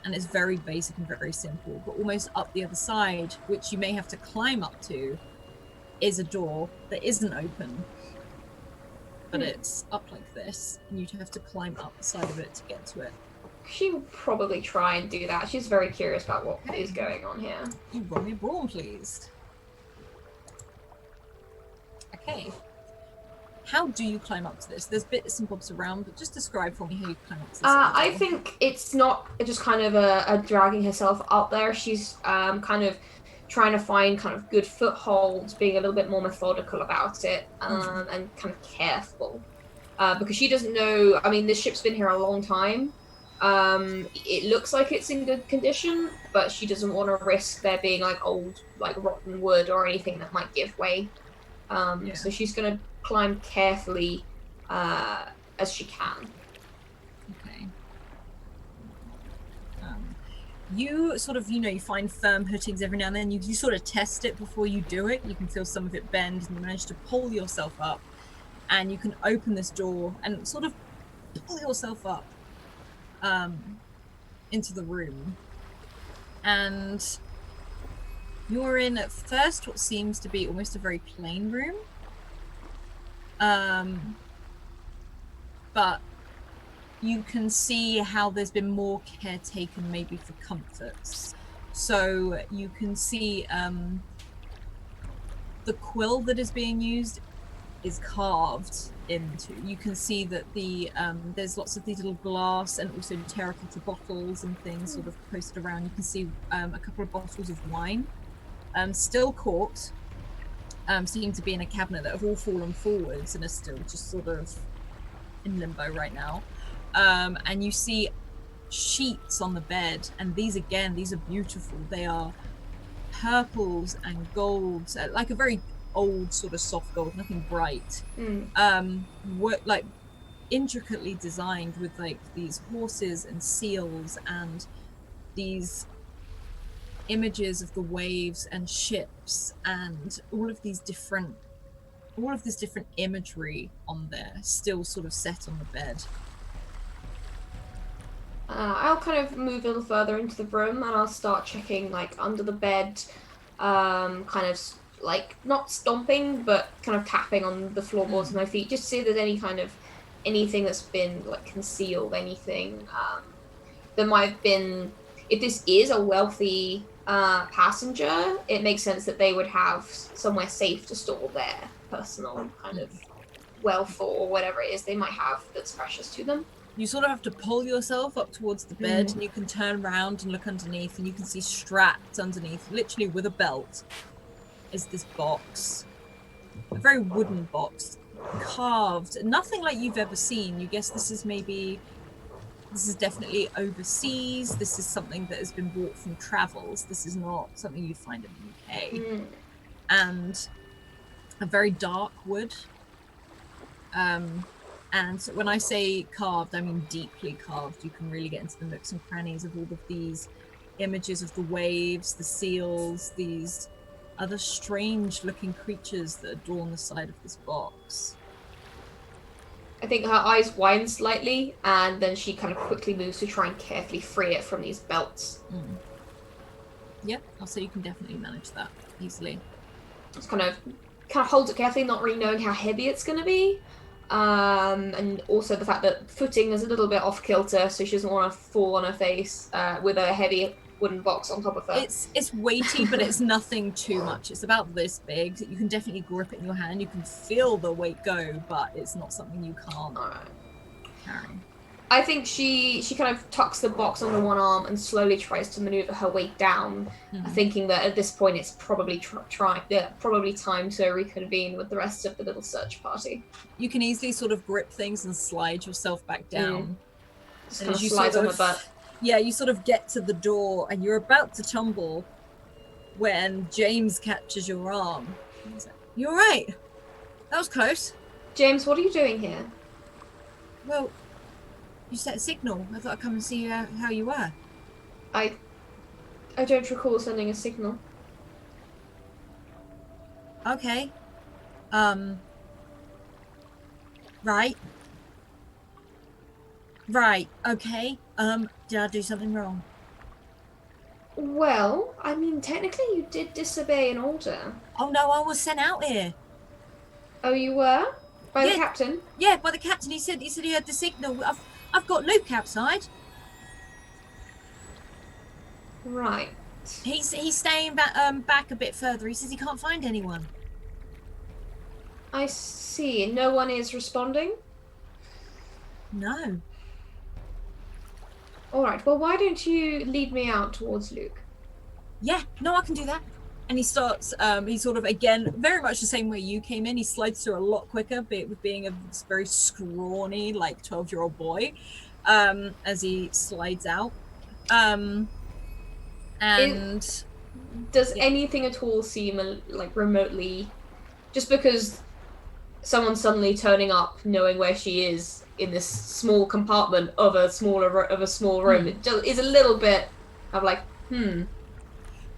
Speaker 2: And it's very basic and very simple. But almost up the other side, which you may have to climb up to, is a door that isn't open. But it's up like this, and you'd have to climb up the side of it to get to it.
Speaker 5: She will probably try and do that. She's very curious about what is going on here.
Speaker 2: You roll me a brawn, please. Okay. How do you climb up to this? There's bits and bobs around, but just describe for me how you climb up to this.
Speaker 5: I think it's not just kind of a dragging herself up there. She's kind of trying to find kind of good footholds, being a little bit more methodical about it, and kind of careful. Because she doesn't know, I mean, this ship's been here a long time. It looks like it's in good condition, but she doesn't want to risk there being like old, like rotten wood or anything that might give way. So she's going to climb carefully as she can.
Speaker 2: Okay. You sort of, you find firm hootings every now and then. You sort of test it before you do it. You can feel some of it bend, and you manage to pull yourself up, and you can open this door and sort of pull yourself up into the room. And you're in, at first, what seems to be almost a very plain room. But you can see how there's been more care taken maybe for comforts. So you can see the quill that is being used is carved into. You can see that there's lots of these little glass and also terracotta bottles and things sort of posted around. You can see a couple of bottles of wine, still corked, seem to be in a cabinet that have all fallen forwards and are still just sort of in limbo right now. And you see sheets on the bed, and these are beautiful. They are purples and golds, like a very old sort of soft gold, nothing bright. Like intricately designed with like these horses and seals and these images of the waves and ships and all of this different imagery on there, still sort of set on the bed.
Speaker 5: I'll kind of move a little further into the room and I'll start checking like under the bed, kind of like not stomping but kind of tapping on the floorboards with my feet just to see if there's anything that's been like concealed, anything that might have been, if this is a wealthy passenger, it makes sense that they would have somewhere safe to store their personal kind of wealth or whatever it is they might have that's precious to them.
Speaker 2: You sort of have to pull yourself up towards the bed and you can turn around and look underneath and you can see strapped underneath, literally with a belt, is this box. A very wooden box, carved, nothing like you've ever seen. You guess this is definitely overseas. This is something that has been bought from travels. This is not something you find in the UK. And a very dark wood. And when I say carved, I mean deeply carved. You can really get into the nooks and crannies of all of these images of the waves, the seals, these other strange looking creatures that adorn the side of this box.
Speaker 5: I think her eyes widen slightly, and then she kind of quickly moves to try and carefully free it from these belts.
Speaker 2: Yep, I'll say you can definitely manage that easily.
Speaker 5: Just kind of holds it carefully, not really knowing how heavy it's going to be. And also the fact that footing is a little bit off kilter, so she doesn't want to fall on her face with a heavy wooden box on top of her.
Speaker 2: It's weighty, but it's nothing too much. It's about this big. You can definitely grip it in your hand. You can feel the weight go, but it's not something you can't carry.
Speaker 5: I think she kind of tucks the box under one arm and slowly tries to maneuver her weight down, thinking that at this point it's probably probably time to reconvene with the rest of the little search party.
Speaker 2: You can easily sort of grip things and slide yourself back down.
Speaker 5: Just kind of slides on her butt.
Speaker 2: Yeah, you sort of get to the door and you're about to tumble when James catches your arm. He's like, "You all right? That was close."
Speaker 5: James, what are you doing here?
Speaker 2: Well, you set a signal. I thought I'd come and see how you were.
Speaker 5: I don't recall sending a signal.
Speaker 2: Okay. Right. Right, okay. Did I do something wrong?
Speaker 5: Well, I mean, technically you did disobey an order.
Speaker 2: Oh no, I was sent out here.
Speaker 5: Oh, you were? By the captain?
Speaker 2: Yeah, by the captain. He said he heard the signal. I've got Luke outside.
Speaker 5: Right.
Speaker 2: He's staying back a bit further. He says he can't find anyone.
Speaker 5: I see. No one is responding?
Speaker 2: No.
Speaker 5: Alright, well, why don't you lead me out towards Luke?
Speaker 2: Yeah, no, I can do that. And he starts, he's sort of, again, very much the same way you came in. He slides through a lot quicker, with being a very scrawny, like, 12-year-old boy, as he slides out. Does
Speaker 5: anything at all seem, like, remotely... Just because someone's suddenly turning up, knowing where she is in this small compartment of a small room, it is a little bit of, like,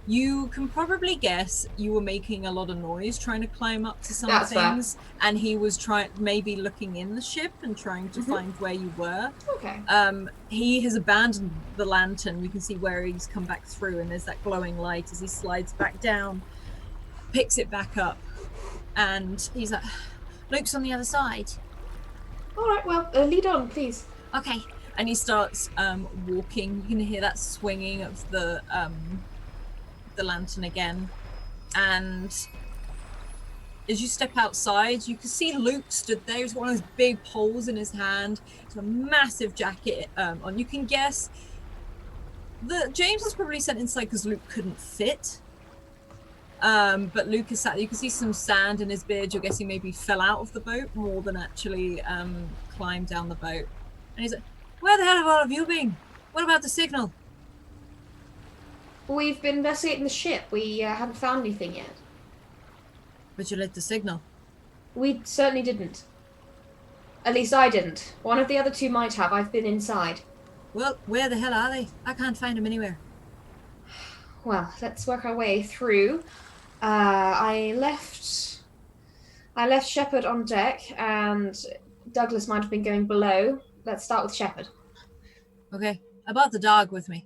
Speaker 2: You can probably guess you were making a lot of noise trying to climb up to some things, and he was maybe looking in the ship and trying to find where you were.
Speaker 5: Okay.
Speaker 2: He has abandoned the lantern. You can see where he's come back through, and there's that glowing light as he slides back down, picks it back up, and he's like, "Luke's on the other side."
Speaker 5: All right, well, lead on, please.
Speaker 2: Okay. And he starts walking. You can hear that swinging of the lantern again, and as you step outside you can see Luke stood there. He's one of those big poles in his hand. He's got a massive jacket on. You can guess that James was probably sent inside because Luke couldn't fit, but Luke is sat. You can see some sand in his beard. You're guessing maybe fell out of the boat more than actually climbed down the boat. And he's like, "Where the hell have all of you been? What about the signal?"
Speaker 5: We've been investigating the ship. We haven't found anything yet.
Speaker 2: But you lit the signal.
Speaker 5: We certainly didn't. At least I didn't. One of the other two might have. I've been inside.
Speaker 2: Well, where the hell are they? I can't find them anywhere.
Speaker 5: Well, let's work our way through. I left Shepard on deck, and Douglas might have been going below. Let's start with Shepard.
Speaker 2: Okay, I brought the dog with me.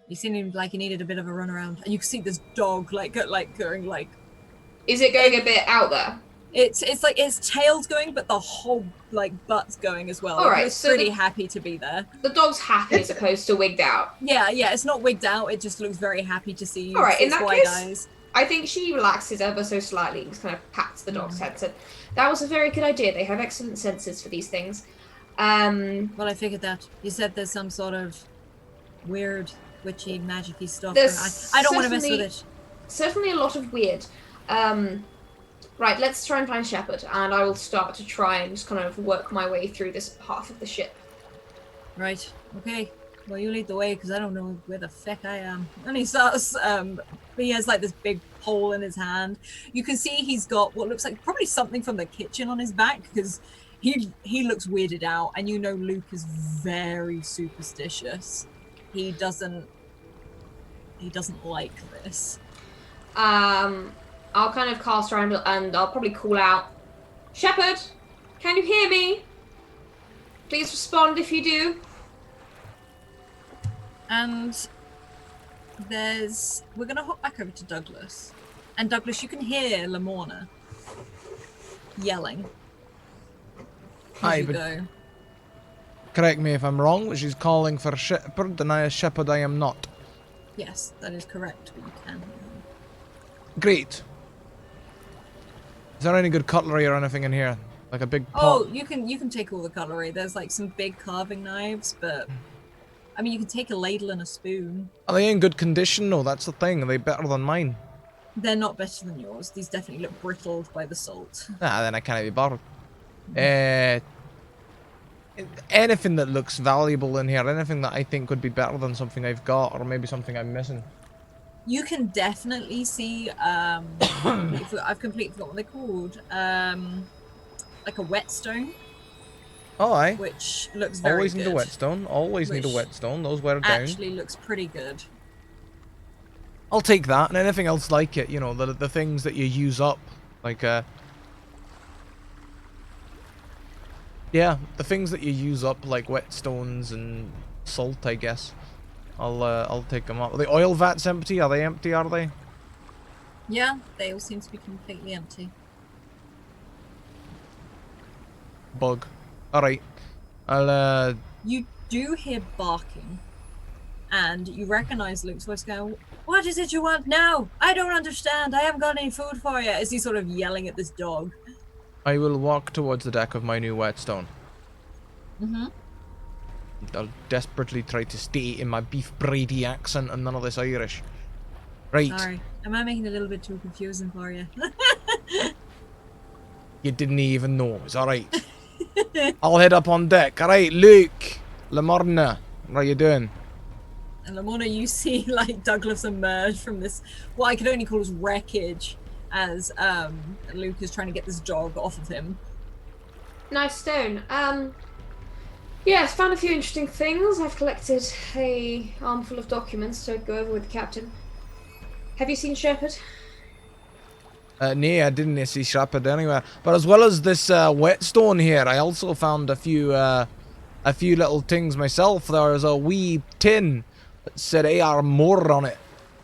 Speaker 2: He seemed like he needed a bit of a run around, and you can see this dog going like.
Speaker 5: Is it going a bit out there?
Speaker 2: It's like its tail's going, but the whole butt's going as well.
Speaker 5: All right,
Speaker 2: It's
Speaker 5: so
Speaker 2: pretty happy to be there.
Speaker 5: The dog's happy as opposed to wigged out.
Speaker 2: Yeah, it's not wigged out. It just looks very happy to see you.
Speaker 5: All right, in
Speaker 2: its
Speaker 5: that
Speaker 2: wide
Speaker 5: case,
Speaker 2: eyes.
Speaker 5: I think she relaxes ever so slightly and just kind of pats the dog's head. So that was a very good idea. They have excellent senses for these things.
Speaker 2: Well, I figured that. You said there's some sort of weird, witchy, magic-y stuff. I don't want to mess with it.
Speaker 5: Certainly a lot of weird. Right, let's try and find Shepard, and I will start to try and just kind of work my way through this half of the ship.
Speaker 2: Right, okay. Well, you lead the way, because I don't know where the feck I am. And he starts, he has like this big pole in his hand. You can see he's got what looks like probably something from the kitchen on his back, because he looks weirded out, and you know Luke is very superstitious. He doesn't like this.
Speaker 5: I'll kind of cast around and I'll probably call out, Shepard, can you hear me? Please respond if you do.
Speaker 2: And we're going to hop back over to Douglas. And Douglas, you can hear Lamorna yelling.
Speaker 1: Aye, but
Speaker 2: Go.
Speaker 1: correct me if I'm wrong, but she's calling for Shepard, and I a Shepard I am not.
Speaker 2: Yes, that is correct, but you can.
Speaker 1: Great. Is there any good cutlery or anything in here? Like a big pot?
Speaker 2: Oh, you can take all the cutlery. There's like some big carving knives, but I mean you can take a ladle and a spoon.
Speaker 1: Are they in good condition? No, that's the thing. Are they better than mine?
Speaker 2: They're not better than yours. These definitely look brittled by the salt.
Speaker 1: Ah, then I can't be bothered. Anything that looks valuable in here, anything that I think would be better than something I've got, or maybe something I'm missing.
Speaker 2: You can definitely see, I've completely forgotten what they're called, like a whetstone.
Speaker 1: Oh, aye.
Speaker 2: Which looks very
Speaker 1: Always
Speaker 2: good.
Speaker 1: need a whetstone. Always need a whetstone. Those wear down.
Speaker 2: Actually looks pretty good.
Speaker 1: I'll take that, and anything else like it, you know, the things that you use up, like, yeah, the things that you use up, like whetstones and salt, I guess. I'll take them up. Are the oil vats empty? Are they empty, are they?
Speaker 2: Yeah, they all seem to be completely empty.
Speaker 1: Bug. Alright. I'll,
Speaker 2: You do hear barking, and you recognize Luke's voice going, "What is it you want now? I don't understand. I haven't got any food for you," as he's sort of yelling at this dog.
Speaker 1: I will walk towards the deck of my new whetstone.
Speaker 2: Mm-hmm.
Speaker 1: I'll desperately try to stay in my beef Brady accent and none of this Irish. Right.
Speaker 2: Sorry, am I making it a little bit too confusing for you?
Speaker 1: You didn't even know. It's alright. I'll head up on deck. Alright, Luke. Lamorna. What are you doing?
Speaker 2: And Lamorna, you see like Douglas emerge from this, what I could only call as wreckage, as Luke is trying to get this dog off of him.
Speaker 5: Nice stone. Yes, found a few interesting things. I've collected a armful of documents to go over with the captain. Have you seen Shepard?
Speaker 1: Nay, I didn't see Shepard anywhere. But as well as this whetstone here, I also found a few little things myself. There was a wee tin that said AR more on it.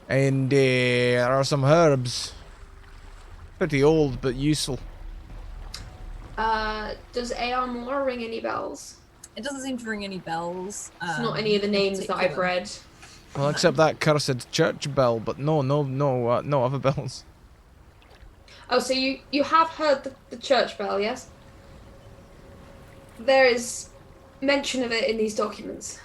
Speaker 1: And there are some herbs. Pretty old, but useful.
Speaker 5: Does AR Moore ring any bells?
Speaker 2: It doesn't seem to ring any bells.
Speaker 5: It's not any of the names that I've read.
Speaker 1: Well, except that cursed church bell, but no other bells.
Speaker 5: Oh, so you have heard the church bell, yes? There is mention of it in these documents.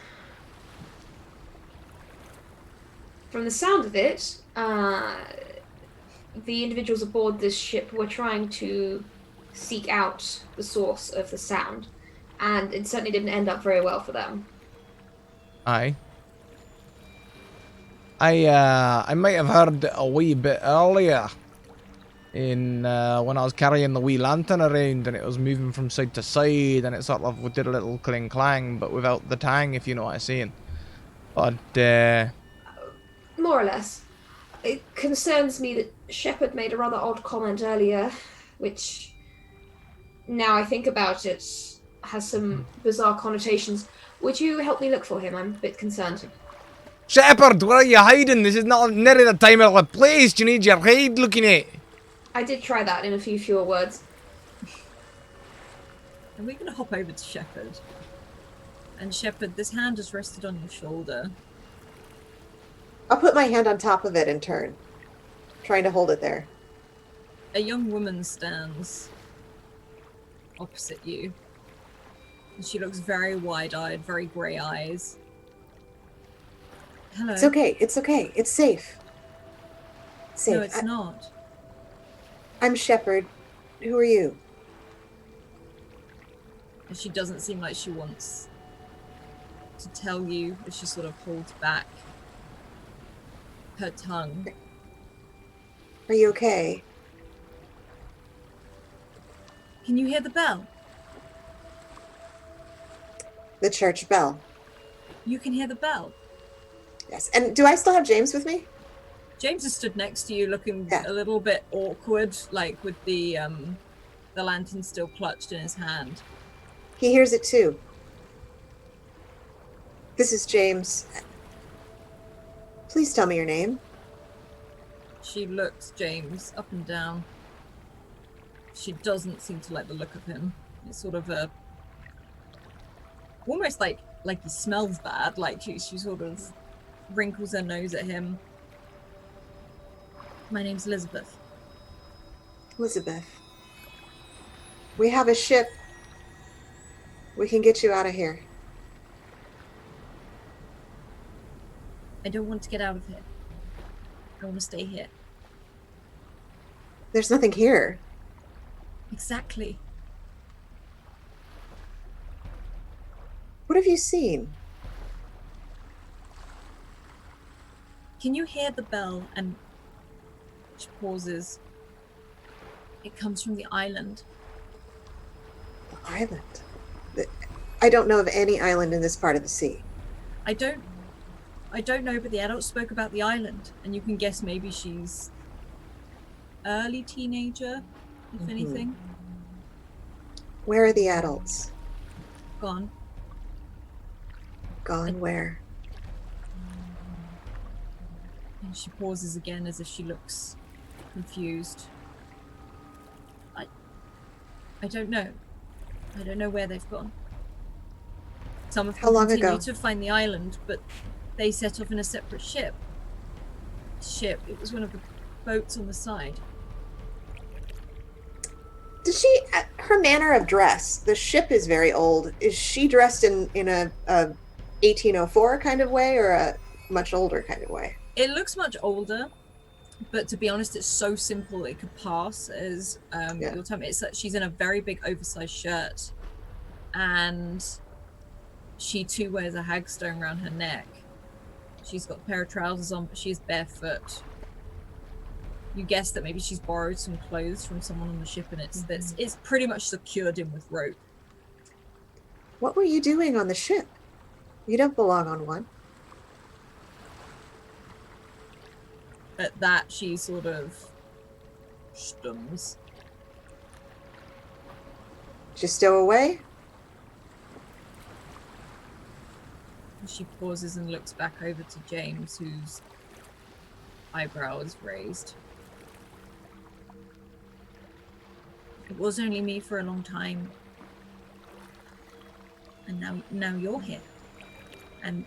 Speaker 5: From the sound of it, the individuals aboard this ship were trying to seek out the source of the sound, and it certainly didn't end up very well for them.
Speaker 1: Aye. I might have heard it a wee bit earlier. in when I was carrying the wee lantern around and it was moving from side to side and it sort of did a little cling clang, but without the tang, if you know what I'm saying. But
Speaker 5: More or less. It concerns me that Shepard made a rather odd comment earlier, which, now I think about it, has some bizarre connotations. Would you help me look for him? I'm a bit concerned.
Speaker 1: Shepard, where are you hiding? This is not nearly the time or the place. You need your head looking at.
Speaker 5: I did try that in a few fewer words.
Speaker 2: Are we going to hop over to Shepard? And Shepard, this hand is rested on your shoulder.
Speaker 4: I'll put my hand on top of it and turn, trying to hold it there.
Speaker 2: A young woman stands opposite you. And she looks very wide-eyed, very grey eyes. Hello.
Speaker 4: It's okay. It's okay. It's safe. Safe.
Speaker 2: No, it's not.
Speaker 4: I'm Shepard. Who are you?
Speaker 2: And she doesn't seem like she wants to tell you, as she sort of holds back her tongue.
Speaker 4: Are you okay?
Speaker 2: Can you hear the bell?
Speaker 4: The church bell.
Speaker 2: You can hear the bell.
Speaker 4: Yes. And do I still have James with me?
Speaker 2: James is stood next to you, looking
Speaker 4: Yeah.
Speaker 2: a little bit awkward, like with the lantern still clutched in his hand.
Speaker 4: He hears it too. This is James. Please tell me your name.
Speaker 2: She looks James up and down. She doesn't seem to like the look of him. It's sort of a almost like he smells bad. Like she sort of wrinkles her nose at him. My name's Elizabeth.
Speaker 4: Elizabeth. We have a ship. We can get you out of here.
Speaker 2: I don't want to get out of here. I want to stay here.
Speaker 4: There's nothing here.
Speaker 2: Exactly.
Speaker 4: What have you seen?
Speaker 2: Can you hear the bell? And she pauses. It comes from the island.
Speaker 4: The island. I don't know of any island in this part of the sea.
Speaker 2: I don't know, but the adults spoke about the island, and you can guess maybe she's early teenager, if anything.
Speaker 4: Where are the adults?
Speaker 2: Gone.
Speaker 4: Gone where?
Speaker 2: And she pauses again as if she looks confused. I don't know. I don't know where they've gone. Some of
Speaker 4: How
Speaker 2: them
Speaker 4: long
Speaker 2: continue
Speaker 4: ago?
Speaker 2: to find the island, but they set off in a separate ship. It was one of the boats on the side.
Speaker 4: Did she, her manner of dress, the ship is very old. Is she dressed in a 1804 kind of way or a much older kind of way?
Speaker 2: It looks much older, but to be honest, it's so simple it could pass as your time. It's that she's in a very big oversized shirt, and she too wears a hagstone around her neck. She's got a pair of trousers on, but she's barefoot. You guess that maybe she's borrowed some clothes from someone on the ship, and it's pretty much secured in with rope.
Speaker 4: What were you doing on the ship? You don't belong on one.
Speaker 2: At that, she sort of stums.
Speaker 4: She's still away?
Speaker 2: She pauses and looks back over to James, whose eyebrow is raised. It was only me for a long time, and now you're here. And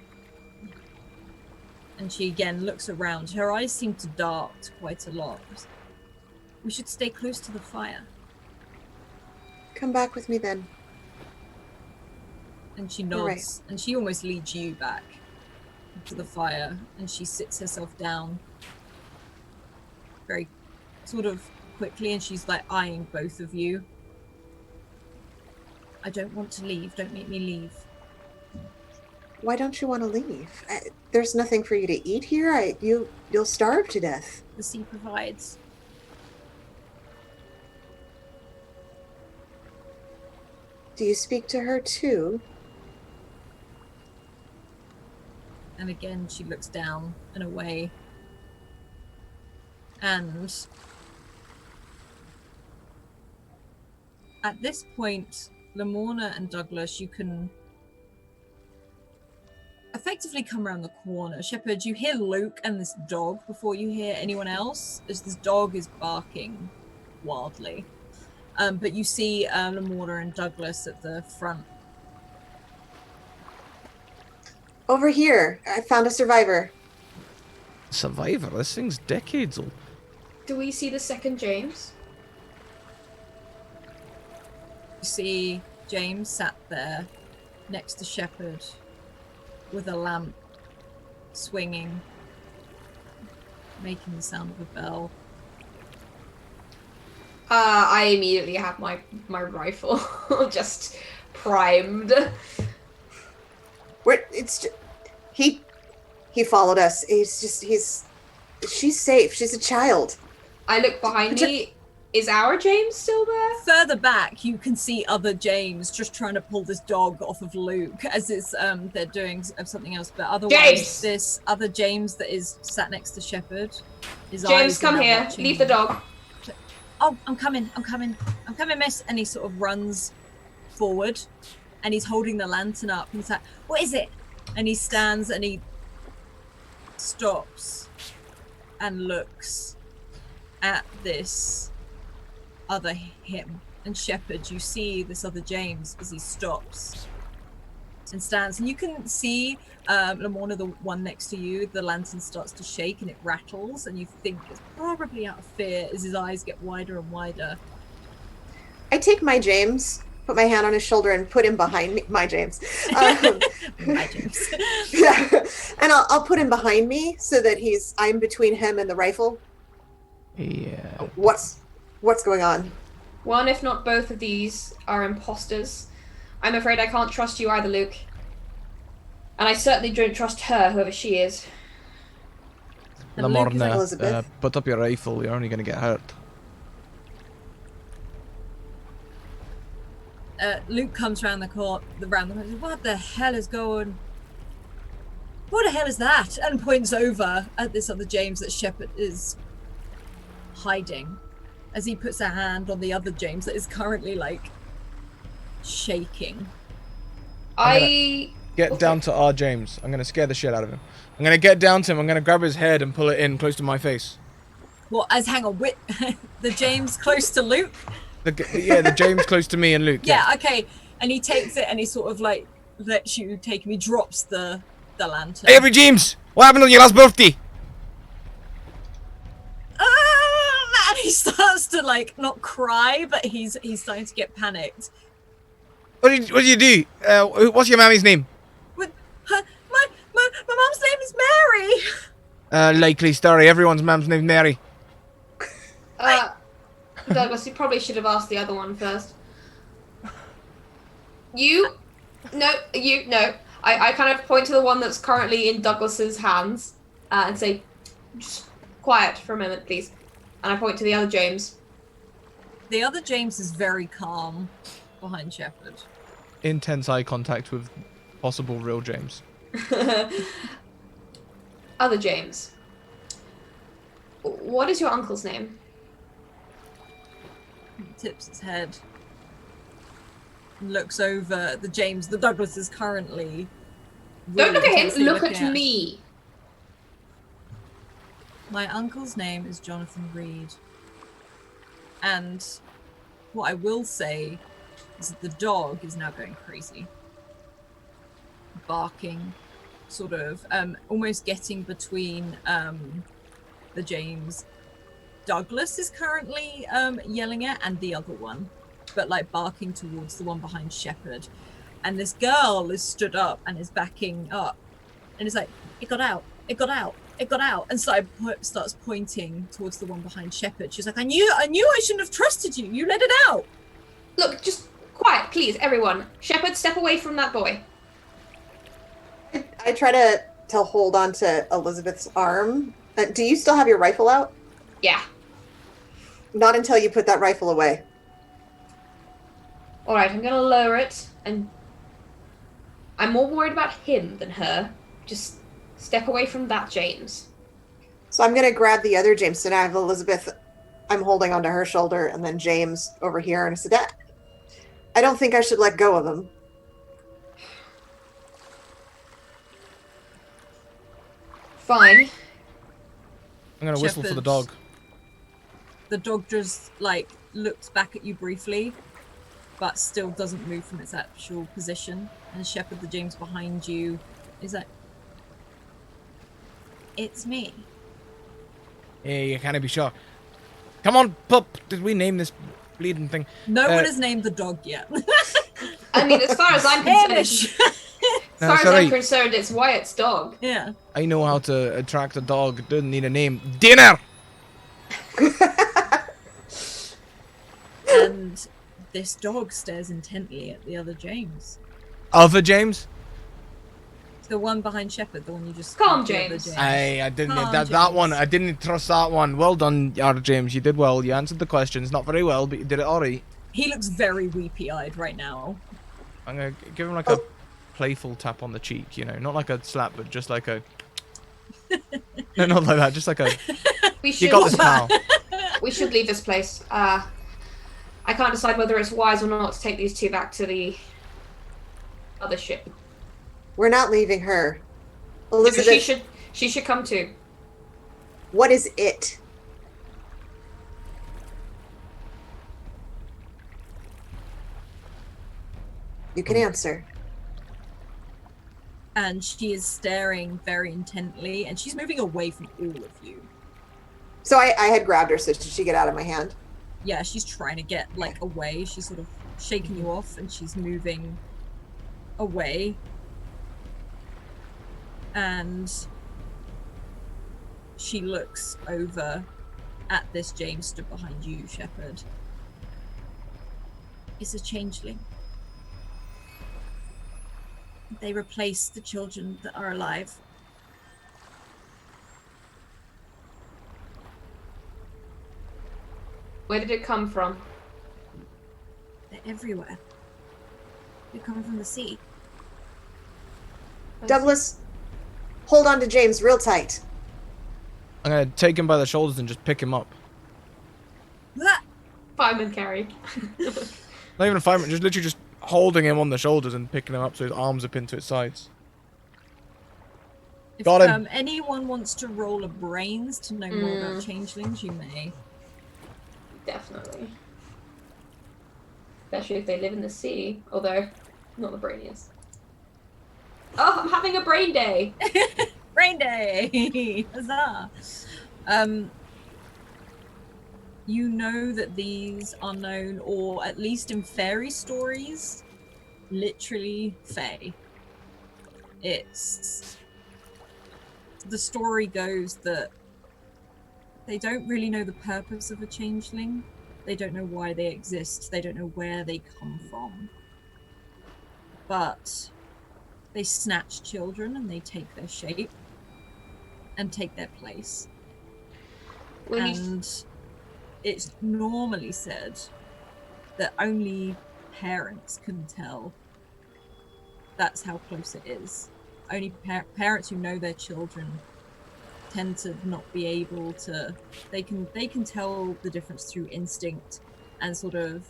Speaker 2: she again looks around. Her eyes seem to dart quite a lot. We should stay close to the fire.
Speaker 4: Come back with me then.
Speaker 2: And she nods, and she almost leads you back to the fire, and she sits herself down very sort of quickly, and she's like eyeing both of you. I don't want to leave. Don't make me leave.
Speaker 4: Why don't you want to leave? There's nothing for you to eat here. You'll starve to death.
Speaker 2: The sea provides.
Speaker 4: Do you speak to her too?
Speaker 2: And again, she looks down and away. And at this point, Lamorna and Douglas, you can effectively come around the corner. Shepherd, you hear Luke and this dog before you hear anyone else, as this dog is barking wildly. But you see Lamorna and Douglas at the front.
Speaker 4: Over here. I found a survivor.
Speaker 1: Survivor? This thing's decades old.
Speaker 5: Do we see the second James?
Speaker 2: You see James sat there next to Shepherd with a lamp swinging, making the sound of a bell.
Speaker 5: I immediately have my rifle just primed.
Speaker 4: He followed us. She's safe. She's a child.
Speaker 5: I look behind me. Is our James still there?
Speaker 2: Further back, you can see other James just trying to pull this dog off of Luke as it's they're doing something else. But otherwise,
Speaker 5: James!
Speaker 2: This other James that is sat next to Shepherd.
Speaker 5: James, come here. Leave the dog.
Speaker 2: Oh, I'm coming, miss. And he sort of runs forward and he's holding the lantern up. And he's like, what is it? And he stands and he stops and looks at this other him. And Shepherd, you see this other James as he stops and stands. And you can see Lamorna, the one next to you, the lantern starts to shake and it rattles. And you think it's probably out of fear as his eyes get wider and wider.
Speaker 4: I take my James, put my hand on his shoulder, and put him behind me. My James.
Speaker 2: My James.
Speaker 4: Yeah. And I'll put him behind me so that I'm between him and the rifle.
Speaker 1: Yeah.
Speaker 4: What's going on?
Speaker 5: One, if not both of these, are imposters. I'm afraid I can't trust you either, Luke. And I certainly don't trust her, whoever she is.
Speaker 2: And Luke is like,
Speaker 1: Lamorna, put up your rifle. You're only going to get hurt.
Speaker 2: Luke comes around the corner. What the hell is going? What the hell is that? And points over at this other James that Shepherd is hiding, as he puts a hand on the other James that is currently like shaking.
Speaker 1: Get down to our James. I'm going to scare the shit out of him. I'm going to get down to him. I'm going to grab his head and pull it in close to my face.
Speaker 2: Well, hang on, the James close to Luke?
Speaker 1: The James close to me and Luke.
Speaker 2: Yeah, okay. And he takes it and he sort of like lets you take him. He drops the lantern.
Speaker 1: Hey, every James! What happened on your last birthday?
Speaker 2: And he starts to like not cry, but he's starting to get panicked.
Speaker 1: What did you do? What's your mammy's name?
Speaker 2: My mom's name is Mary.
Speaker 1: Likely story. Everyone's mum's name's Mary.
Speaker 5: Douglas, you probably should have asked the other one first. No. I kind of point to the one that's currently in Douglas's hands and say, just quiet for a moment, please. And I point to the other James.
Speaker 2: The other James is very calm behind Shepherd.
Speaker 1: Intense eye contact with possible real James.
Speaker 5: Other James. What is your uncle's name?
Speaker 2: He tips his head. Looks over at the James that Douglas is currently.
Speaker 5: Don't look at him,
Speaker 2: intensely
Speaker 5: look
Speaker 2: looking
Speaker 5: at me.
Speaker 2: My uncle's name is Jonathan Reed. And what I will say is that the dog is now going crazy. Barking, sort of, almost getting between the James Douglas is currently yelling at and the other one, but like barking towards the one behind Shepherd. And this girl is stood up and is backing up and is like, it got out, and starts pointing towards the one behind Shepherd. She's like, I knew I shouldn't have trusted you. You let it out.
Speaker 5: Look, just quiet, please, everyone. Shepherd, step away from that boy.
Speaker 4: I try to hold on to Elizabeth's arm. Do you still have your rifle out?
Speaker 5: Yeah.
Speaker 4: Not until you put that rifle away.
Speaker 5: Alright, I'm gonna lower it, and I'm more worried about him than her. Just step away from that, James.
Speaker 4: So I'm gonna grab the other James. So now I have Elizabeth. I'm holding onto her shoulder, and then James over here. And I said, I don't think I should let go of him.
Speaker 5: Fine.
Speaker 1: I'm gonna whistle for the
Speaker 2: Shepherd.
Speaker 1: dog.
Speaker 2: The dog just like looks back at you briefly, but still doesn't move from its actual position. And Shepherd, the James behind you, is like, "It's me."
Speaker 1: Yeah, you can't be sure. Come on, pup. Did we name this bleeding thing?
Speaker 2: No one has named the dog yet.
Speaker 5: I mean, as far as I'm concerned,
Speaker 2: Hamish.
Speaker 5: as far as I'm concerned, it's Wyatt's dog.
Speaker 2: Yeah.
Speaker 1: I know how to attract a dog. Doesn't need a name. Dinner!
Speaker 2: And this dog stares intently at the other James.
Speaker 1: Other James?
Speaker 2: The one behind Shepherd, the one you just...
Speaker 5: Calm,
Speaker 2: the other
Speaker 5: James.
Speaker 1: I didn't
Speaker 2: Calm,
Speaker 1: that
Speaker 2: James.
Speaker 1: one. I didn't trust that one. Well done, James. You did well. You answered the questions. Not very well, but you did it alright.
Speaker 2: He looks very weepy-eyed right now.
Speaker 1: I'm gonna give him like a playful tap on the cheek, you know, not like a slap, but just like a. No, not like that. Just like a.
Speaker 5: We
Speaker 1: You
Speaker 5: should,
Speaker 1: got this, pal.
Speaker 5: we should leave this place. I can't decide whether it's wise or not to take these two back to the other ship.
Speaker 4: We're not leaving her.
Speaker 5: But
Speaker 4: Elizabeth,
Speaker 5: she should come too.
Speaker 4: what is it? You can answer.
Speaker 2: And she is staring very intently, and she's moving away from all of you.
Speaker 4: So I had grabbed her, so did she get out of my hand?
Speaker 2: Yeah, she's trying to get, like, away. She's sort of shaking you off, and she's moving away. And she looks over at this James stood behind you, Shepherd. It's a changeling. They replace the children that are alive.
Speaker 5: Where did it come from?
Speaker 2: They're everywhere. They're coming from the sea.
Speaker 4: Douglas, hold on to James real tight.
Speaker 1: I'm gonna take him by the shoulders and just pick him up.
Speaker 2: Ah!
Speaker 5: Fireman carry.
Speaker 1: Not even a fireman, just literally just holding him on the shoulders and picking him up so his arms are pinned to his sides.
Speaker 2: If
Speaker 1: Got him.
Speaker 2: anyone wants to roll a brains to know more about changelings, you may.
Speaker 5: Definitely. Especially if they live in the sea. Although, not the brainiest. Oh, I'm having a brain day!
Speaker 2: Brain day! Huzzah! You know that these are known, or at least in fairy stories, literally fae. It's... The story goes that they don't really know the purpose of a changeling. They don't know why they exist. They don't know where they come from. But they snatch children and they take their shape and take their place. And it's normally said that only parents can tell. That's how close it is. Only parents who know their children tend to not be able to. They can tell the difference through instinct and sort of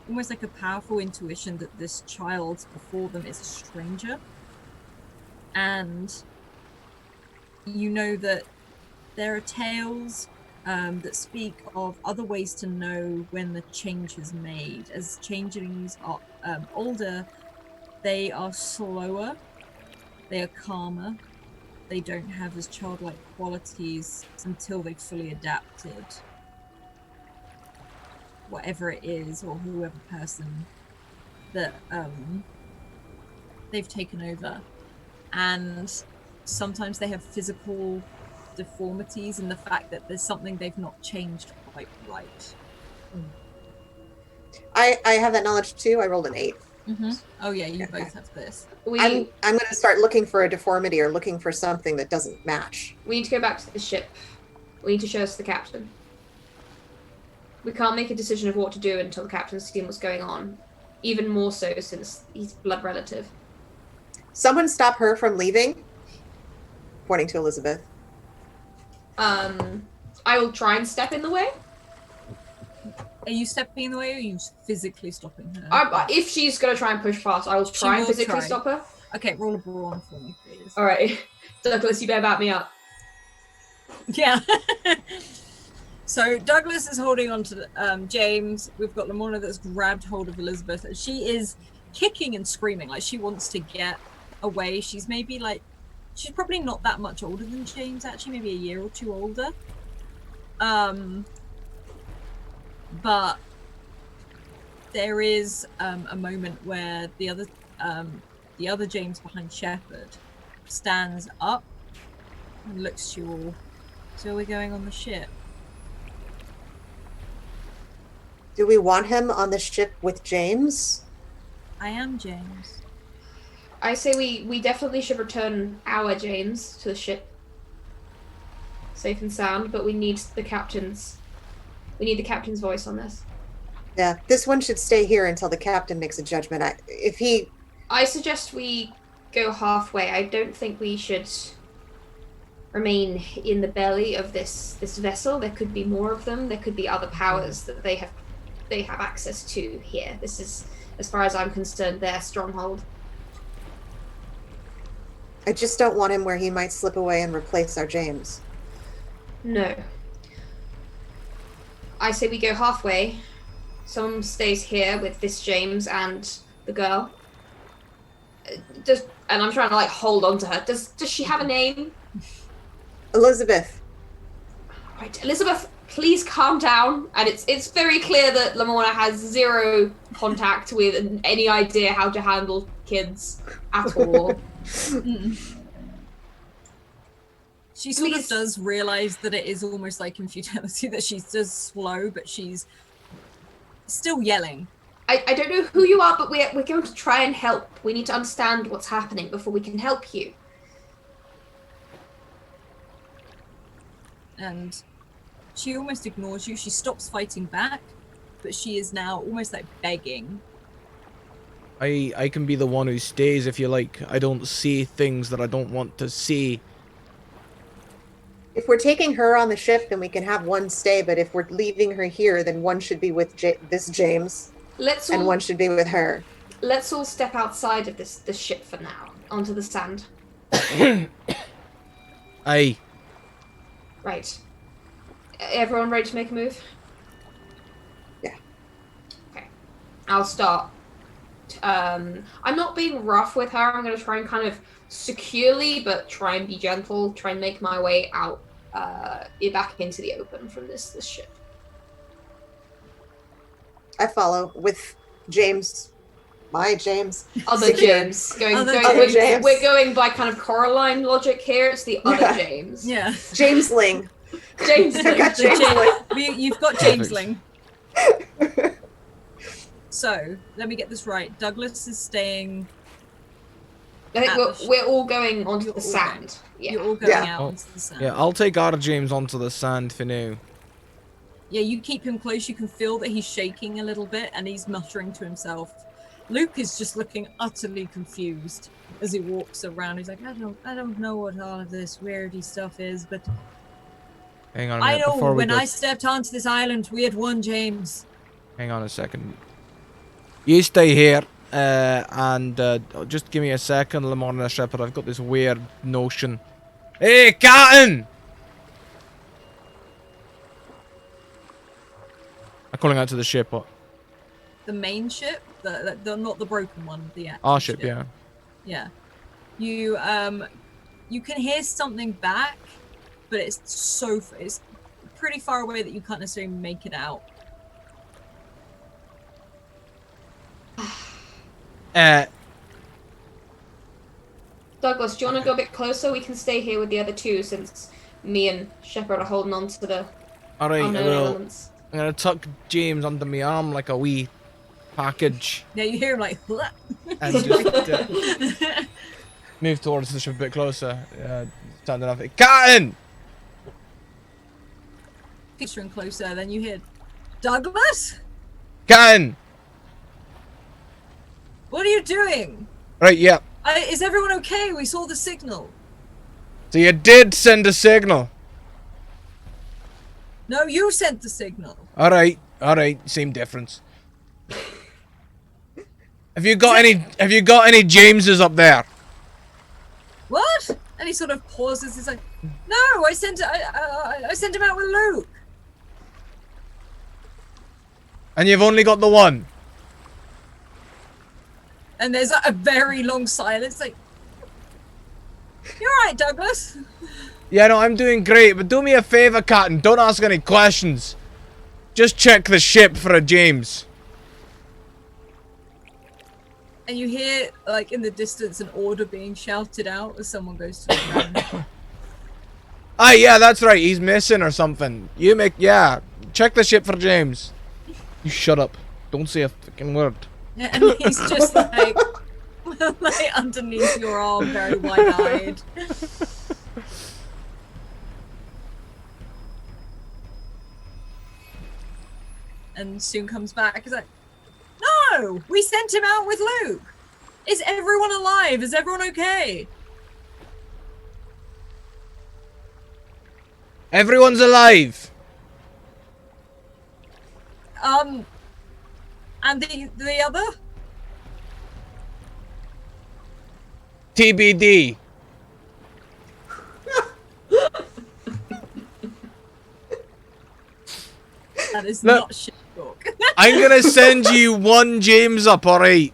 Speaker 2: almost like a powerful intuition that this child before them is a stranger. And you know that there are tales that speak of other ways to know when the change is made. As changelings are older, they are slower, they are calmer, they don't have as childlike qualities until they've fully adapted whatever it is, or whoever person that they've taken over. And sometimes they have physical deformities in the fact that there's something they've not changed quite right.
Speaker 4: I have that knowledge too. I rolled an 8.
Speaker 2: Mm-hmm. Oh yeah, you both have this.
Speaker 4: I'm going to start looking for a deformity or looking for something that doesn't match.
Speaker 5: We need to go back to the ship. We need to show us the captain. We can't make a decision of what to do until the captain's seen what's going on. Even more so since he's blood relative.
Speaker 4: Someone stop her from leaving. Pointing to Elizabeth.
Speaker 5: I will try and step in the way.
Speaker 2: Are you stepping in the way, or are you physically stopping her?
Speaker 5: If she's gonna try and push past, I will try and physically stop her.
Speaker 2: Okay, roll a brawn for me, please.
Speaker 5: All right, Douglas, you better back me up.
Speaker 2: Yeah. So Douglas is holding on to James. We've got Lamorna that's grabbed hold of Elizabeth. And she is kicking and screaming like she wants to get away. She's maybe like, she's probably not that much older than James, actually, maybe a year or two older. But there is a moment where the other James behind Shepard stands up and looks to you all. So we're going on the ship.
Speaker 4: Do we want him on the ship with James?
Speaker 2: I am James.
Speaker 5: I say we definitely should return our James to the ship. Safe and sound, but we need the captain's voice on this.
Speaker 4: Yeah, this one should stay here until the captain makes a judgment.
Speaker 5: I suggest we go halfway. I don't think we should remain in the belly of this vessel. There could be more of them. There could be other powers that they have access to here. This is, as far as I'm concerned, their stronghold.
Speaker 4: I just don't want him where he might slip away and replace our James.
Speaker 5: No. I say we go halfway. Someone stays here with this James and the girl. And I'm trying to hold on to her. Does she have a name?
Speaker 4: Elizabeth.
Speaker 5: Right, Elizabeth, please calm down. And it's very clear that Lamorna has zero contact with any idea how to handle kids at all.
Speaker 2: She sort of does realize that it is almost like in futility that she's just slow, but she's still yelling.
Speaker 5: I don't know who you are, but we're going to try and help. We need to understand what's happening before we can help you.
Speaker 2: And she almost ignores you. She stops fighting back, but she is now almost like begging.
Speaker 1: I can be the one who stays if you like. I don't see things that I don't want to see.
Speaker 4: If we're taking her on the ship, then we can have one stay, but if we're leaving her here, then one should be with this James, and one should be with her.
Speaker 5: Let's all step outside of this ship for now, onto the sand.
Speaker 1: Aye.
Speaker 5: Right. Everyone ready to make a move?
Speaker 4: Yeah.
Speaker 5: Okay. I'll start. I'm not being rough with her. I'm going to try and kind of securely, but try and be gentle, try and make my way out back into the open from this ship.
Speaker 4: I follow with James, my James.
Speaker 5: Other James.
Speaker 4: James.
Speaker 5: We're going by kind of Coraline logic here. It's the other James.
Speaker 2: Yeah.
Speaker 4: Jamesling.
Speaker 5: Jamesling.
Speaker 4: I got Jamesling.
Speaker 2: You've got Jamesling. So, let me get this right. Douglas is staying...
Speaker 5: I think we're all going onto the sand. Yeah.
Speaker 2: You're all going out onto the sand.
Speaker 1: Yeah, I'll take our James onto the sand for now.
Speaker 2: Yeah, you keep him close. You can feel that he's shaking a little bit and he's muttering to himself. Luke is just looking utterly confused as he walks around. He's like, I don't know what all of this weirdy stuff is, but
Speaker 1: Hang on a minute.
Speaker 2: I know
Speaker 1: before we
Speaker 2: when
Speaker 1: go...
Speaker 2: I stepped onto this island, we had one James.
Speaker 1: Hang on a second. You stay here, and just give me a second, Lamorna Shepherd. I've got this weird notion. Hey, Captain! I'm calling out to the ship. What?
Speaker 2: The main ship, the not the broken one, the actual
Speaker 1: Our ship, yeah.
Speaker 2: Yeah. You can hear something back, but it's pretty far away that you can't necessarily make it out.
Speaker 5: Douglas, do you want to go a bit closer? We can stay here with the other two since me and Shepard are holding on to the
Speaker 1: Alright,
Speaker 5: elements.
Speaker 1: I'm gonna tuck James under my arm like a wee package.
Speaker 2: Yeah, you hear him like, "What?"
Speaker 1: And just move towards the ship a bit closer. Standing up. Captain!
Speaker 2: Picturing closer, then you hear Douglas?
Speaker 1: Captain!
Speaker 2: What are you doing?
Speaker 1: Right, yeah.
Speaker 2: Is everyone okay? We saw the signal.
Speaker 1: So you did send a signal.
Speaker 2: No, you sent the signal.
Speaker 1: Alright, same difference. Have you got any Jameses up there?
Speaker 2: What? And he sort of pauses. He's like, "No, I sent him out with Luke."
Speaker 1: And you've only got the one?
Speaker 2: And there's a very long silence. Like, "You're right, Douglas."
Speaker 1: Yeah, no, I'm doing great, but do me a favour, Captain. Don't ask any questions. Just check the ship for a James.
Speaker 2: And you hear, like, in the distance, an order being shouted out as someone goes to the ground.
Speaker 1: Ah, yeah, that's right. He's missing or something. Yeah. Check the ship for James. You shut up. Don't say a fucking word.
Speaker 2: Yeah, and he's just like, like underneath your arm, very wide-eyed. And soon comes back. He's like, "No, we sent him out with Luke. Is everyone alive? Is everyone okay?"
Speaker 1: Everyone's alive.
Speaker 2: And the other?
Speaker 1: TBD.
Speaker 2: That is
Speaker 1: Look.
Speaker 2: not shit talk.
Speaker 1: I'm gonna send you one James up, alright?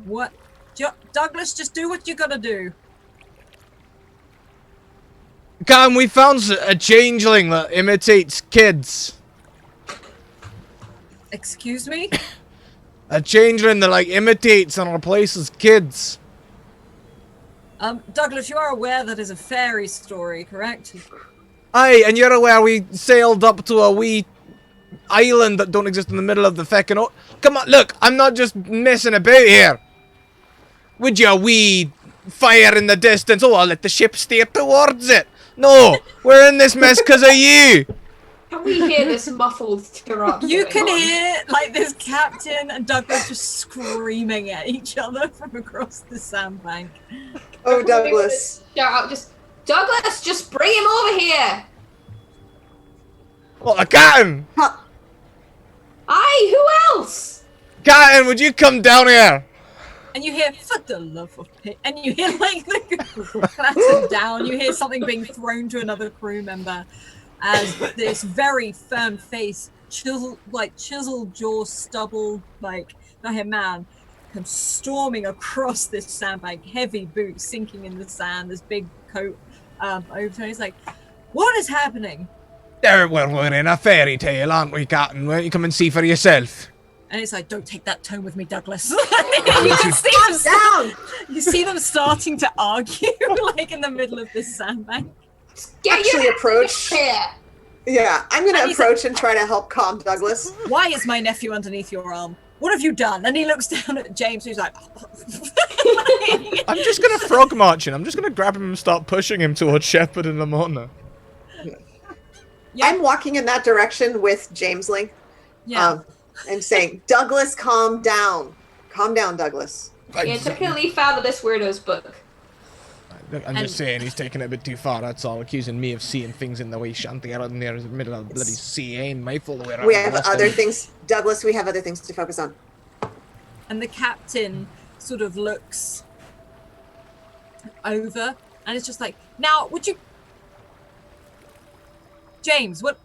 Speaker 2: What? Douglas, just do what you gotta do.
Speaker 1: Cam, we found a changeling that imitates kids.
Speaker 2: Excuse me?
Speaker 1: A changeling that, like, imitates and replaces kids.
Speaker 2: Douglas, you are aware that is a fairy story, correct?
Speaker 1: Aye, and you're aware we sailed up to a wee island that don't exist in the middle of the feckin' Come on, look, I'm not just messing about here. Would you a wee fire in the distance? Oh, I'll let the ship steer towards it. No, we're in this mess because of you.
Speaker 5: Can we hear this muffled interrupt?
Speaker 2: You
Speaker 5: going
Speaker 2: can
Speaker 5: on?
Speaker 2: hear, like, this captain and Douglas just screaming at each other from across the sandbank.
Speaker 4: Oh, Douglas.
Speaker 5: Shout out, just Douglas, just bring him over here.
Speaker 1: Well, I got him.
Speaker 4: Huh.
Speaker 5: Aye, who else?
Speaker 1: Captain, would you come down here?
Speaker 2: And you hear, "For the love of Pete," and you hear, like, the clatter down. You hear something being thrown to another crew member as this very firm face, chiseled jaw, stubble, like, a man comes storming across this sandbank, heavy boots sinking in the sand, this big coat over. He's like, "What is happening?"
Speaker 1: There, we're in a fairy tale, aren't we, Captain? Why don't you come and see for yourself?
Speaker 2: And it's like, "Don't take that tone with me, Douglas." You can see them,
Speaker 4: Down.
Speaker 2: you see them starting to argue, like, in the middle of this sandbank.
Speaker 5: Get
Speaker 4: Actually
Speaker 5: your
Speaker 4: approach.
Speaker 5: here.
Speaker 4: Yeah, I'm gonna
Speaker 2: And he's
Speaker 4: approach and try to help calm Douglas.
Speaker 2: "Why is my nephew underneath your arm? What have you done?" And he looks down at James, who's like,
Speaker 1: I'm just gonna frog march him. I'm just gonna grab him and start pushing him towards Shepard and Lamona.
Speaker 2: Yeah.
Speaker 4: I'm walking in that direction with Jamesling.
Speaker 2: "Yeah."
Speaker 4: And saying, Douglas, calm down. Calm down, Douglas.
Speaker 5: Yeah, took a leaf out of this weirdo's book.
Speaker 1: I'm just saying he's taking it a bit too far, that's all. Accusing me of seeing things in the way Shanty out in there in the middle of the bloody sea. Ain't my fault we're
Speaker 4: We have other things. Douglas, we have other things to focus on.
Speaker 2: And the captain sort of looks over, and it's just like, "Now, would you... James, what..."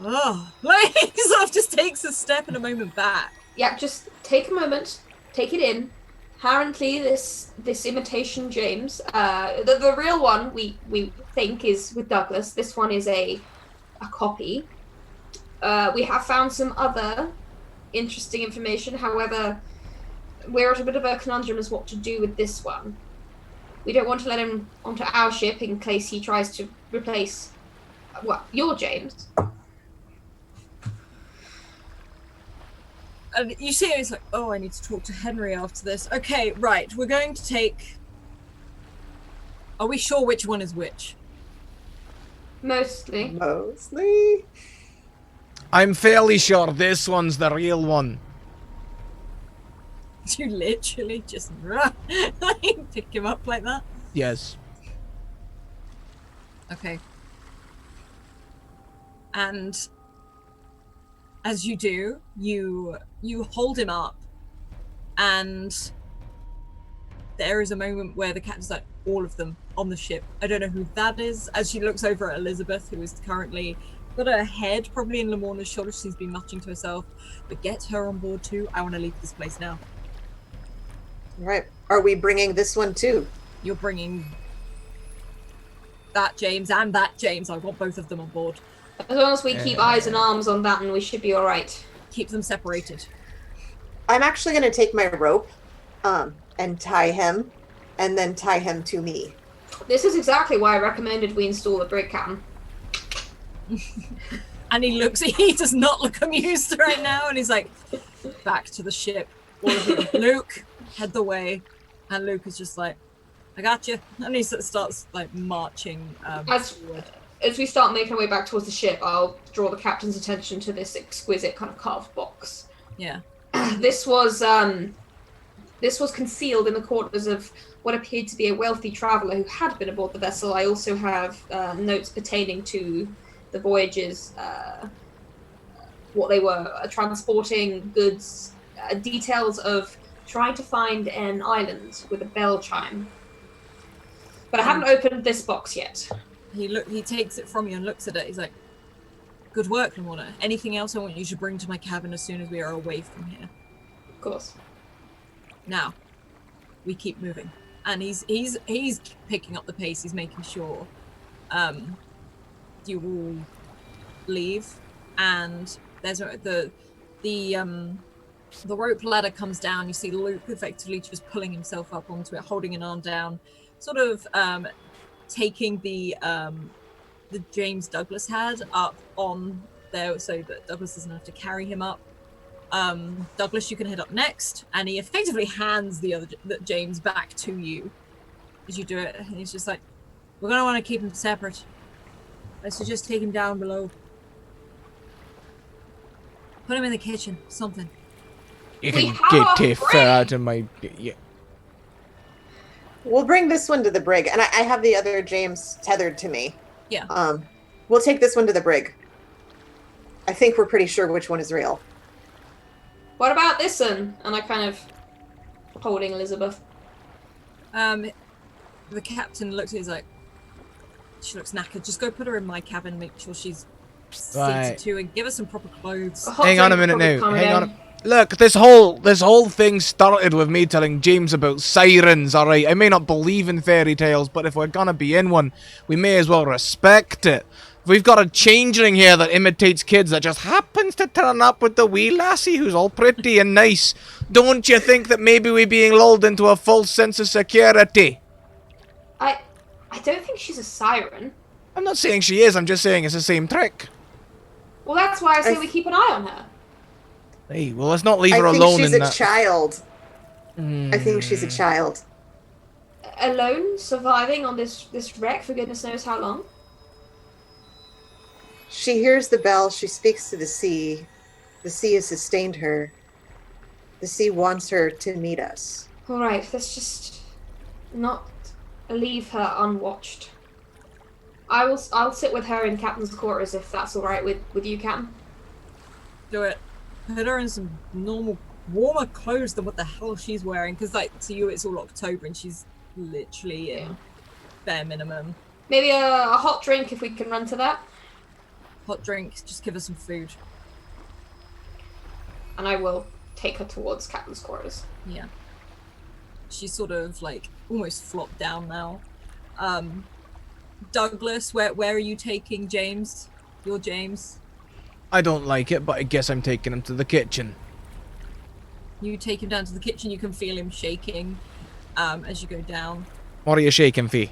Speaker 2: Oh, like, he sort of just takes a step and a moment back.
Speaker 5: Yeah, just take a moment, take it in. Apparently, this imitation James, the real one we think is with Douglas. This one is a copy. We have found some other interesting information. However, we're at a bit of a conundrum as what to do with this one. We don't want to let him onto our ship in case he tries to replace, your James.
Speaker 2: And you see him, he's like, "Oh, I need to talk to Henry after this." Okay, right, we're going to take... Are we sure which one is which?
Speaker 5: Mostly.
Speaker 4: Mostly.
Speaker 1: I'm fairly sure this one's the real one.
Speaker 2: You literally just pick him up like that.
Speaker 1: Yes.
Speaker 2: Okay. And as you do, you hold him up, and there is a moment where the captain's like, all of them on the ship. I don't know who that is. As she looks over at Elizabeth, who is currently got her head probably in Lamorna's shoulder. She's been muttering to herself, but get her on board too. I want to leave this place now.
Speaker 4: All right. Are we bringing this one too?
Speaker 2: You're bringing that James and that James. I want both of them on board.
Speaker 5: As long as we keep eyes and arms on that, and we should be all right.
Speaker 2: Keep them separated.
Speaker 4: I'm actually going to take my rope and tie him, and then tie him to me.
Speaker 5: This is exactly why I recommended we install the brig, Captain.
Speaker 2: And he does not look amused right now, and he's like, back to the ship. All of you. Luke, head the way. And Luke is just like, I got you. And he sort of starts like marching forward.
Speaker 5: As we start making our way back towards the ship, I'll draw the captain's attention to this exquisite kind of carved box.
Speaker 2: Yeah.
Speaker 5: This was concealed in the quarters of what appeared to be a wealthy traveller who had been aboard the vessel. I also have notes pertaining to the voyages, what they were transporting, goods, details of trying to find an island with a bell chime. But I haven't opened this box yet.
Speaker 2: He takes it from you and looks at it. He's like, good work, Lamorna. Anything else I want you to bring to my cabin as soon as we are away from here.
Speaker 5: Of course.
Speaker 2: Now, we keep moving. And he's picking up the pace. He's making sure you all leave. And there's the rope ladder comes down. You see Luke effectively just pulling himself up onto it, holding an arm down, sort of taking the James Douglas had up on there so that Douglas doesn't have to carry him up. Douglas, you can head up next, and he effectively hands the James back to you as you do it. And he's just like, we're gonna want to keep him separate. Let's just take him down below. Put him in the kitchen, something.
Speaker 1: You
Speaker 5: We
Speaker 1: can
Speaker 5: have
Speaker 1: get
Speaker 5: a
Speaker 1: it far out of my... Yeah.
Speaker 4: We'll bring this one to the brig, and I have the other James tethered to me.
Speaker 2: Yeah.
Speaker 4: We'll take this one to the brig. I think we're pretty sure which one is real.
Speaker 5: What about this one? And I kind of holding Elizabeth.
Speaker 2: The captain looks at you, he's like, she looks knackered. Just go put her in my cabin, make sure she's seated too, and give her some proper clothes.
Speaker 1: Hang on a minute now. Hang on. Look, this whole thing started with me telling James about sirens, alright? I may not believe in fairy tales, but if we're gonna be in one, we may as well respect it. If we've got a changeling here that imitates kids that just happens to turn up with the wee lassie who's all pretty and nice, don't you think that maybe we're being lulled into a false sense of security?
Speaker 5: I don't think she's a siren.
Speaker 1: I'm not saying she is, I'm just saying it's the same trick.
Speaker 5: Well, that's why I say we keep an eye on her.
Speaker 1: Hey, well, let's not leave her alone in that.
Speaker 4: I think she's a child. I think she's a child.
Speaker 5: Alone, surviving on this wreck for goodness knows how long.
Speaker 4: She hears the bell. She speaks to the sea. The sea has sustained her. The sea wants her to meet us.
Speaker 5: All right, let's just not leave her unwatched. I'll sit with her in Captain's quarters if that's all right with you, Captain.
Speaker 2: Do it. Put her in some normal, warmer clothes than what the hell she's wearing. Because, like, to you, it's all October and she's literally in bare minimum.
Speaker 5: Maybe a hot drink if we can run to that.
Speaker 2: Hot drink, just give her some food.
Speaker 5: And I will take her towards Captain's quarters.
Speaker 2: Yeah. She's sort of, like, almost flopped down now. Douglas, where are you taking James? Your James?
Speaker 1: I don't like it, but I guess I'm taking him to the kitchen.
Speaker 2: You take him down to the kitchen, you can feel him shaking as you go down.
Speaker 1: What are you shaking, Fee?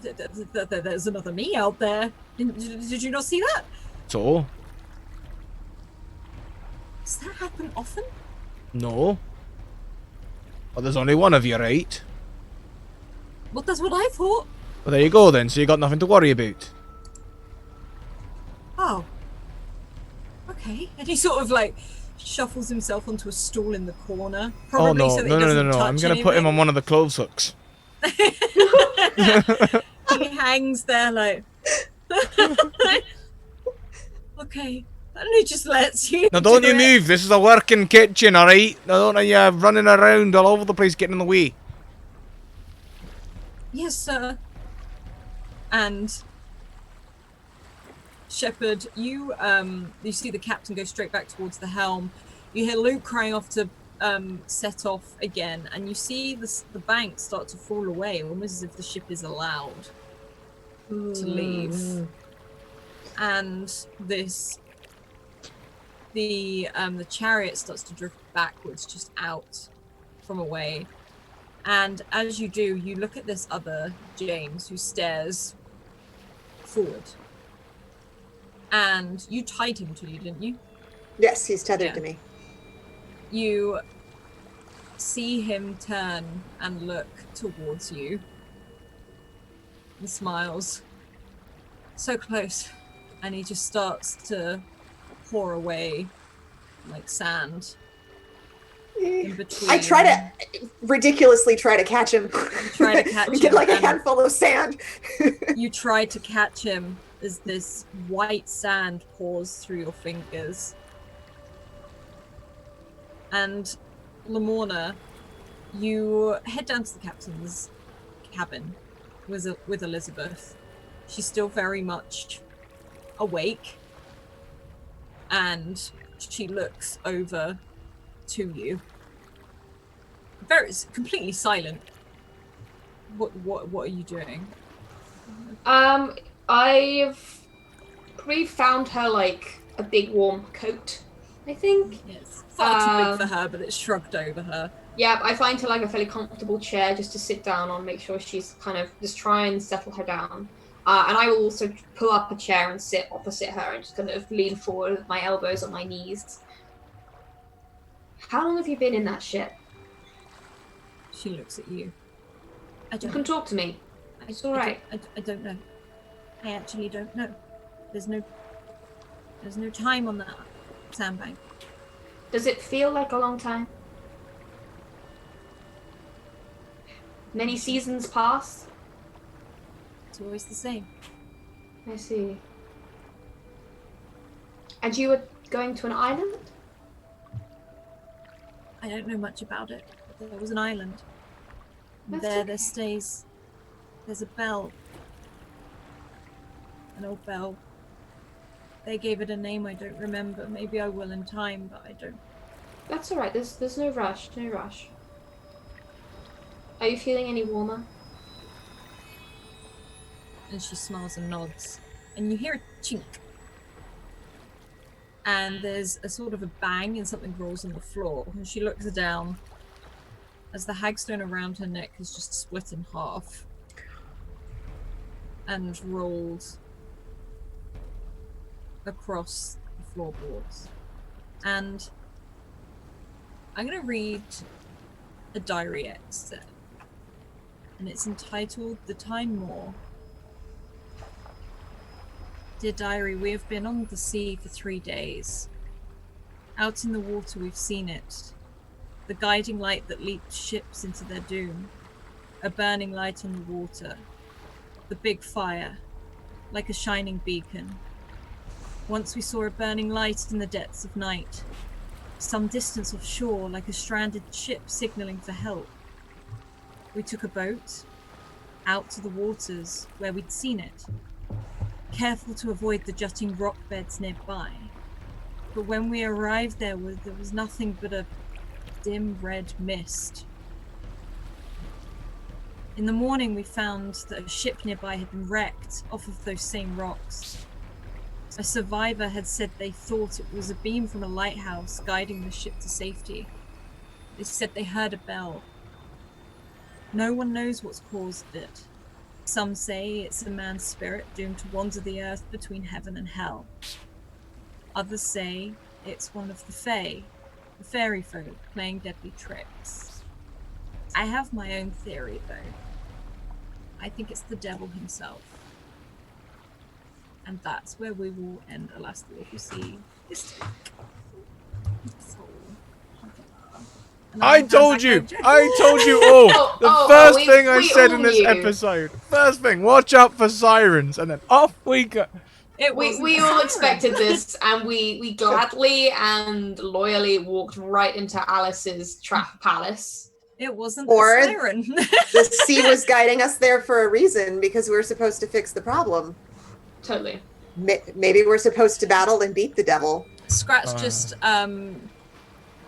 Speaker 2: There's another me out there. Did you not see that?
Speaker 1: So?
Speaker 2: Does that happen often?
Speaker 1: No. Well, there's only one of you, right?
Speaker 2: Well, that's what I thought.
Speaker 1: Well, there you go then. So you got nothing to worry about.
Speaker 2: Oh. Okay. And he sort of like shuffles himself onto a stool in the corner.
Speaker 1: Oh
Speaker 2: Probably
Speaker 1: no,
Speaker 2: so that
Speaker 1: no,
Speaker 2: he
Speaker 1: no,
Speaker 2: doesn't
Speaker 1: no, no!
Speaker 2: touch
Speaker 1: I'm gonna put him
Speaker 2: anything.
Speaker 1: on one of the clothes hooks.
Speaker 2: He hangs there like okay. And he just lets you
Speaker 1: Now don't
Speaker 2: do
Speaker 1: you
Speaker 2: it.
Speaker 1: move. This is a working kitchen, all right? Now don't you running around all over the place, getting in the way.
Speaker 2: Yes, sir. And Shepard, you see the captain go straight back towards the helm. You hear Luke crying off to set off again, and you see the bank start to fall away, almost as if the ship is allowed to leave. And the chariot starts to drift backwards, just out from away. And as you do, you look at this other James who stares forward. And you tied him to you, didn't you?
Speaker 4: Yes, he's tethered to me.
Speaker 2: You see him turn and look towards you. He smiles. So close. And he just starts to pour away like sand. In between.
Speaker 4: I try to ridiculously catch him.
Speaker 2: Try to catch
Speaker 4: Get
Speaker 2: him.
Speaker 4: like a handful of sand.
Speaker 2: You try to catch him as this white sand pours through your fingers. And Lamorna, you head down to the captain's cabin with Elizabeth. She's still very much awake. And she looks over to you. Completely silent. What are you doing?
Speaker 5: I've probably found her like a big warm coat, I think.
Speaker 2: Yes. Far too big for her, but it's shrugged over her.
Speaker 5: Yeah, I find her like a fairly comfortable chair just to sit down on, make sure she's kind of just try and settle her down. And I will also pull up a chair and sit opposite her and just kind of lean forward with my elbows on my knees. How long have you been in that ship?
Speaker 2: She looks at you.
Speaker 5: You can talk to me. It's all right.
Speaker 2: I don't know. I actually don't know. There's no time on that sandbank.
Speaker 5: Does it feel like a long time? Many seasons pass?
Speaker 2: It's always the same.
Speaker 5: I see. And you were going to an island?
Speaker 2: I don't know much about it, but there was an island.
Speaker 5: That's
Speaker 2: There
Speaker 5: okay.
Speaker 2: stays. There's a bell. An old bell. They gave it a name I don't remember. Maybe I will in time, but I don't.
Speaker 5: That's alright, there's no rush, no rush. Are you feeling any warmer?
Speaker 2: And she smiles and nods. And you hear a chink. And there's a sort of a bang and something rolls on the floor. And she looks down as the hagstone around her neck is just split in half. And rolled across the floorboards. And I'm going to read a diary excerpt. And it's entitled The Time More. Dear diary, we have been on the sea for 3 days. Out in the water we've seen it. The guiding light that leads ships into their doom. A burning light on the water. The big fire, like a shining beacon. Once we saw a burning light in the depths of night. Some distance offshore, like a stranded ship signaling for help. We took a boat out to the waters where we'd seen it. Careful to avoid the jutting rock beds nearby. But when we arrived there was nothing but a dim red mist. In the morning we found that a ship nearby had been wrecked off of those same rocks. A survivor had said they thought it was a beam from a lighthouse guiding the ship to safety. They said they heard a bell. No one knows what's caused it. Some say it's a man's spirit doomed to wander the earth between heaven and hell. Others say it's one of the Fae, the fairy folk, playing deadly tricks. I have my own theory, though. I think it's the devil himself. And that's where we will end Alas the Orphan this week. And
Speaker 1: I
Speaker 2: hand
Speaker 1: told
Speaker 2: back
Speaker 1: you!
Speaker 2: over to-
Speaker 1: I told you all! The first thing I
Speaker 5: we
Speaker 1: said
Speaker 5: all
Speaker 1: in this
Speaker 5: knew.
Speaker 1: episode. First thing, watch out for sirens, and then off we go.
Speaker 2: It
Speaker 5: We
Speaker 2: wasn't
Speaker 5: all
Speaker 2: a siren.
Speaker 5: expected this, and we gladly and loyally walked right into Alice's trap palace.
Speaker 2: It wasn't
Speaker 4: Or
Speaker 2: a siren.
Speaker 4: The sea was guiding us there for a reason because we were supposed to fix the problem.
Speaker 5: Totally.
Speaker 4: Maybe we're supposed to battle and beat the devil.
Speaker 2: Scratch just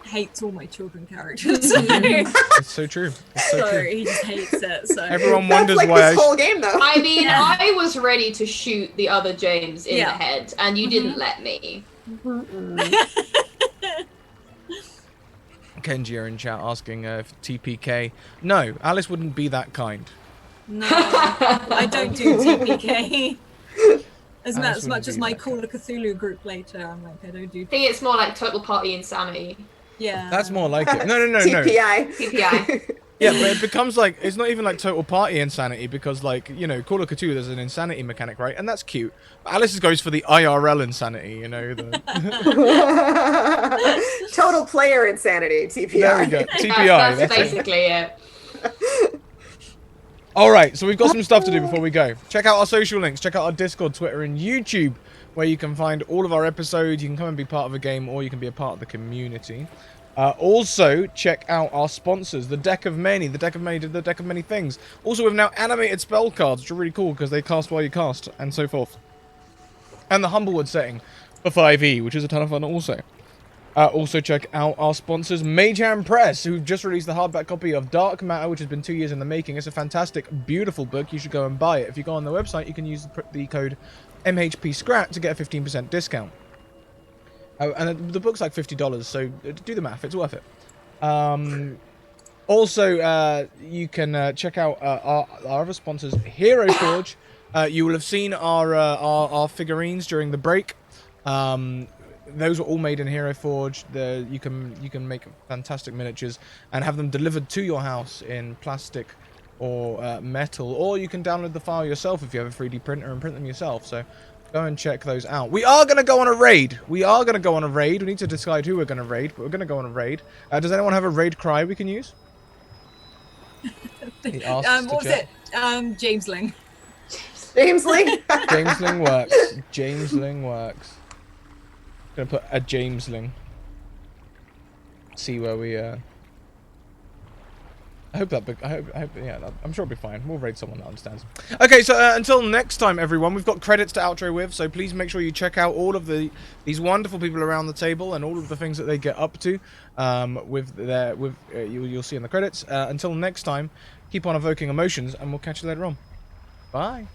Speaker 2: hates all my children characters.
Speaker 1: It's so true. It's so
Speaker 2: So
Speaker 1: true.
Speaker 2: he just hates it. So
Speaker 1: Everyone
Speaker 4: That's
Speaker 1: wonders
Speaker 4: like
Speaker 1: why
Speaker 4: this whole game, though.
Speaker 5: I mean,
Speaker 2: Yeah.
Speaker 5: I was ready to shoot the other James in
Speaker 2: Yeah.
Speaker 5: the head, and you didn't let me.
Speaker 1: Kenji are in chat asking if TPK. No, Alice wouldn't be that kind.
Speaker 2: no, I don't do TPK. As
Speaker 1: Alice
Speaker 2: much
Speaker 1: wouldn't
Speaker 2: as
Speaker 1: be
Speaker 2: my
Speaker 1: that
Speaker 2: Call of Cthulhu group later, I'm like, I don't do.
Speaker 5: I think it's more like total party insanity.
Speaker 2: Yeah.
Speaker 1: That's more like it. No.
Speaker 4: TPI.
Speaker 5: TPI.
Speaker 1: Yeah, but it becomes like, it's not even like total party insanity because, like, you know, Call of Cthulhu, there's an insanity mechanic, right? And that's cute. But Alice goes for the IRL insanity, you know?
Speaker 4: Total player insanity, TPI.
Speaker 1: There we go. TPI.
Speaker 5: That's
Speaker 1: That's it.
Speaker 5: basically it.
Speaker 1: All right, so we've got some stuff to do before we go. Check out our social links. Check out our Discord, Twitter, and YouTube, where you can find all of our episodes. You can come and be part of a game, or you can be a part of the community. Also, check out our sponsors, the Deck of Many. The Deck of Many did the Deck of Many things. Also, we've now animated spell cards, which are really cool because they cast while you cast, and so forth. And the Humblewood setting for 5e, which is a ton of fun also. Also check out our sponsors, Mayhem Press, who just released the hardback copy of Dark Matter, which has been 2 years in the making. It's a fantastic, beautiful book. You should go and buy it. If you go on their website, you can use the code MHPSCRAT to get a 15% discount. And the book's like $50, so do the math. It's worth it. Also, you can check out our other sponsors, Hero Forge. You will have seen our figurines during the break. Those were all made in Hero Forge. You can make fantastic miniatures and have them delivered to your house in plastic or metal, or you can download the file yourself if you have a 3D printer and print them yourself. So go and check those out. We are going to go on a raid. We need to decide who we're going to raid, but we're going to go on a raid. Does anyone have a raid cry we can use? He asks
Speaker 2: What was
Speaker 1: to
Speaker 2: it? James Ling.
Speaker 4: James Lee.
Speaker 1: James Ling works. James Ling works. Gonna put a James Ling. See where we I hope yeah, I'm sure it'll be fine. We'll raid someone that understands. Okay, so until next time, everyone, we've got credits to outro with, so please make sure you check out all of these wonderful people around the table and all of the things that they get up to. You'll see in the credits. Until next time, keep on evoking emotions, and we'll catch you later on. Bye.